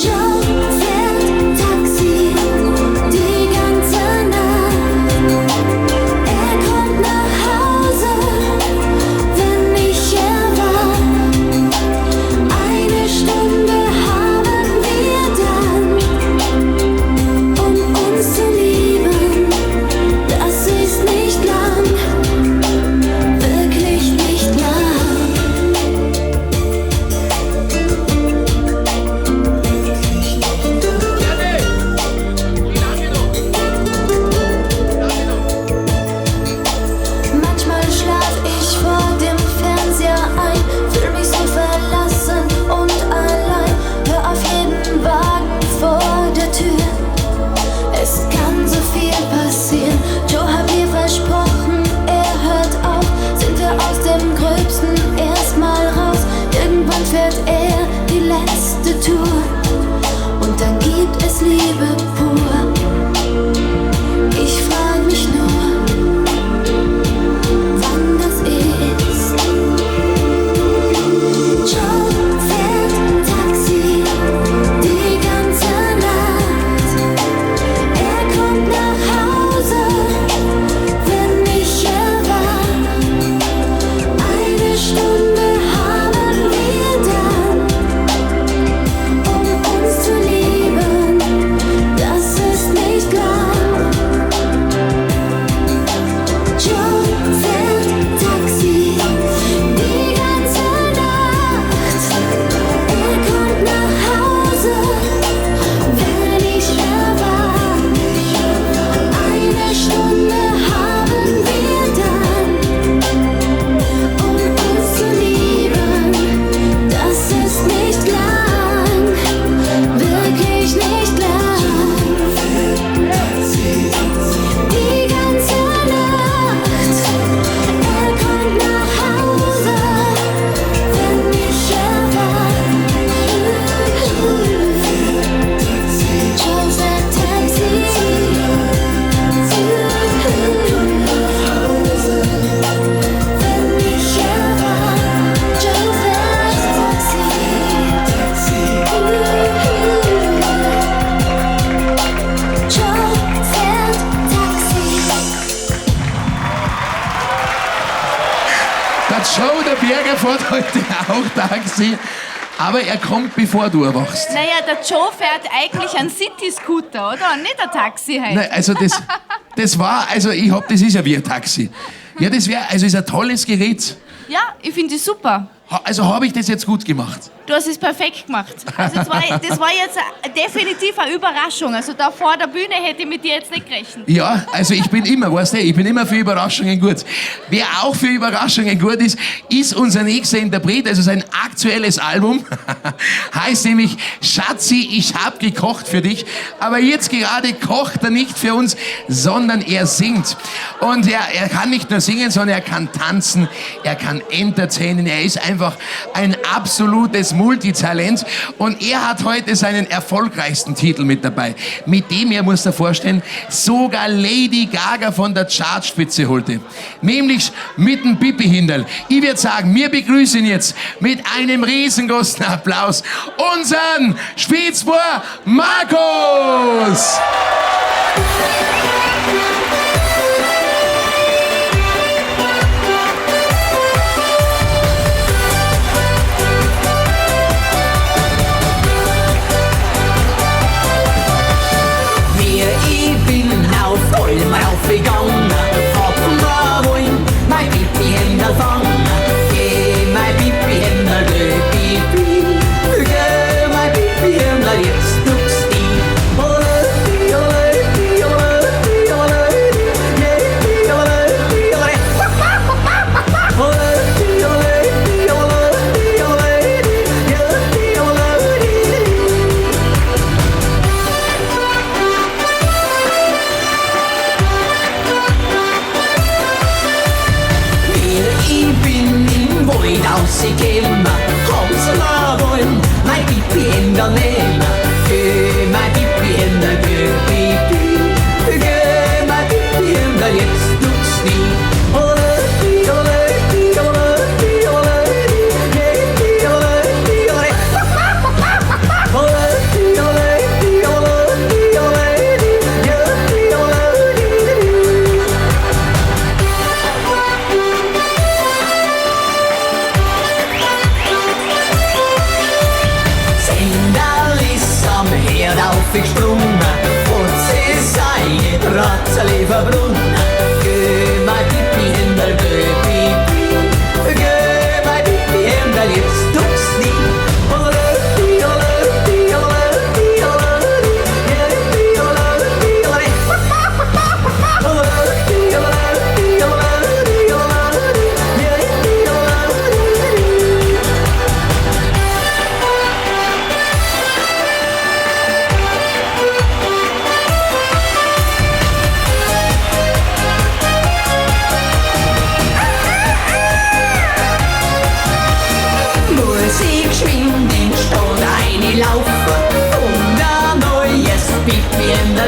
Joe fährt Taxi die ganze Nacht. Er kommt nach Hause, wenn ich erwacht. Eine Stunde haben wir dann, um uns zu lieben. Das ist nicht lang, wirklich nicht lang. Manchmal schlaf ich vor dem Fernseher ein, fühl mich so verlassen und allein. Hör auf jeden Wagen vor der Tür. Es kann so viel passieren. Joe hat mir versprochen, er hört auf. Sind wir aus dem Gröbsten erstmal raus. Irgendwann fährt er die letzte Tour. Und dann gibt es Liebe pur. Ich frag mich nur, wann das ist. Joe fährt Taxi die ganze Nacht. Er kommt nach Hause, wenn ich erwacht. Eine Stunde haben wir dann, um uns zu lieben. Das ist nicht lang. Joe fährt Taxi die ganze Nacht. Er kommt nach Hause, wenn ich erwacht. Eine Stunde haben wir dann, um uns zu lieben. Das ist nicht lang, wirklich nicht lang. Die ganze Nacht. Er kommt nach Hause, wenn ich erwacht. Joe fährt Taxi. Wenn ich erwacht. Joe fährt Taxi. Joe fährt Taxi. Der Joe, der Berger, fährt heute auch Taxi. Aber er kommt, bevor du erwachst. Naja, der Joe fährt eigentlich einen City-Scooter, oder? Und nicht ein Taxi halt. Nein, also das war, also das ist ja wie ein Taxi. Ja, das wäre, also ist ein tolles Gerät. Ja, ich finde es super. Also habe ich das jetzt gut gemacht? Du hast es perfekt gemacht. Also das war jetzt definitiv eine Überraschung. Also da vor der Bühne hätte ich mit dir jetzt nicht gerechnet. Ja, also ich bin immer, weißt du, ich bin immer für Überraschungen gut. Wer auch für Überraschungen gut ist, ist unser nächster Interpret, also sein aktuelles Album. Heißt nämlich Schatzi, ich hab gekocht für dich. Aber jetzt gerade kocht er nicht für uns, sondern er singt. Und er kann nicht nur singen, sondern er kann tanzen, er kann entertainen, er ist einfach ein absolutes Multitalent. Und er hat heute seinen erfolgreichsten Titel mit dabei, mit dem, er muss dir vorstellen, sogar Lady Gaga von der Chartspitze holte. Nämlich mit dem Pipi-Hinderl. Ich würde sagen, wir begrüßen jetzt mit einem riesengroßen Applaus unseren Spitzbur Markus! Ich bin auf Olm raufgegangen, hab da wollen mein Pipi-Händel fangen. Geh, mein Pipi-Händel, geh, Pipi, geh, mein Pipi-Händel, jetzt duckst die. Ole, ole, ole, heute rausgehen, haben sie noch wollen, mein Pipi in der Nähe. Geh, mein Pipi in der Pipi, geh, mein Pipi in der jetzt tut's nie. Aufgesprungen und sie sei Bratzeli verbrunnen. Geh, mein Pipi in der Pipi, geh, mein Pipi in der jetzt tut's nie.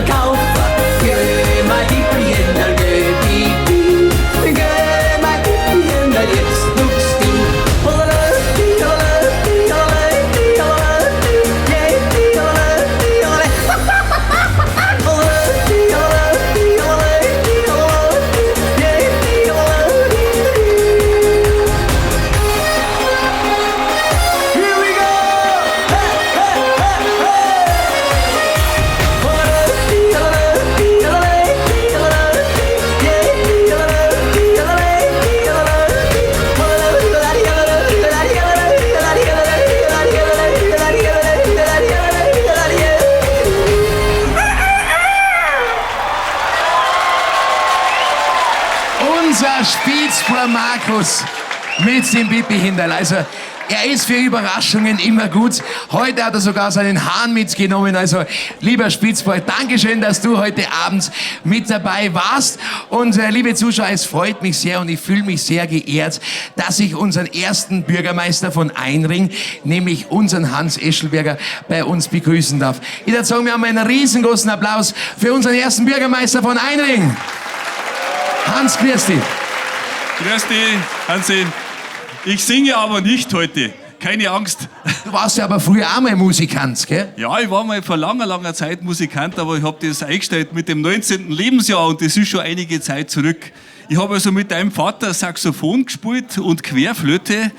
Kaufen, geh, mein Pipi in der Pipi, geh, mein Pipi in der jetzt tut's die. Unser Spitzbub Markus mit dem Pipi Hinderl. Also, er ist für Überraschungen immer gut. Heute hat er sogar seinen Hahn mitgenommen. Also, lieber Spitzbub, Dankeschön, dass du heute Abend mit dabei warst. Und liebe Zuschauer, es freut mich sehr und ich fühle mich sehr geehrt, dass ich unseren ersten Bürgermeister von Ainring, nämlich unseren Hans Eschelberger, bei uns begrüßen darf. Ich würde sagen, wir haben einen riesengroßen Applaus für unseren ersten Bürgermeister von Ainring. Hans, grüß dich. Grüß dich, Hansi. Ich singe aber nicht heute. Keine Angst. Du warst ja aber früher auch mal Musikant, gell? Ja, ich war mal vor langer Zeit Musikant, aber ich habe das eingestellt mit dem 19. Lebensjahr und das ist schon einige Zeit zurück. Ich habe also mit deinem Vater Saxophon gespielt und Querflöte.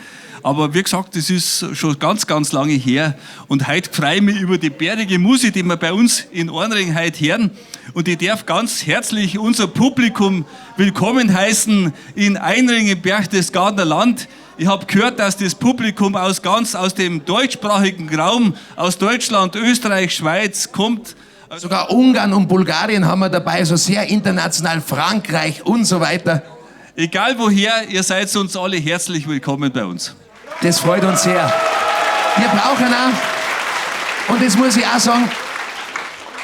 Aber wie gesagt, das ist schon ganz lange her. Und heute freue ich mich über die bärige Musik, die wir bei uns in Ainring heute hören. Und ich darf ganz herzlich unser Publikum willkommen heißen in Ainring im Berchtesgadener Land. Ich habe gehört, dass das Publikum aus dem deutschsprachigen Raum, aus Deutschland, Österreich, Schweiz kommt. Sogar Ungarn und Bulgarien haben wir dabei, so sehr international, Frankreich und so weiter. Egal woher, ihr seid uns alle herzlich willkommen bei uns. Das freut uns sehr. Wir brauchen auch, und das muss ich auch sagen,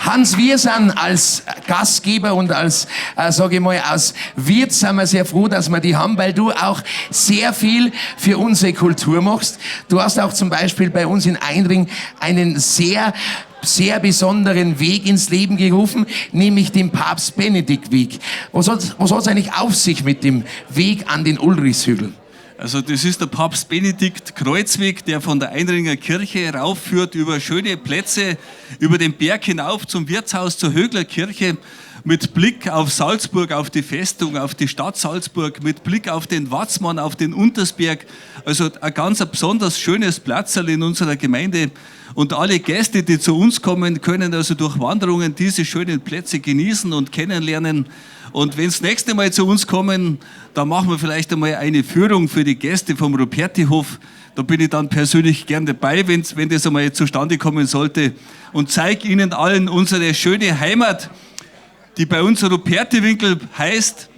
Hans, wir sind als Gastgeber und als, sage ich mal, als Wirt sind wir sehr froh, dass wir die haben, weil du auch sehr viel für unsere Kultur machst. Du hast auch zum Beispiel bei uns in Ainring einen sehr besonderen Weg ins Leben gerufen, nämlich den Papst Benedikt Weg. Was hat's eigentlich auf sich mit dem Weg an den Ulrichshügel? Also das ist der Papst Benedikt Kreuzweg, der von der Ainringer Kirche raufführt über schöne Plätze, über den Berg hinauf zum Wirtshaus zur Högler Kirche, mit Blick auf Salzburg, auf die Festung, auf die Stadt Salzburg, mit Blick auf den Watzmann, auf den Untersberg. Also ein ganz besonders schönes Platzerl in unserer Gemeinde. Und alle Gäste, die zu uns kommen, können also durch Wanderungen diese schönen Plätze genießen und kennenlernen. Und wenn das nächste Mal zu uns kommen, dann machen wir vielleicht einmal eine Führung für die Gäste vom Rupertihof. Da bin ich dann persönlich gern dabei, wenn das einmal zustande kommen sollte. Und zeige Ihnen allen unsere schöne Heimat, die bei uns Rupertiwinkel heißt.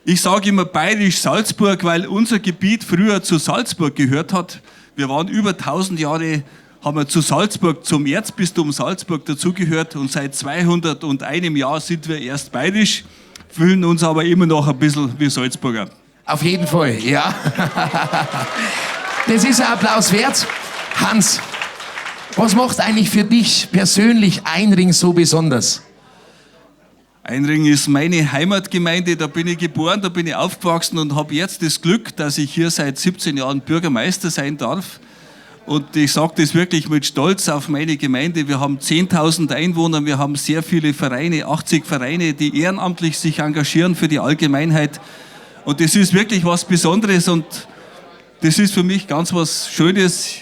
Ich sage immer bayerisch Salzburg, weil unser Gebiet früher zu Salzburg gehört hat. Wir waren über 1000 Jahre, haben wir zu Salzburg, zum Erzbistum Salzburg dazugehört und seit 201 Jahr sind wir erst bayerisch, fühlen uns aber immer noch ein bisschen wie Salzburger. Auf jeden Fall, ja. Das ist ein Applaus wert. Hans, was macht eigentlich für dich persönlich Einring so besonders? Einring ist meine Heimatgemeinde, da bin ich geboren, da bin ich aufgewachsen und habe jetzt das Glück, dass ich hier seit 17 Jahren Bürgermeister sein darf. Und ich sage das wirklich mit Stolz auf meine Gemeinde. Wir haben 10.000 Einwohner, wir haben sehr viele Vereine, 80 Vereine, die ehrenamtlich sich engagieren für die Allgemeinheit. Und das ist wirklich was Besonderes und das ist für mich ganz was Schönes,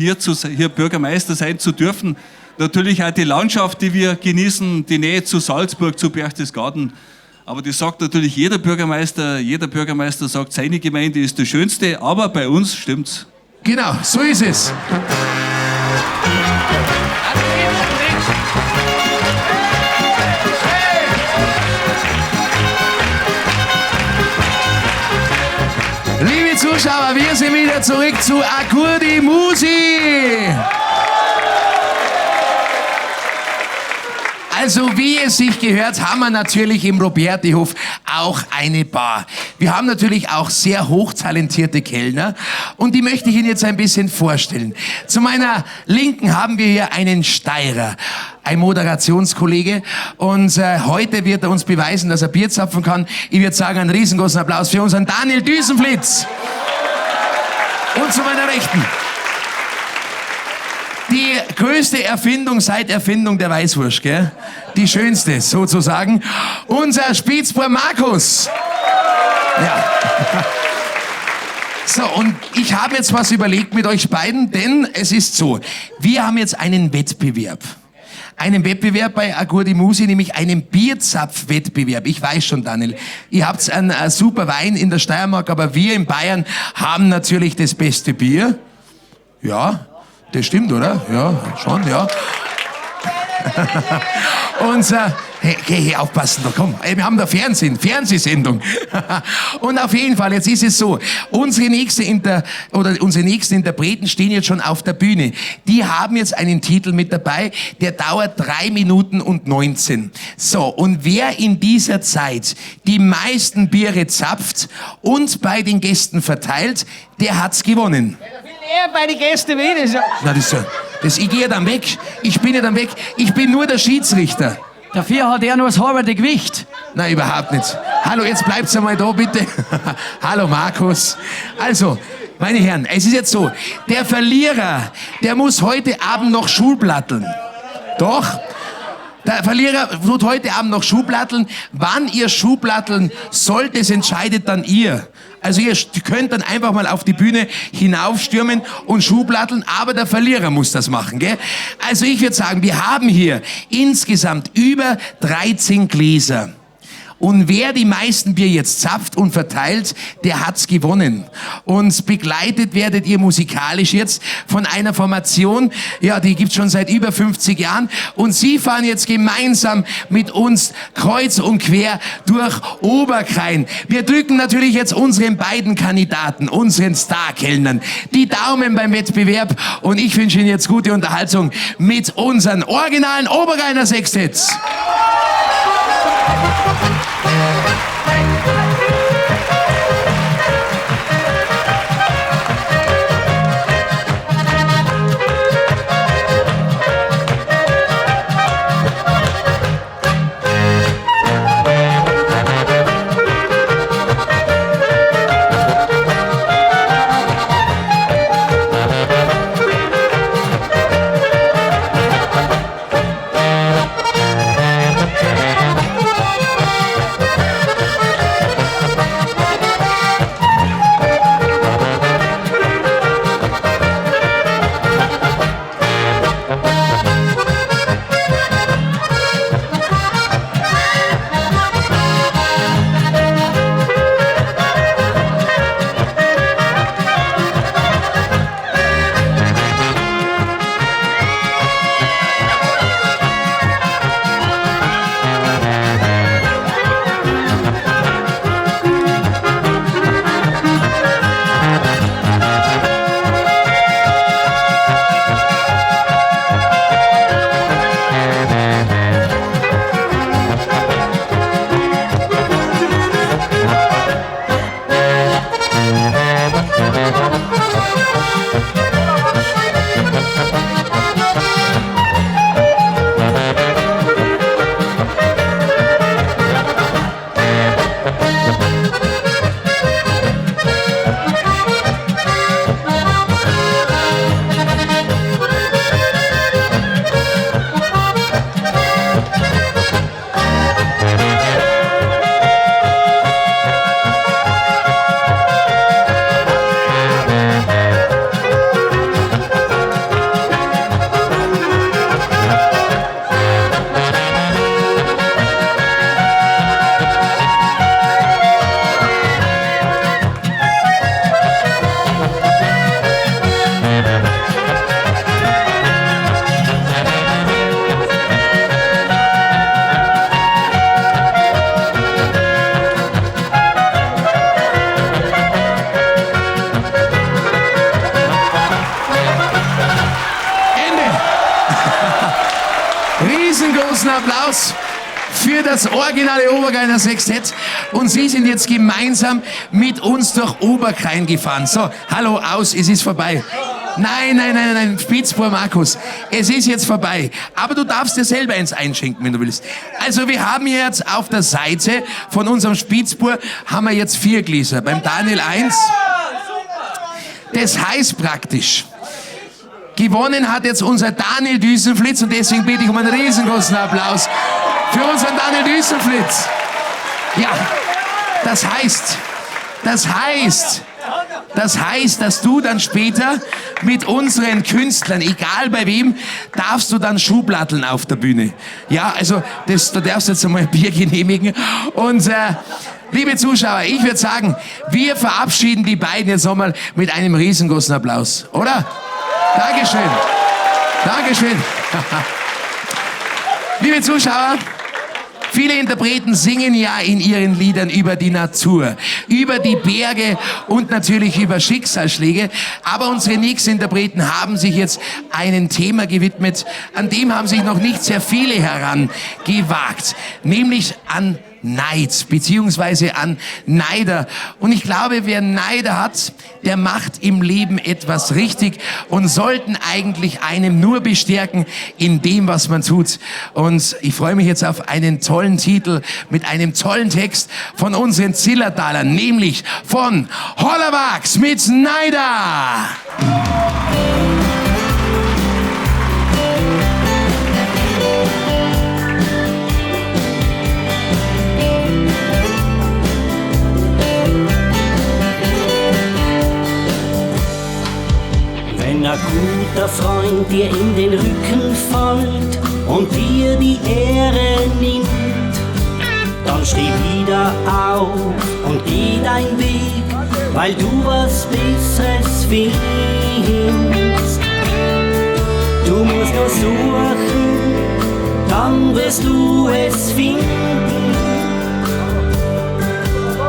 hier Bürgermeister sein zu dürfen. Natürlich auch die Landschaft, die wir genießen, die Nähe zu Salzburg, zu Berchtesgaden. Aber das sagt natürlich jeder Bürgermeister. Jeder Bürgermeister sagt, seine Gemeinde ist das Schönste, aber bei uns stimmt's. Genau, so ist es. Liebe Zuschauer, wir sind wieder zurück zu Agurdi Musi. Also wie es sich gehört, haben wir natürlich im Robertihof auch eine Bar. Wir haben natürlich auch sehr hochtalentierte Kellner und die möchte ich Ihnen jetzt ein bisschen vorstellen. Zu meiner Linken haben wir hier einen Steirer, ein Moderationskollege und heute wird er uns beweisen, dass er Bier zapfen kann. Ich würde sagen, einen riesengroßen Applaus für unseren Daniel Düsenflitz. Und zu meiner Rechten die größte Erfindung seit Erfindung der Weißwurst, gell? Die schönste, sozusagen. Unser Spitzbub Markus. Ja. So, und ich habe jetzt was überlegt mit euch beiden, denn es ist so, wir haben jetzt einen Wettbewerb. Einen Wettbewerb bei Agurdi Musi, nämlich einen Bierzapfwettbewerb. Ich weiß schon, Daniel, ihr habt einen super Wein in der Steiermark, aber wir in Bayern haben natürlich das beste Bier. Ja. Das stimmt, oder? Ja, schon, ja. Und hey, aufpassen, da komm. Wir haben da Fernsehsendung. Und auf jeden Fall, jetzt ist es so, unsere nächsten Interpreten stehen jetzt schon auf der Bühne. Die haben jetzt einen Titel mit dabei, der dauert 3 Minuten und 19. So, und wer in dieser Zeit die meisten Biere zapft und bei den Gästen verteilt, der hat's gewonnen. Er bei den Gästen will. Na, ich gehe dann weg. Ich bin ja dann weg. Ich bin nur der Schiedsrichter. Dafür hat er nur das halbe Gewicht. Nein, überhaupt nicht. Hallo, jetzt bleibt's einmal da, bitte. Hallo, Markus. Also, meine Herren, es ist jetzt so, der Verlierer, der muss heute Abend noch Schulplatteln. Doch. Der Verlierer tut heute Abend noch Schuhplatteln. Wann ihr Schuhplatteln sollt, das entscheidet dann ihr. Also ihr könnt dann einfach mal auf die Bühne hinaufstürmen und Schuhplatteln, aber der Verlierer muss das machen, gell? Also ich würde sagen, wir haben hier insgesamt über 13 Gläser. Und wer die meisten Bier jetzt zapft und verteilt, der hat's gewonnen. Und begleitet werdet ihr musikalisch jetzt von einer Formation, ja, die gibt's schon seit über 50 Jahren. Und sie fahren jetzt gemeinsam mit uns kreuz und quer durch Oberkrain. Wir drücken natürlich jetzt unseren beiden Kandidaten, unseren Starkellnern, die Daumen beim Wettbewerb. Und ich wünsche Ihnen jetzt gute Unterhaltung mit unseren originalen Oberkrainer Sextetts. für das originale Obergeiner Sextett und Sie sind jetzt gemeinsam mit uns durch Oberkrain gefahren. So, hallo, aus, es ist vorbei. Nein, Spitzbur Markus, es ist jetzt vorbei. Aber du darfst dir selber eins einschenken, wenn du willst. Also wir haben hier jetzt auf der Seite von unserem Spitzbur haben wir jetzt 4 Gläser. Beim Daniel 1. Das heißt praktisch, gewonnen hat jetzt unser Daniel Düsenflitz und deswegen bitte ich um einen riesengroßen Applaus für unseren Daniel Düsenflitz. Ja, das heißt, dass du dann später mit unseren Künstlern, egal bei wem, darfst du dann Schublatteln auf der Bühne. Ja, also du darfst jetzt einmal ein Bier genehmigen. Und liebe Zuschauer, ich würde sagen, wir verabschieden die beiden jetzt nochmal mit einem riesengroßen Applaus, oder? Dankeschön. Dankeschön. Liebe Zuschauer, viele Interpreten singen ja in ihren Liedern über die Natur, über die Berge und natürlich über Schicksalsschläge. Aber unsere nächsten Interpreten haben sich jetzt einem Thema gewidmet, an dem haben sich noch nicht sehr viele herangewagt, nämlich an Neid, beziehungsweise an Neider. Und ich glaube, wer Neider hat, der macht im Leben etwas richtig und sollten eigentlich einem nur bestärken in dem, was man tut. Und ich freue mich jetzt auf einen tollen Titel mit einem tollen Text von unseren Zillertalern, nämlich von Hollerwachs mit Neider. Wenn ein guter Freund dir in den Rücken fällt und dir die Ehre nimmt, dann steh wieder auf und geh dein Weg, weil du was Besseres findest. Du musst nur suchen, dann wirst du es finden.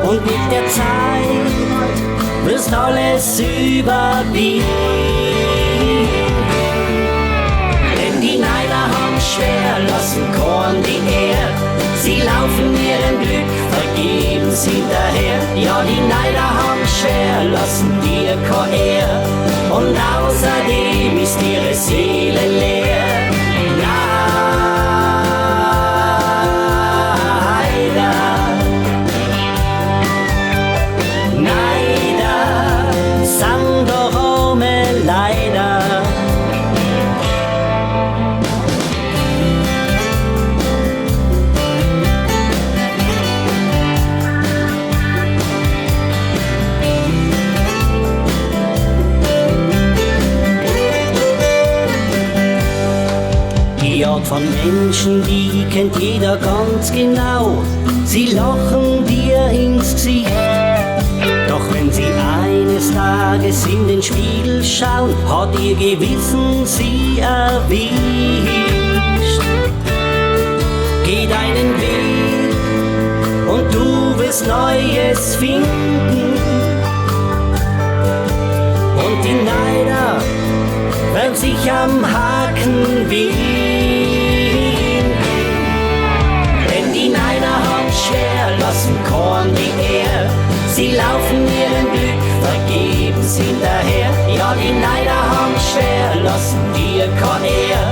Und mit der Zeit wirst alles überwinden. Denn die Neider haben schwer, lassen Korn die Erde. Sie laufen ihrem Glück vergebens hinterher. Ja, die Neider haben schwer, lassen dir kein Ehr. Und außerdem ist ihre Seele leer. Von Menschen, die kennt jeder ganz genau. Sie lachen dir ins Gesicht. Doch wenn sie eines Tages in den Spiegel schauen, hat ihr Gewissen sie erwischt. Geh deinen Weg und du wirst Neues finden. Und die Neider werden sich am Haken wiegen. Die Neider haben schwer, lassen Korn die Erde. Sie laufen ihrem Glück vergebens hinterher. Ja, die Neider haben schwer, lassen dir kein Ehr.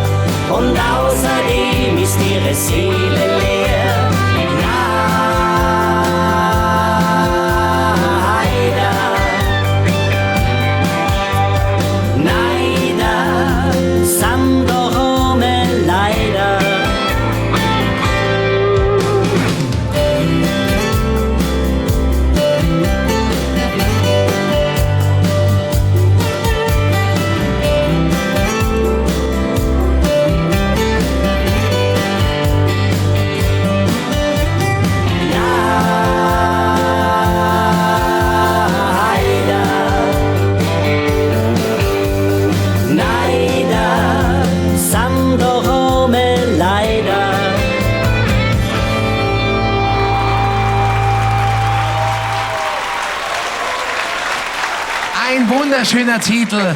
Und außerdem ist ihre Seele leer. Neider, Sandorome, leider. Wunderschöner Titel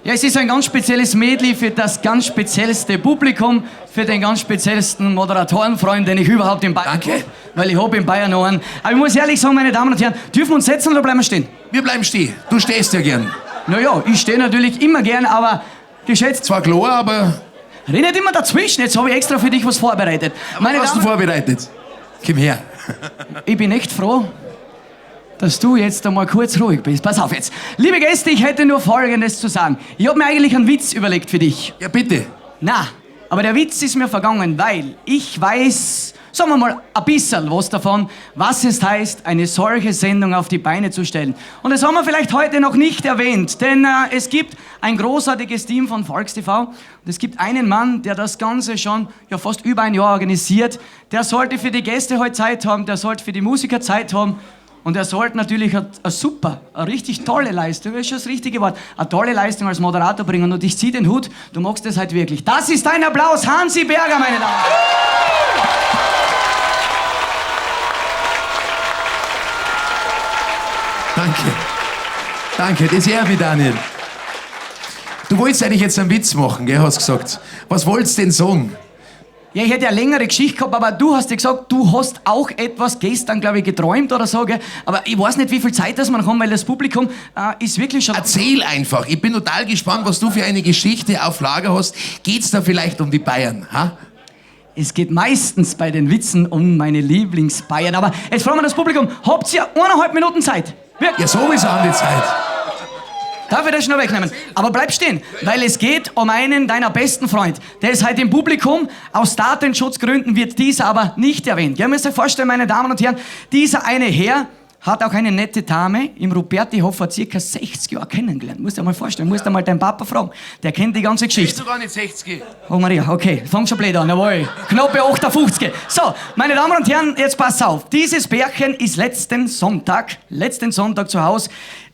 Ja, es ist ein ganz spezielles Medley für das ganz speziellste Publikum, für den ganz speziellsten Moderatorenfreund, den ich überhaupt in Bayern habe. Weil ich habe in Bayern noch einen. Aber ich muss ehrlich sagen, meine Damen und Herren, dürfen wir uns setzen oder bleiben wir stehen? Wir bleiben stehen. Du stehst ja gern. Naja, ich stehe natürlich immer gern, aber geschätzt... Zwar klar, aber... Red nicht immer dazwischen, jetzt habe ich extra für dich was vorbereitet. Was hast du vorbereitet? Komm her. Ich bin echt froh, dass du jetzt einmal kurz ruhig bist. Pass auf jetzt. Liebe Gäste, ich hätte nur Folgendes zu sagen. Ich habe mir eigentlich einen Witz überlegt für dich. Ja, bitte. Na, aber der Witz ist mir vergangen, weil ich weiß, sagen wir mal, ein bisschen was davon, was es heißt, eine solche Sendung auf die Beine zu stellen. Und das haben wir vielleicht heute noch nicht erwähnt, denn es gibt ein großartiges Team von VolksTV und es gibt einen Mann, der das Ganze schon fast über ein Jahr organisiert. Der sollte für die Gäste heute Zeit haben, der sollte für die Musiker Zeit haben. Und er sollte natürlich eine richtig tolle Leistung, das ist schon das richtige Wort, eine tolle Leistung als Moderator bringen. Und ich ziehe den Hut, du magst das halt wirklich. Das ist ein Applaus, Hansi Berger, meine Damen und Herren. Danke. Danke, das ehrt mich, Daniel. Du wolltest eigentlich jetzt einen Witz machen, gell, hast gesagt. Was wolltest du denn sagen? Ja, ich hätte eine längere Geschichte gehabt, aber du hast ja gesagt, du hast auch etwas gestern, glaube ich, geträumt oder so, gell? Aber ich weiß nicht, wie viel Zeit das man haben, weil das Publikum ist wirklich schon... Erzähl einfach. Ich bin total gespannt, was du für eine Geschichte auf Lager hast. Geht's da vielleicht um die Bayern, ha? Es geht meistens bei den Witzen um meine Lieblingsbayern. Aber jetzt fragen wir das Publikum, habt ihr 1,5 Minuten Zeit? Ja, sowieso haben die Zeit. Darf ich das schnell wegnehmen? Aber bleib stehen, weil es geht um einen deiner besten Freunde. Der ist heute im Publikum. Aus Datenschutzgründen wird dieser aber nicht erwähnt. Ihr müsst euch vorstellen, meine Damen und Herren, dieser eine Herr hat auch eine nette Dame im Rupertihof vor ca. 60 Jahren kennengelernt. Musst dir mal vorstellen, musst dir mal deinen Papa fragen. Der kennt die ganze Geschichte. Bist du gar nicht 60? Oh Maria, okay, fang schon blöd an, jawohl. Knappe 58. So, meine Damen und Herren, jetzt pass auf. Dieses Pärchen ist letzten Sonntag zu Hause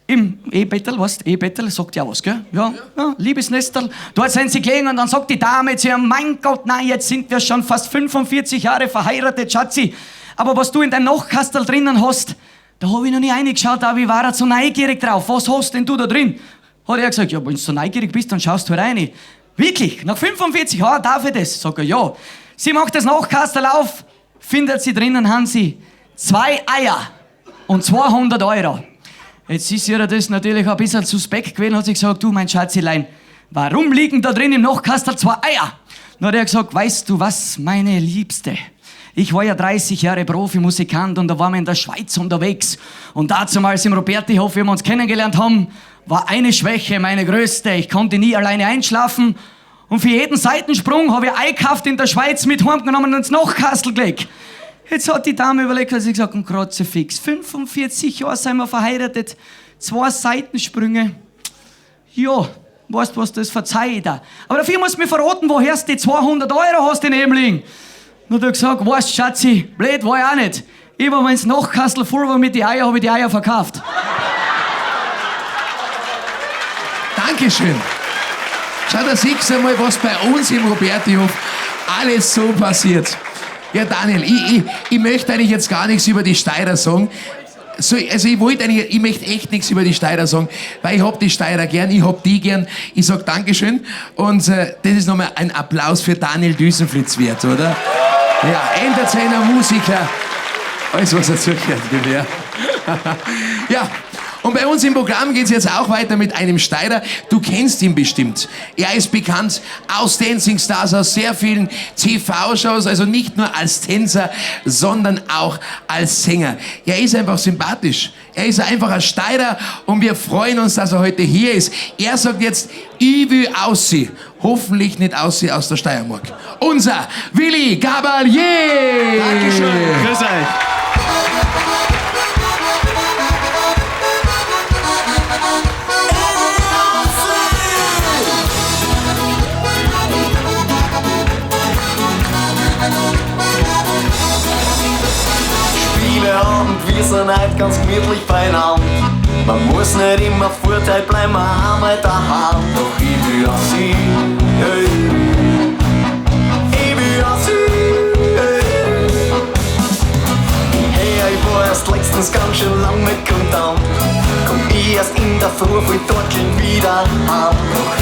im Ehebettel, weißt du, Ehebettel, sagt ja was, gell? Ja, liebes Nestel. Dort sind sie gelegen und dann sagt die Dame zu ihm, mein Gott, nein, jetzt sind wir schon fast 45 Jahre verheiratet, Schatzi. Aber was du in deinem Nachkastel drinnen hast, da habe ich noch nie reingeschaut, aber ich war da so neugierig drauf. Was hast denn du da drin? Hat er gesagt, ja, wenn du so neugierig bist, dann schaust du rein. Wirklich? Nach 45 Jahren darf ich das? Sagt er, ja. Sie macht das Nachkastel auf, findet sie drinnen, haben sie 2 Eier und 200 €. Jetzt ist ihr das natürlich ein bisschen suspekt gewesen, hat sie gesagt, du mein Schatzilein, warum liegen da drin im Nachkastel 2 Eier? Dann hat er gesagt, weißt du was, meine Liebste? Ich war ja 30 Jahre Profimusikant und da waren wir in der Schweiz unterwegs. Und damals im Rupertihof, wie wir uns kennengelernt haben, war eine Schwäche meine größte. Ich konnte nie alleine einschlafen. Und für jeden Seitensprung habe ich eingekauft in der Schweiz mit heimgenommen und ins Nachkastel gelegt. Jetzt hat die Dame überlegt, hat sie gesagt, ein Kruzifix. 45 Jahre sind wir verheiratet, 2 Seitensprünge. Ja, weißt du was, das verzeih ich dir. Aber dafür musst du mir verraten, woher du die 200 € hast in dem Leben. Dann hat er gesagt, weißt du, Schatzi, blöd war ich auch nicht. Ich war, wenn das Nachkastel voll war mit den Eiern, habe ich die Eier verkauft. Dankeschön. Schau, da siehst du mal, was bei uns im Rupertihof alles so passiert. Ja, Daniel, ich möchte eigentlich jetzt gar nichts über die Steirer sagen. So, also ich möchte echt nichts über die Steirer sagen, weil ich hab die Steirer gern, ich hab die gern. Ich sag Dankeschön und das ist nochmal ein Applaus für Daniel Düsenfritz wert, oder? Ja, Entertainer, Musiker, alles was dazugehört. Ja. Und bei uns im Programm geht es jetzt auch weiter mit einem Steirer. Du kennst ihn bestimmt. Er ist bekannt aus Dancing Stars, aus sehr vielen TV-Shows, also nicht nur als Tänzer, sondern auch als Sänger. Er ist einfach sympathisch. Er ist einfach ein Steirer und wir freuen uns, dass er heute hier ist. Er sagt jetzt, ich will aussehen. Hoffentlich nicht aussehen aus der Steiermark. Unser Willi Gabalier! Dankeschön. Grüß euch. Wir sind heute ganz gemütlich beieinander. Man muss nicht immer Vorteil bleiben, wir haben halt daheim. Doch ich will auch sie, hey. Ich will auch sie, hey. Hey, ich war erst letztens ganz schön lang mit Kontakt. Komm ich erst in der Früh voll torkeln wieder heim. Doch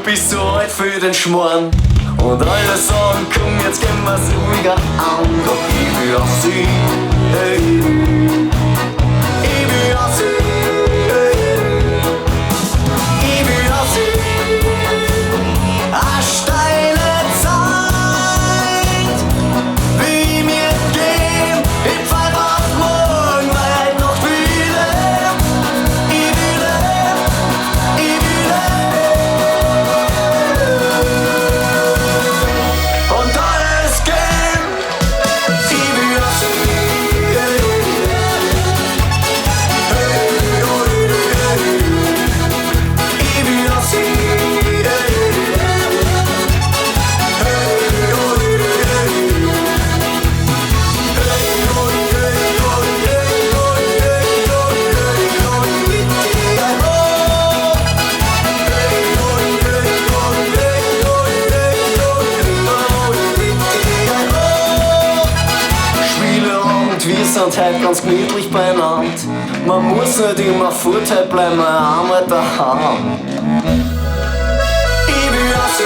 bist zu alt für den Schmarrn. Und alle sagen, komm, jetzt gehen wir's ruhiger an. Doch ich will auf sie, hey. Ich will auf sie, hey. Ich will auf sie. Eine steile Zeit, wie mir gehen. Ich pfeif auf morgen, weil heute Nacht will ich leben. Ich will leben, ich will leben. Und alles geben, ich will auf sie. Ich will auf sie. Spieleabend, wir sind heute ganz gemütlich beieinander. Man muss nicht immer Vorteil bleiben, einmal daheim. Ich will auf sie.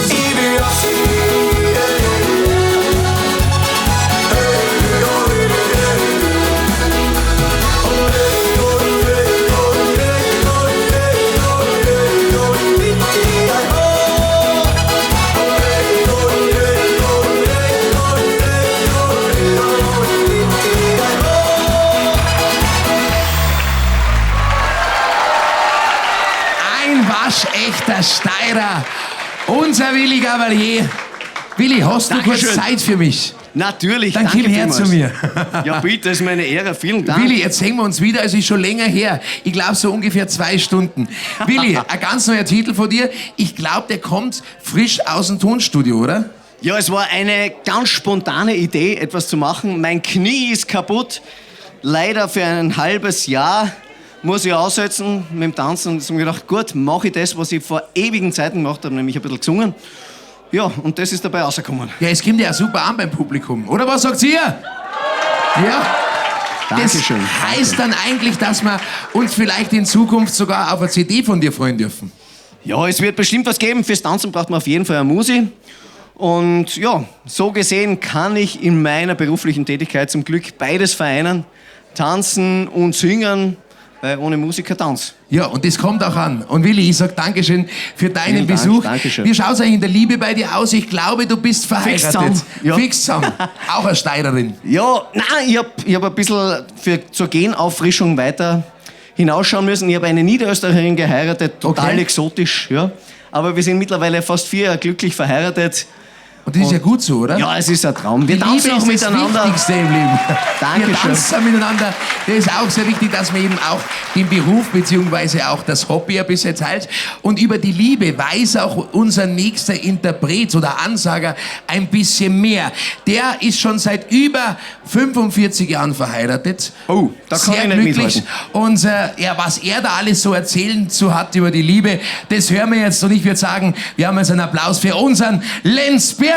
Ich will auf sie. Ein waschechter Steirer. Unser Willi Gavalier. Willi, hast du kurz Dankeschön. Zeit für mich? Natürlich, Dann danke komm her vielmals. zu mir. Ja, bitte, ist meine Ehre. Vielen Dank. Willi, jetzt sehen wir uns wieder, es ist schon länger her. Ich glaube so ungefähr 2 Stunden. Willi, ein ganz neuer Titel von dir. Ich glaube, der kommt frisch aus dem Tonstudio, oder? Ja, es war eine ganz spontane Idee, etwas zu machen. Mein Knie ist kaputt. Leider für ein halbes Jahr muss ich aussetzen mit dem Tanzen. Und ich habe mir gedacht, gut, mache ich das, was ich vor ewigen Zeiten gemacht habe, nämlich ein bisschen gesungen. Ja, und das ist dabei rausgekommen. Ja, es kommt ja super an beim Publikum. Oder was sagt ihr? Ja. Dankeschön. Das heißt dann eigentlich, dass wir uns vielleicht in Zukunft sogar auf eine CD von dir freuen dürfen. Ja, es wird bestimmt was geben. Fürs Tanzen braucht man auf jeden Fall eine Musi. Und ja, so gesehen kann ich in meiner beruflichen Tätigkeit zum Glück beides vereinen. Tanzen und singen, weil ohne Musik kein Tanz. Ja, und das kommt auch an. Und Willi, ich sag Dankeschön für deinen Vielen Dank, Besuch. Dankeschön. Wie schaut's eigentlich in der Liebe bei dir aus? Ich glaube, du bist verheiratet. Fix zusammen, ja. Fix zusammen. Auch eine Steirerin. Ja, nein, ich hab ein bisschen zur Genauffrischung weiter hinausschauen müssen. Ich habe eine Niederösterreicherin geheiratet, total exotisch. Ja. Aber wir sind mittlerweile fast 4 Jahre glücklich verheiratet. Und das ist ja gut so, oder? Ja, es ist ein Traum. Wir Die tanzen Liebe auch ist das miteinander. Wichtigste im Leben. Dankeschön. Wir tanzen miteinander. Das ist auch sehr wichtig, dass man eben auch den Beruf bzw. auch das Hobby ein bisschen teilt. Und über die Liebe weiß auch unser nächster Interpret oder Ansager ein bisschen mehr. Der ist schon seit über 45 Jahren verheiratet. Oh, da kann sehr ich nicht glücklich. mithalten. Und ja, was er da alles so erzählen zu hat über die Liebe, das hören wir jetzt. Und ich würde sagen, wir haben jetzt einen Applaus für unseren Lenz Berger.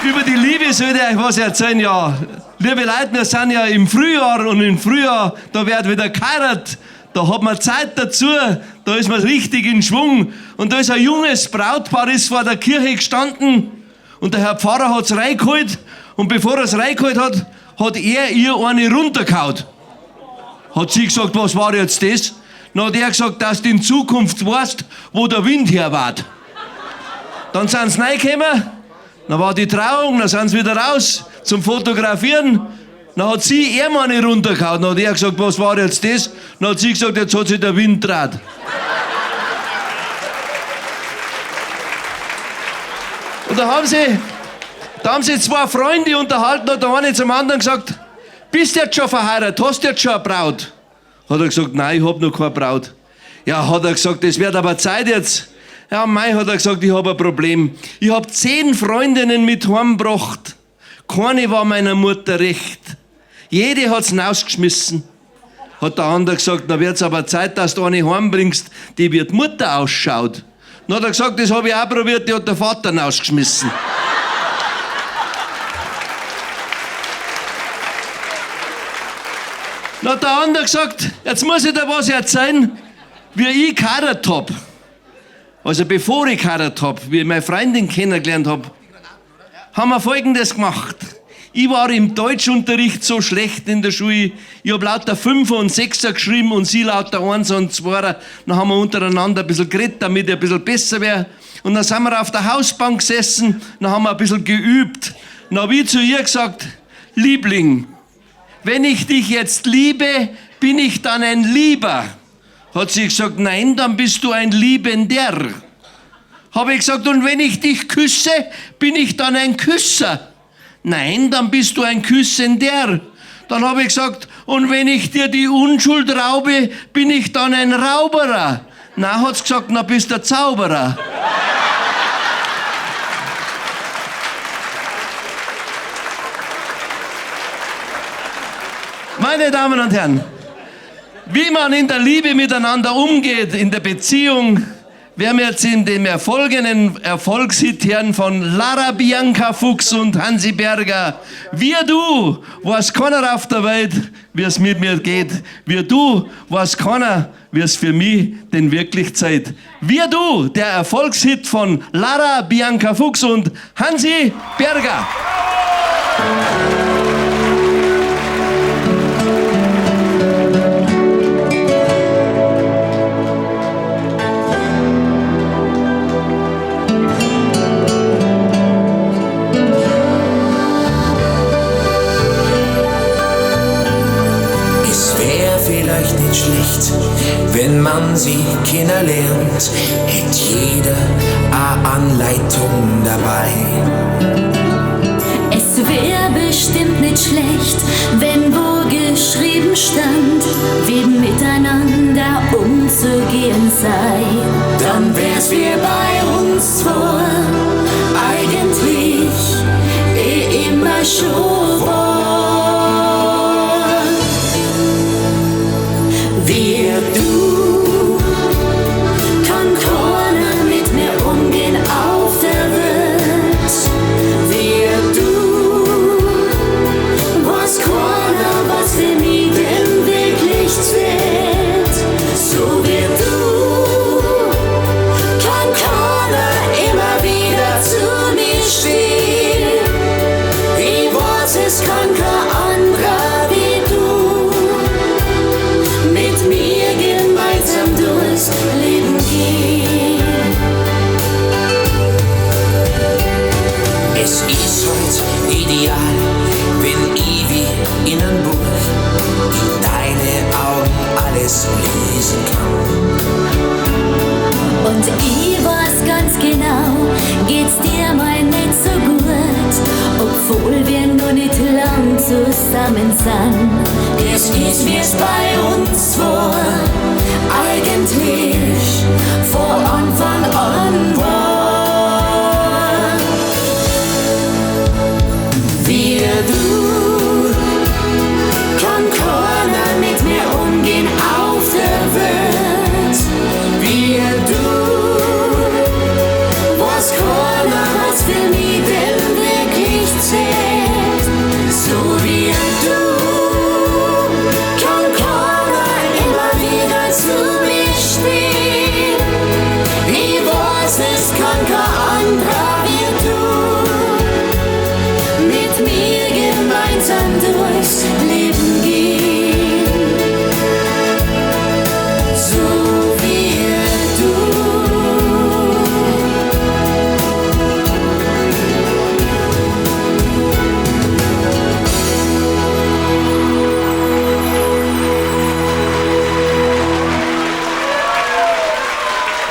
Über die Liebe sollte ich euch was erzählen, ja. Liebe Leute, wir sind ja im Frühjahr und im Frühjahr, da wird wieder geheiratet. Da hat man Zeit dazu, da ist man richtig in Schwung. Und da ist ein junges Brautpaar ist vor der Kirche gestanden und der Herr Pfarrer hat's reingeholt und bevor er es reingeholt hat, hat er ihr eine runtergehauen. Hat sie gesagt, was war jetzt das? Dann hat er gesagt, dass du in Zukunft weißt, wo der Wind her war. Dann sind sie reingekommen, dann war die Trauung, dann sind sie wieder raus zum Fotografieren. Dann hat sie ihm eine runtergehauen. Dann hat er gesagt, was war jetzt das? Dann hat sie gesagt, jetzt hat sich der Wind gedreht. Und da haben sie 2 Freunde unterhalten und der eine zum anderen gesagt, bist du jetzt schon verheiratet? Hast du jetzt schon eine Braut? Hat er gesagt, nein, ich hab noch keine Braut. Ja, hat er gesagt, das wird aber Zeit jetzt. Ja, mei, hat er gesagt, ich hab ein Problem. Ich hab 10 Freundinnen mit heimgebracht. Keine war meiner Mutter recht. Jede hat's hinausgeschmissen. Hat der andere gesagt, na wird's aber Zeit, dass du eine heimbringst, die wie die Mutter ausschaut. Dann hat er gesagt, das habe ich auch probiert, die hat der Vater rausgeschmissen. Dann hat der andere gesagt, jetzt muss ich dir was erzählen, wie ich geheiratet hab. Also bevor ich geheiratet hab, wie ich meine Freundin kennengelernt hab, haben wir Folgendes gemacht. Ich war im Deutschunterricht so schlecht in der Schule, ich hab lauter 5er und 6er geschrieben und sie lauter 1er und 2er. Dann haben wir untereinander ein bisschen geredet, damit ich ein bisschen besser wäre. Und dann sind wir auf der Hausbank gesessen, dann haben wir ein bisschen geübt. Dann hab ich zu ihr gesagt, Liebling, wenn ich dich jetzt liebe, bin ich dann ein Lieber? Hat sie gesagt, nein, dann bist du ein Liebender. Habe ich gesagt, und wenn ich dich küsse, bin ich dann ein Küsser? Nein, dann bist du ein Küssender. Dann habe ich gesagt, und wenn ich dir die Unschuld raube, bin ich dann ein Rauberer? Na, hat's gesagt, na bist du ein Zauberer. Meine Damen und Herren, wie man in der Liebe miteinander umgeht, in der Beziehung, werden wir jetzt in dem folgenden Erfolgshit hören von Lara Bianca Fuchs und Hansi Berger. Wir du, weiß keiner auf der Welt, wie es mit mir geht. Wir du, weiß keiner, wie es für mich denn wirklich Zeit. Wir du, der Erfolgshit von Lara Bianca Fuchs und Hansi Berger. Vielleicht nicht schlecht, wenn man sie kennenlernt, hätt jeder eine Anleitung dabei. Es wär bestimmt nicht schlecht, wenn wo geschrieben stand, wie miteinander umzugehen sei. Dann wär's wie bei uns vor, eigentlich immer schon war. Wir du, kann keiner mit mir umgehen auf der Welt. Wir du, weiß keiner, was für mich denn wirklich zählt. So wie du, kann keiner immer wieder zu mir stehen. Ich weiß, es kann kein anderer wie du. Mit mir gemeinsam durchs Leben gehen. Es ist heute ideal, wenn ich wie in einem Buch in deine Augen alles lesen kann. Und ich weiß ganz genau, geht's dir mal nicht so gut, obwohl wir noch nicht lang zusammen sind. Es ist wie's bei uns war, eigentlich vor Anfang an war. Wir du, kann keiner mit mir umgehen auf der Welt. Wir du, weiß keiner, was für mich denn wirklich zählt. So wie du, kann keiner immer wieder zu mir stehen. Ich weiß, es kann kein anderer wie du. Mit mir gemeinsam durchs Leben gehen. So wie du.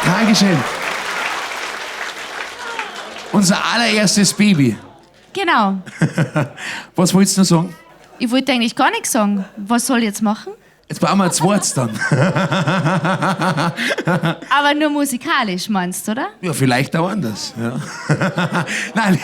Dankeschön. Unser allererstes Baby. Genau. Was wolltest du noch sagen? Ich wollte eigentlich gar nichts sagen. Was soll ich jetzt machen? Jetzt brauchen wir ein zweites dann. Aber nur musikalisch, meinst du, oder? Ja, vielleicht auch anders. Ja. Nein,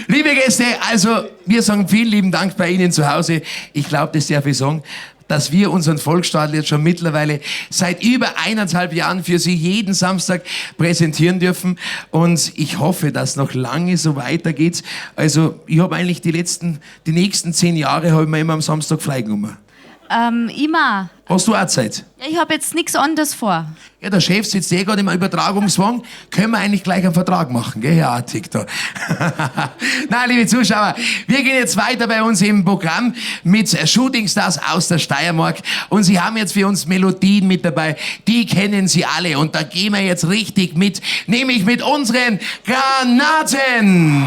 liebe Gäste, also wir sagen vielen lieben Dank bei Ihnen zu Hause. Ich glaube, das darf ich sagen. dass wir unseren Volksstadel jetzt schon mittlerweile seit über 1,5 Jahren für Sie jeden Samstag präsentieren dürfen. Und ich hoffe, dass noch lange so weitergeht. Also ich habe eigentlich die nächsten 10 Jahre habe ich mir immer am Samstag frei genommen. Immer. Hast du auch Zeit? Ja, ich habe jetzt nichts anderes vor. Ja, der Chef sitzt gerade im Übertragungswagen. Können wir eigentlich gleich einen Vertrag machen, gell, Herr Artig da? Nein, liebe Zuschauer, wir gehen jetzt weiter bei uns im Programm mit Shootingstars aus der Steiermark. Und Sie haben jetzt für uns Melodien mit dabei, die kennen Sie alle. Und da gehen wir jetzt richtig mit, nämlich mit unseren Granaten.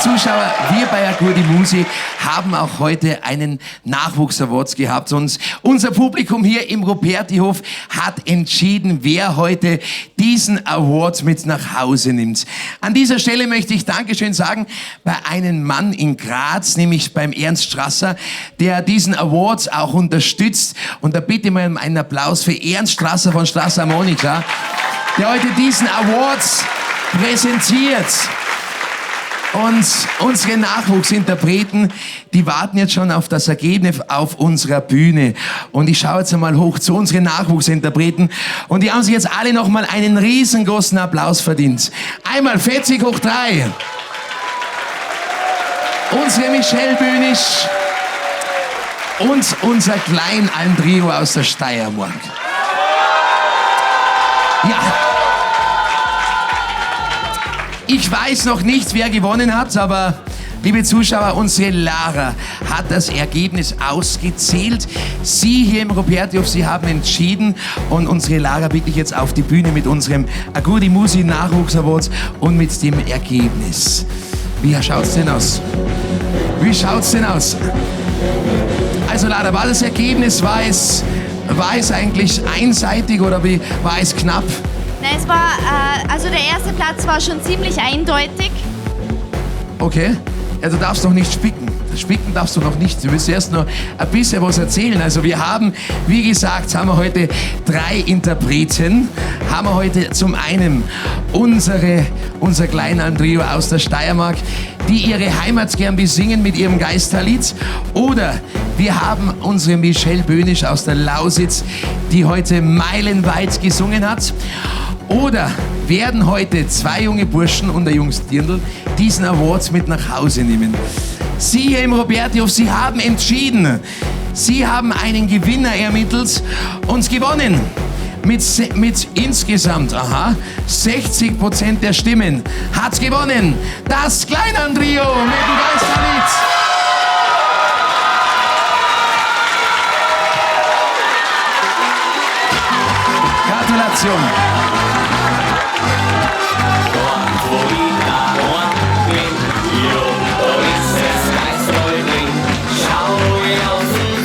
Zuschauer, wir bei Agurdi Musi haben auch heute einen Nachwuchs-Awards gehabt. Und unser Publikum hier im Rupertihof hat entschieden, wer heute diesen Award mit nach Hause nimmt. An dieser Stelle möchte ich Dankeschön sagen bei einem Mann in Graz, nämlich beim Ernst Strasser, der diesen Award auch unterstützt. Und da bitte mal einen Applaus für Ernst Strasser von Strasser Monika, der heute diesen Award präsentiert. Und unsere Nachwuchsinterpreten, die warten jetzt schon auf das Ergebnis auf unserer Bühne. Und ich schaue jetzt einmal hoch zu unseren Nachwuchsinterpreten. Und die haben sich jetzt alle noch mal einen riesengroßen Applaus verdient. Einmal Fetzig hoch 3. Unsere Michelle Böhnisch. Und unser Kleinalm-Trio aus der Steiermark. Ja. Ich weiß noch nicht, wer gewonnen hat, aber liebe Zuschauer, unsere Lara hat das Ergebnis ausgezählt. Sie hier im Robertihof, Sie haben entschieden und unsere Lara bitte ich jetzt auf die Bühne mit unserem Agudi Musi Nachwuchs Awards und mit dem Ergebnis. Wie schaut's denn aus? Wie schaut's denn aus? Also Lara, war das Ergebnis, war es eigentlich einseitig oder wie war es knapp? Nein, es war, also der erste Platz war schon ziemlich eindeutig. Okay. Ja, du darfst noch nicht spicken. Spicken darfst du noch nicht. Du willst erst noch ein bisschen was erzählen. Also wir haben, wie gesagt, haben wir heute 3 Interpreten. Haben wir heute zum einen unser Kleinalm-Trio aus der Steiermark, die ihre Heimat gern besingen mit ihrem Geisterlied. Oder wir haben unsere Michelle Böhnisch aus der Lausitz, die heute meilenweit gesungen hat. Oder werden heute 2 junge Burschen und der Jungs Dirndl diesen Award mit nach Hause nehmen. Sie hier im Robertihof, Sie haben entschieden. Sie haben einen Gewinner ermittelt und gewonnen. Mit insgesamt 60% der Stimmen hat gewonnen das Kleinalm-Trio mit dem Geisterlied. Gratulation.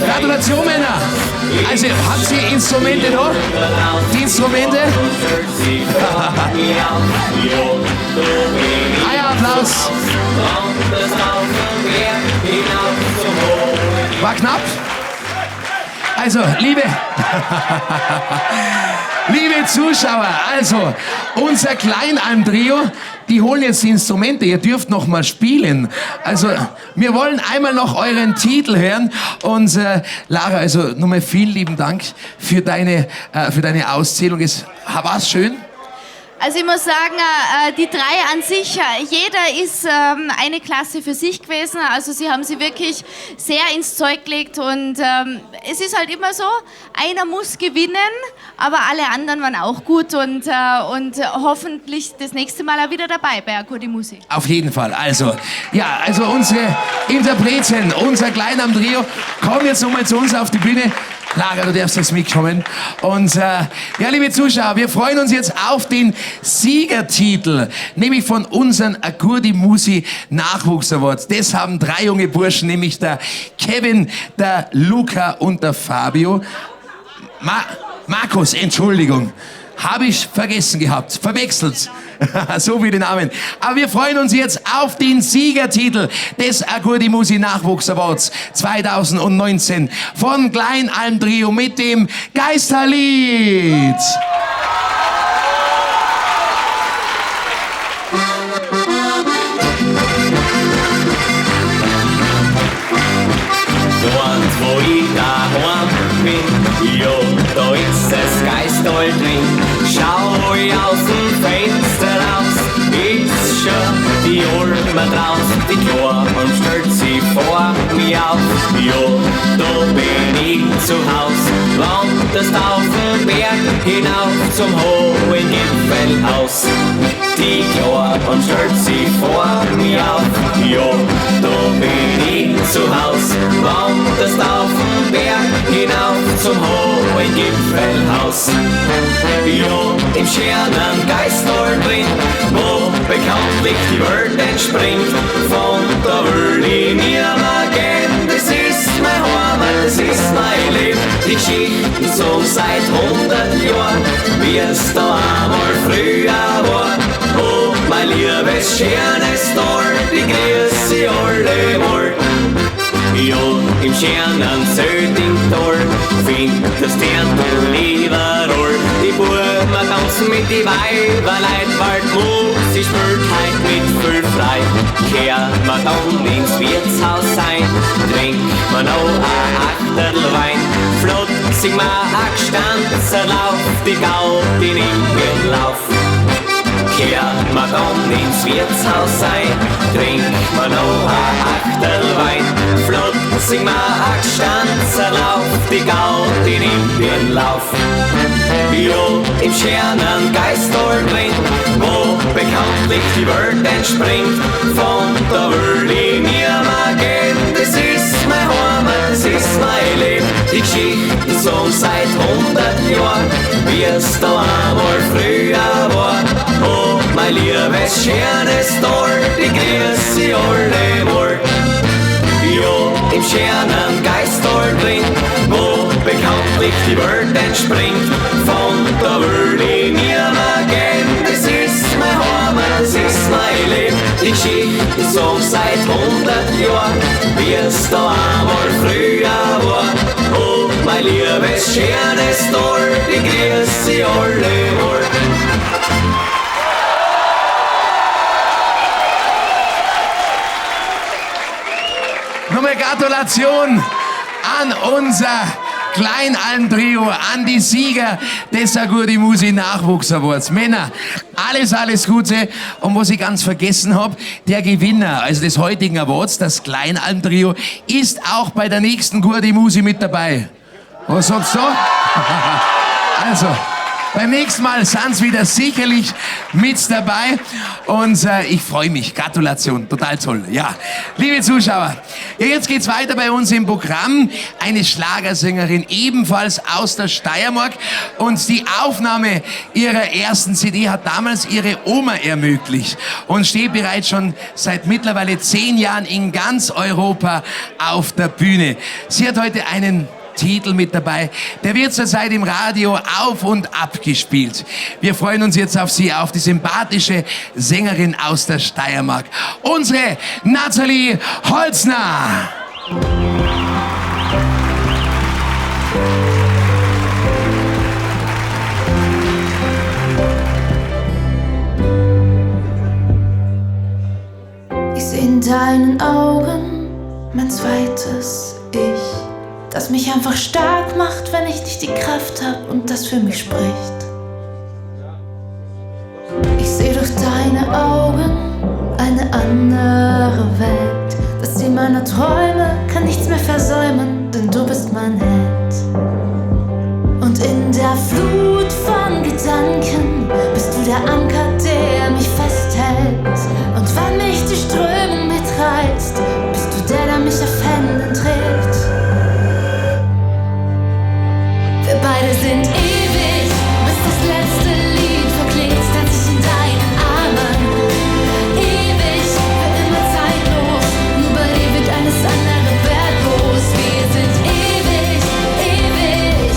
Gratulation, Männer! Also, habt ihr Instrumente da? Die Instrumente? Applaus! War knapp? Also, liebe Zuschauer, also, unser Kleinalm-Trio, die holen jetzt die Instrumente, ihr dürft noch mal spielen. Also, wir wollen einmal noch euren Titel hören. Und Lara, also nochmal vielen lieben Dank für deine Auszählung. War's schön? Also ich muss sagen, die 3 an sich, jeder ist eine Klasse für sich gewesen. Also sie haben sie wirklich sehr ins Zeug gelegt und es ist halt immer so, einer muss gewinnen, aber alle anderen waren auch gut und hoffentlich das nächste Mal auch wieder dabei bei Agudi Musi. Auf jeden Fall. Also, ja, also unsere Interpreten, unser Kleinalm-Trio, kommen jetzt nochmal zu uns auf die Bühne. Lara, du darfst jetzt mitkommen. Und ja, liebe Zuschauer, wir freuen uns jetzt auf den Siegertitel, nämlich von unseren Agudi Musi Nachwuchs Awards. Das haben 3 junge Burschen, nämlich der Kevin, der Luca und der Fabio. Markus, Entschuldigung. Habe ich vergessen gehabt, verwechselt. So wie den Namen. Aber wir freuen uns jetzt auf den Siegertitel des Agudi Musi Nachwuchs Awards 2019 von Kleinalm-Trio mit dem Geisterlied. Dort, wo ich daheim bin, ja, da ist das Geisterl drin. Schau ich aus dem Fenster raus, ist schon die Alme draus. Die Kleine stellt sie vor mir auf, ja, da bin ich zu Haus. Wanderst auf den Berg hinauf zum hohen Gipfelhaus. Die Kleine stellt sie vor mir auf, ja, da bin ich zu Haus. Wanderst auf den Berg hinauf zum hohen Gipfelhaus. Ja, im schönen Geisterl drin, wo bekanntlich die Welt entspringt. Von da will ich mir mal gehen, das ist mein Heimat, das ist mein Leben. Die Geschichten so seit 100 Jahren, wie es da einmal früher war. Oh, mein liebes, schönes Dorf, ich grüße sie alle wohl. Ja, im schönen Södingtal findest du überall. Die Buben tanzen mit die Weiberlein, Waldmusik spielt heut mit viel Frei. Kehrt man dann ins Wirtshaus ein, trinkt man auch ein Achterl Wein. Flott sing man ein Gestanzerlauf, die Gaudi in ihren Lauf. Kehrt man dann ins Wirtshaus ein, trinkt man auch ein Achterl Wein. Flott sing mir a Gstanzerl auf die Gaudi im Birnlauf. Jo, im schönen Geisthol drin, wo bekanntlich die Welt entspringt, von da will ich nimmer gehen. Das ist mein Heimat, das ist mein Leben. Die Geschichten so seit 100 Jahren, wie es da einmal früher war. Oh, mein liebes, schönes Tal, die grüß ich alle wohl. Jo, im schönen Geisthol drin, wo bekanntlich die Welt entspringt, von da will ich nimmer gehen. Das ist mein Heimat, das ist mein Leben. Die Geschichten so seit 100 Jahren, wie es da einmal früher war. Oh, mein liebes, schönes Tal, die grüß ich alle wohl. Nochmal Gratulation an unser Kleinalm-Trio, an die Sieger des Agurdi Musi Nachwuchs Awards. Männer, alles Gute. Und was ich ganz vergessen habe, der Gewinner, also des heutigen Awards, das Kleinalm-Trio, ist auch bei der nächsten Gurdi Musi mit dabei. Was sagst du? Also, beim nächsten Mal sind sie wieder sicherlich mit dabei und ich freue mich. Gratulation, total toll. Ja, liebe Zuschauer, ja, jetzt geht's weiter bei uns im Programm. Eine Schlagersängerin, ebenfalls aus der Steiermark, und die Aufnahme ihrer ersten CD hat damals ihre Oma ermöglicht und steht bereits schon seit mittlerweile 10 Jahren in ganz Europa auf der Bühne. Sie hat heute einen Titel mit dabei. Der wird zurzeit im Radio auf und ab gespielt. Wir freuen uns jetzt auf Sie, auf die sympathische Sängerin aus der Steiermark, unsere Nathalie Holzner. Ich seh in deinen Augen mein zweites Ich, das mich einfach stark macht, wenn ich nicht die Kraft hab und das für mich spricht. Ich seh durch deine Augen eine andere Welt. Das Ziel meiner Träume kann nichts mehr versäumen, denn du bist mein Held. Und in der Flut von Gedanken bist du der Anker, der mich festhält. Und wenn mich die Strömung mitreißt, bist du der mich auf Händen trägt. Wir beide sind ewig, bis das letzte Lied verklingt, tanz ich in deinen Armen. Ewig, für immer zeitlos, nur bei dir wird alles andere wertlos. Wir sind ewig, ewig,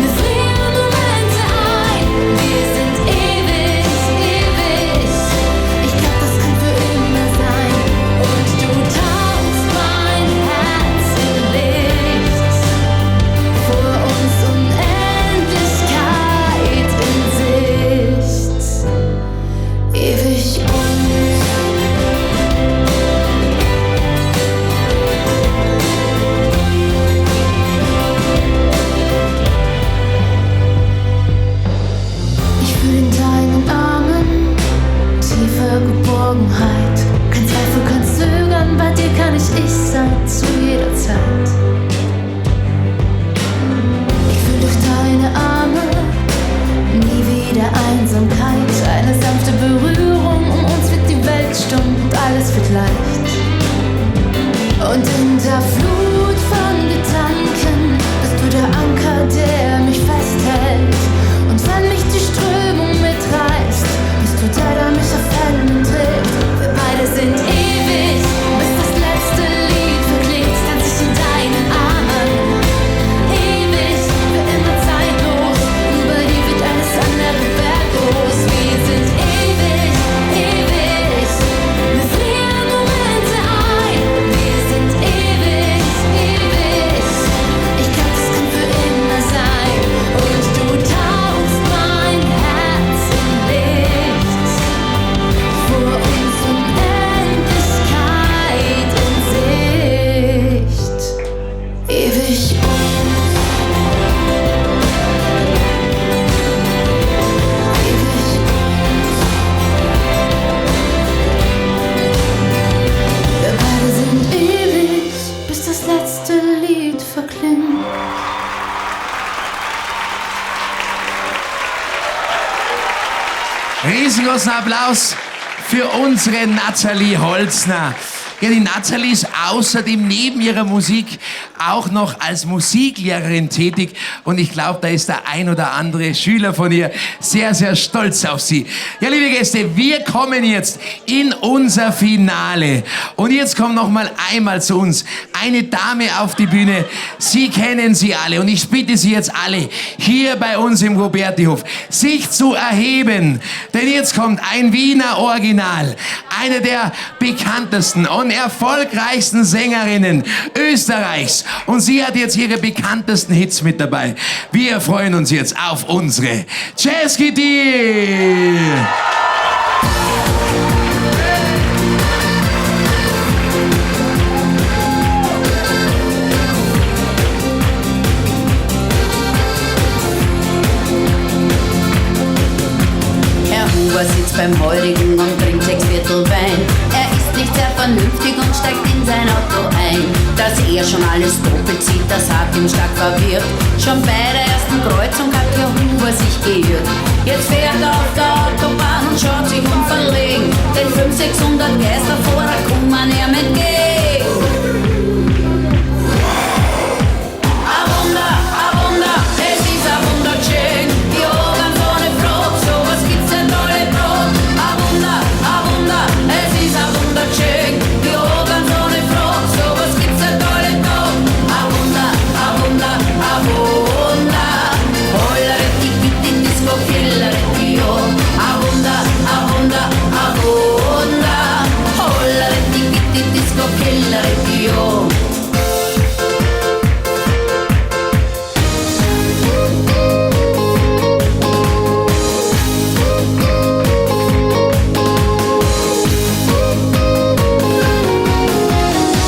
wir frieren Momente ein. Wir sind ewig, ewig, ich glaub, das kann für immer sein. Und du tauchst mein Herz in Licht, vor uns Unendlichkeit in Sicht, ewig uns. Ich fühl in deinen Armen tiefe Geborgenheit. Kein Zweifel, kein Zögern, bei dir kann ich sein zu jeder Zeit. Ich fühl durch deine Arme nie wieder Einsamkeit. Eine sanfte Berührung, um uns wird die Welt stumm und alles wird leicht. Und in der Flut von Gedanken bist du der Anker, der mich festhält. Und wenn mich die Strömung mitreißt, bist du der mich auf Händen trägt. Wir beide sind ewig, bis das letzte Lied verklingt, tanz ich in deinen Armen. Ewig, für immer zeitlos, nur bei dir wird alles andere wertlos. Wir sind ewig, ewig, wir frieren Momente ein. Wir sind ewig, ewig, ich glaub, das kann für immer sein. Und du tauchst mein großen Applaus für unsere Nathalie Holzner. Ja, die Nathalie ist außerdem neben ihrer Musik auch noch als Musiklehrerin tätig und ich glaube, da ist der ein oder andere Schüler von ihr sehr, sehr stolz auf sie. Ja, liebe Gäste, wir kommen jetzt in unser Finale und jetzt kommt noch mal einmal zu uns eine Dame auf die Bühne. Sie kennen sie alle und ich bitte Sie jetzt alle hier bei uns im Robertihof sich zu erheben, denn jetzt kommt ein Wiener Original, eine der bekanntesten und erfolgreichsten Sängerinnen Österreichs. Und sie hat jetzt ihre bekanntesten Hits mit dabei. Wir freuen uns jetzt auf unsere Jazz Kitty! Herr Huber sitzt beim Heurigen und trinkt 6 Viertel Wein. Er ist nicht sehr vernünftig und steigt in sein Auto ein. Dass er schon alles doppelt sieht, das hat ihn stark verwirrt. Schon bei der ersten Kreuzung hat Herr Huber sich geirrt. Jetzt fährt er auf der Autobahn und schaut sich unverlegen. Denn 500-600 Geister vorher kommen er entgegen. Ein Wunder, es ist ein Wunderschön. Die Augen ohne Brot, sowas gibt's nicht alle Brot. Ein Wunder, es ist ein Wunderschön. Die Augen ohne Brot, sowas gibt's nicht alle Brot. Ein Wunder, Holleretti, bitte, Disco, Killeretti, oh. Ein Wunder, Holleretti, bitte, Disco, Killeretti, oh.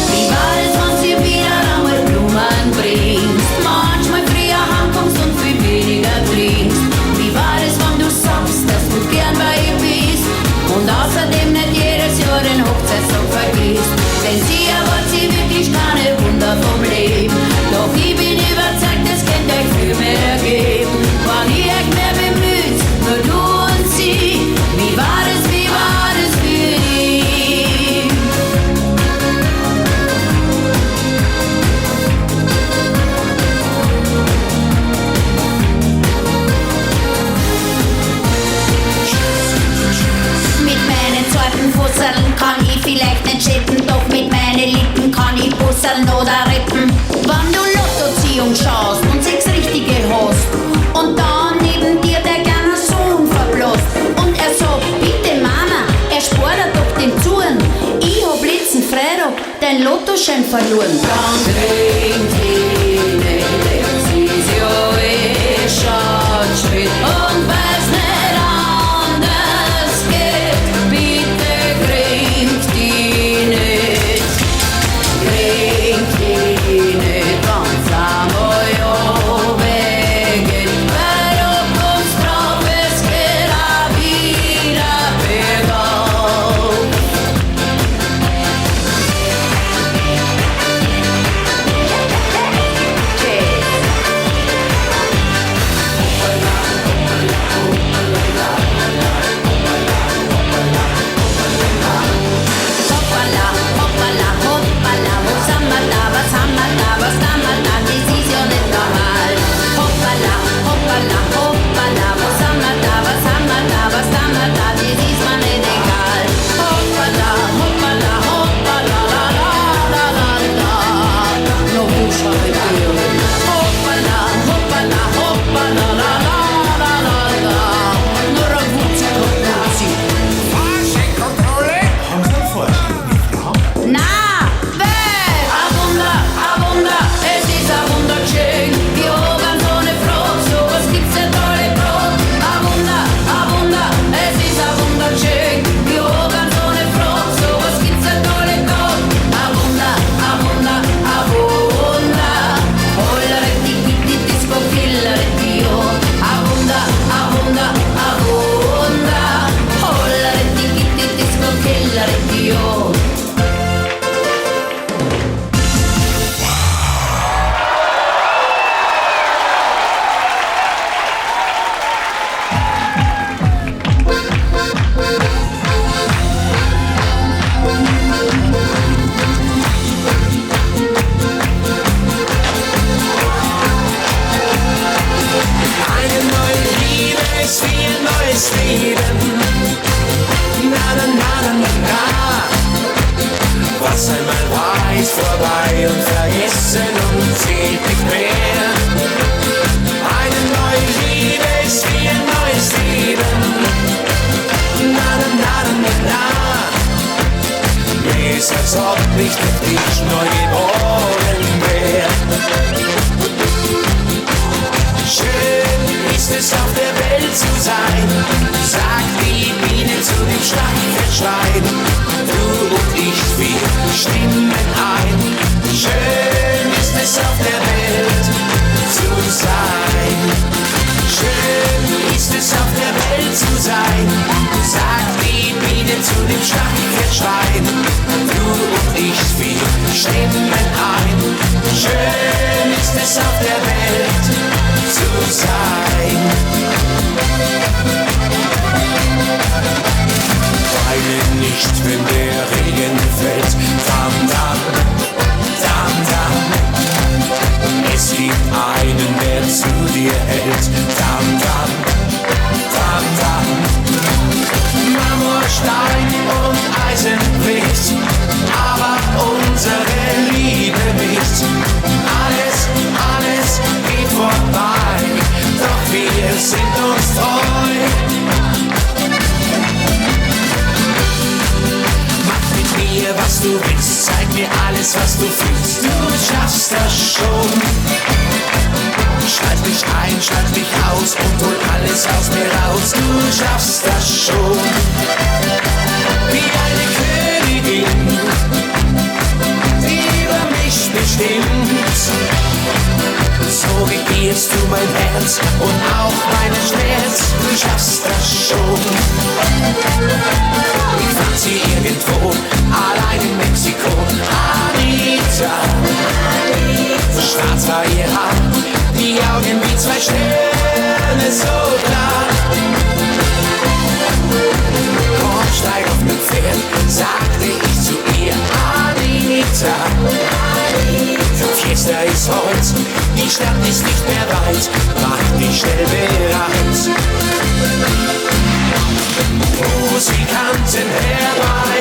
Wie war es, wenn sie wieder einmal Blumen bringst? Manchmal früher heimkommst und viel weniger trinkst. Wie war es, wenn du sagst, dass du gern bei ihr bist? Und außerdem nicht jedes Jahr den Hochzeitstag vergisst. Denn sie erwartet sie wirklich keine Wunder vom Leben. Doch ich bin überzeugt, es könnte euch viel mehr geben. Wenn ihr euch mehr bemüht, nur du und sie. Wie war es für dich? Mit meinen zarten Fusseln kann ich vielleicht nicht schätzen, doch mit meinen Lippen kann ich busseln oder retten. Wenn du Lottoziehung schaust und 6 richtige hast und dann neben dir der kleine Sohn verblasst und er sagt, bitte Mama, erspart doch den Zorn, ich hab letzten Freitag dein Lottoschein verloren. Dann trinkt die nicht, sie ist ja schon spät und weiß nicht anders geht. Bitte trink die nicht, wenn's einmal runtergeht. Weil du kommst drauf, es geht auch wieder bergauf. was einmal war, ist vorbei und vergessen und zählt nicht mehr. Eine neue Liebe ist wie ein neues Leben. Na, na, na, na, na, na. Mir ist, als ob ich durch dich neu geboren wär. Schön ist es auf der Welt zu sein, sagt die Biene zu dem Stachelschwein. Du und ich, wir stimmen ein. Schön ist es auf der Welt zu sein. Schön ist es auf der Welt zu sein, sagt die Biene zu dem Stachelschwein. Du und ich, wir stimmen ein. Schön ist es auf der Welt zu sein. Weine nicht, wenn der Regen fällt. Dam, dam, dam, dam. Es gibt einen, der zu dir hält. Dam, dam, dam, dam. Marmorstein und Eisen bricht, aber unsere Liebe nicht. Alles, alles geht vorbei, doch wir sind uns treu. Mach mit mir, was du willst, zeig mir alles, was du fühlst. Du schaffst das schon. Schalt mich ein, schalt mich aus und hol alles aus mir raus. Du schaffst das schon. Wie eine Königin, die über mich bestimmt. So regierst du mein Herz und auch meinen Schmerz. Du schaffst das schon. Ich fand sie irgendwo, allein in Mexiko. Anita, schwarz war ihr Haar, die Augen wie zwei Sterne, so klar. Komm, steig auf mein Pferd, sagte ich zu ihr. Anita, Fiesta ist heute, die Stadt ist nicht mehr weit, mach dich schnell bereit. Musikanten herbei,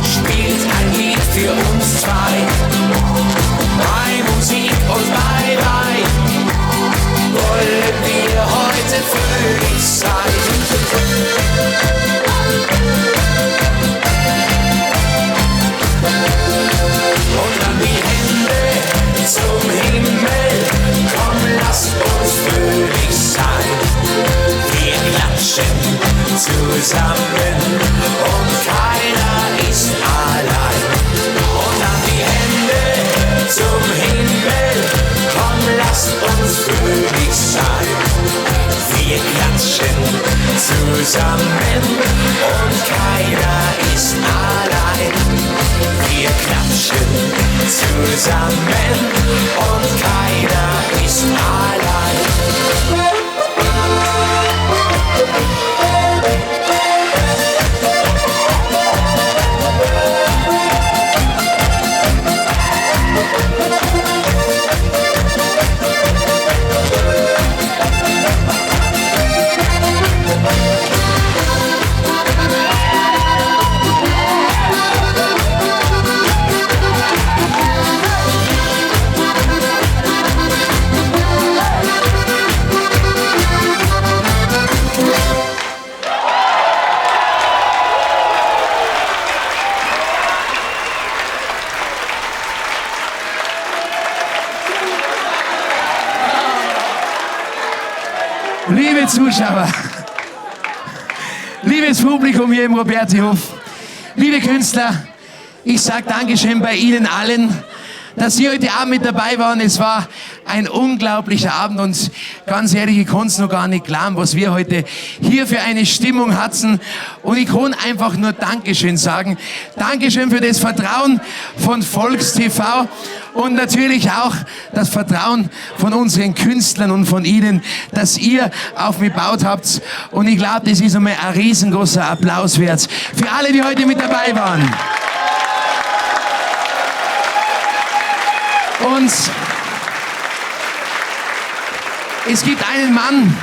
spielt ein Lied für uns zwei. Bei Musik und bye bye, wollen wir heute fröhlich sein. Und dann die Hände zum Himmel, komm, lasst uns fröhlich sein. Wir klatschen zusammen und keiner ist allein. Und dann die Hände zum Himmel, komm, lasst uns fröhlich sein. Wir klatschen zusammen und keiner ist allein. Wir klatschen zusammen und keiner ist allein. Liebe Zuschauer, liebes Publikum hier im Roberti-Hof, liebe Künstler, ich sage Dankeschön bei Ihnen allen, dass Sie heute Abend mit dabei waren. Es war ein unglaublicher Abend und ganz ehrlich, ich kann es noch gar nicht glauben, was wir heute hier für eine Stimmung hatten. Und ich kann einfach nur Dankeschön sagen. Dankeschön für das Vertrauen von Volkstv und natürlich auch das Vertrauen von unseren Künstlern und von Ihnen, dass ihr auf mich gebaut habt. Und ich glaube, das ist einmal ein riesengroßer Applaus wert für alle, die heute mit dabei waren. Und es gibt einen Mann,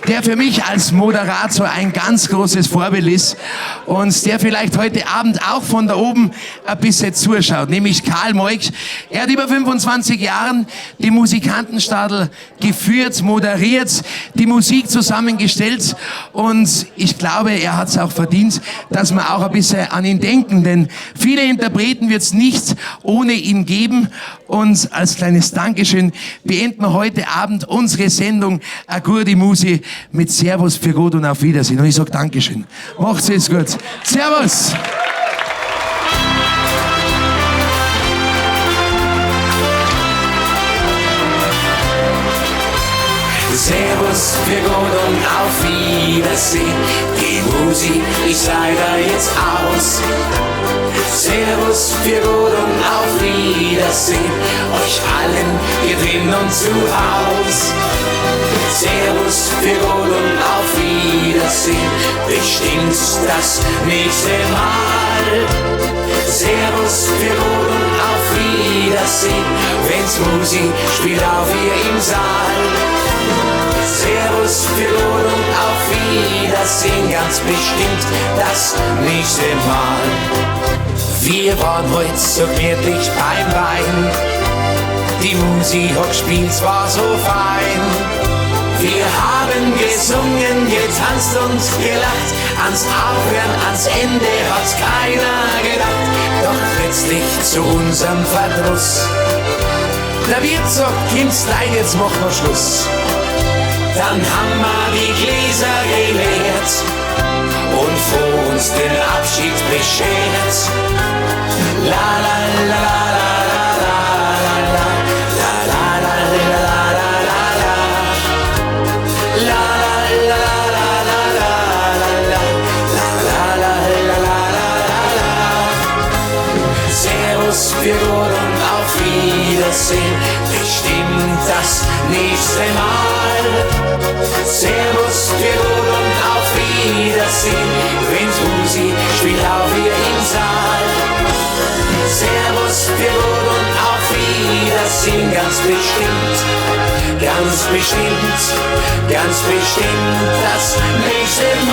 der für mich als Moderator ein ganz großes Vorbild ist und der vielleicht heute Abend auch von da oben ein bisschen zuschaut, nämlich Karl Moik. Er hat über 25 Jahren die Musikantenstadel geführt, moderiert, die Musik zusammengestellt und ich glaube, er hat es auch verdient, dass wir auch ein bisschen an ihn denken, denn viele Interpreten wird es nicht ohne ihn geben und als kleines Dankeschön beenden wir heute Abend unsere Sendung A gute Musi mit Servus für Gott und auf Wiedersehen und ich sage Dankeschön. Macht's es gut. Servus! Servus für Gott und auf Wiedersehen. Die Musik ist leider jetzt aus. Servus für Gott und auf Wiedersehen. Euch allen hier drin und zu Haus. Servus für Gott und auf Wiedersehen. Bestimmt das nächste Mal. Servus für Gott und auf Wiedersehen. Wenn's Musik spielt auch hier im Saal. Servus für Gott und auf Wiedersehen, ganz bestimmt das nächste Mal. Wir waren heute so gemütlich beim Wein, die Musik hat gespielt, es war so fein. Wir haben gesungen, getanzt und gelacht, ans Aufhören, ans Ende hat's keiner gedacht. Doch plötzlich zu unserem Verdruss, der Wirt sagt, Kind's leid, jetzt machen wir Schluss. Dann haben wir die Gläser geleert und vor uns den Abschied beschert. La la la la la la la la la la la la la la la la. Servus für Gott und auf Wiedersehen, bestimmt das nächste Mal. Servus für Gott und auf Wiedersehen, wenn's Musik spielt auch hier im Saal. Servus für Gott und auf Wiedersehen, ganz bestimmt, ganz bestimmt, ganz bestimmt das nächste Mal.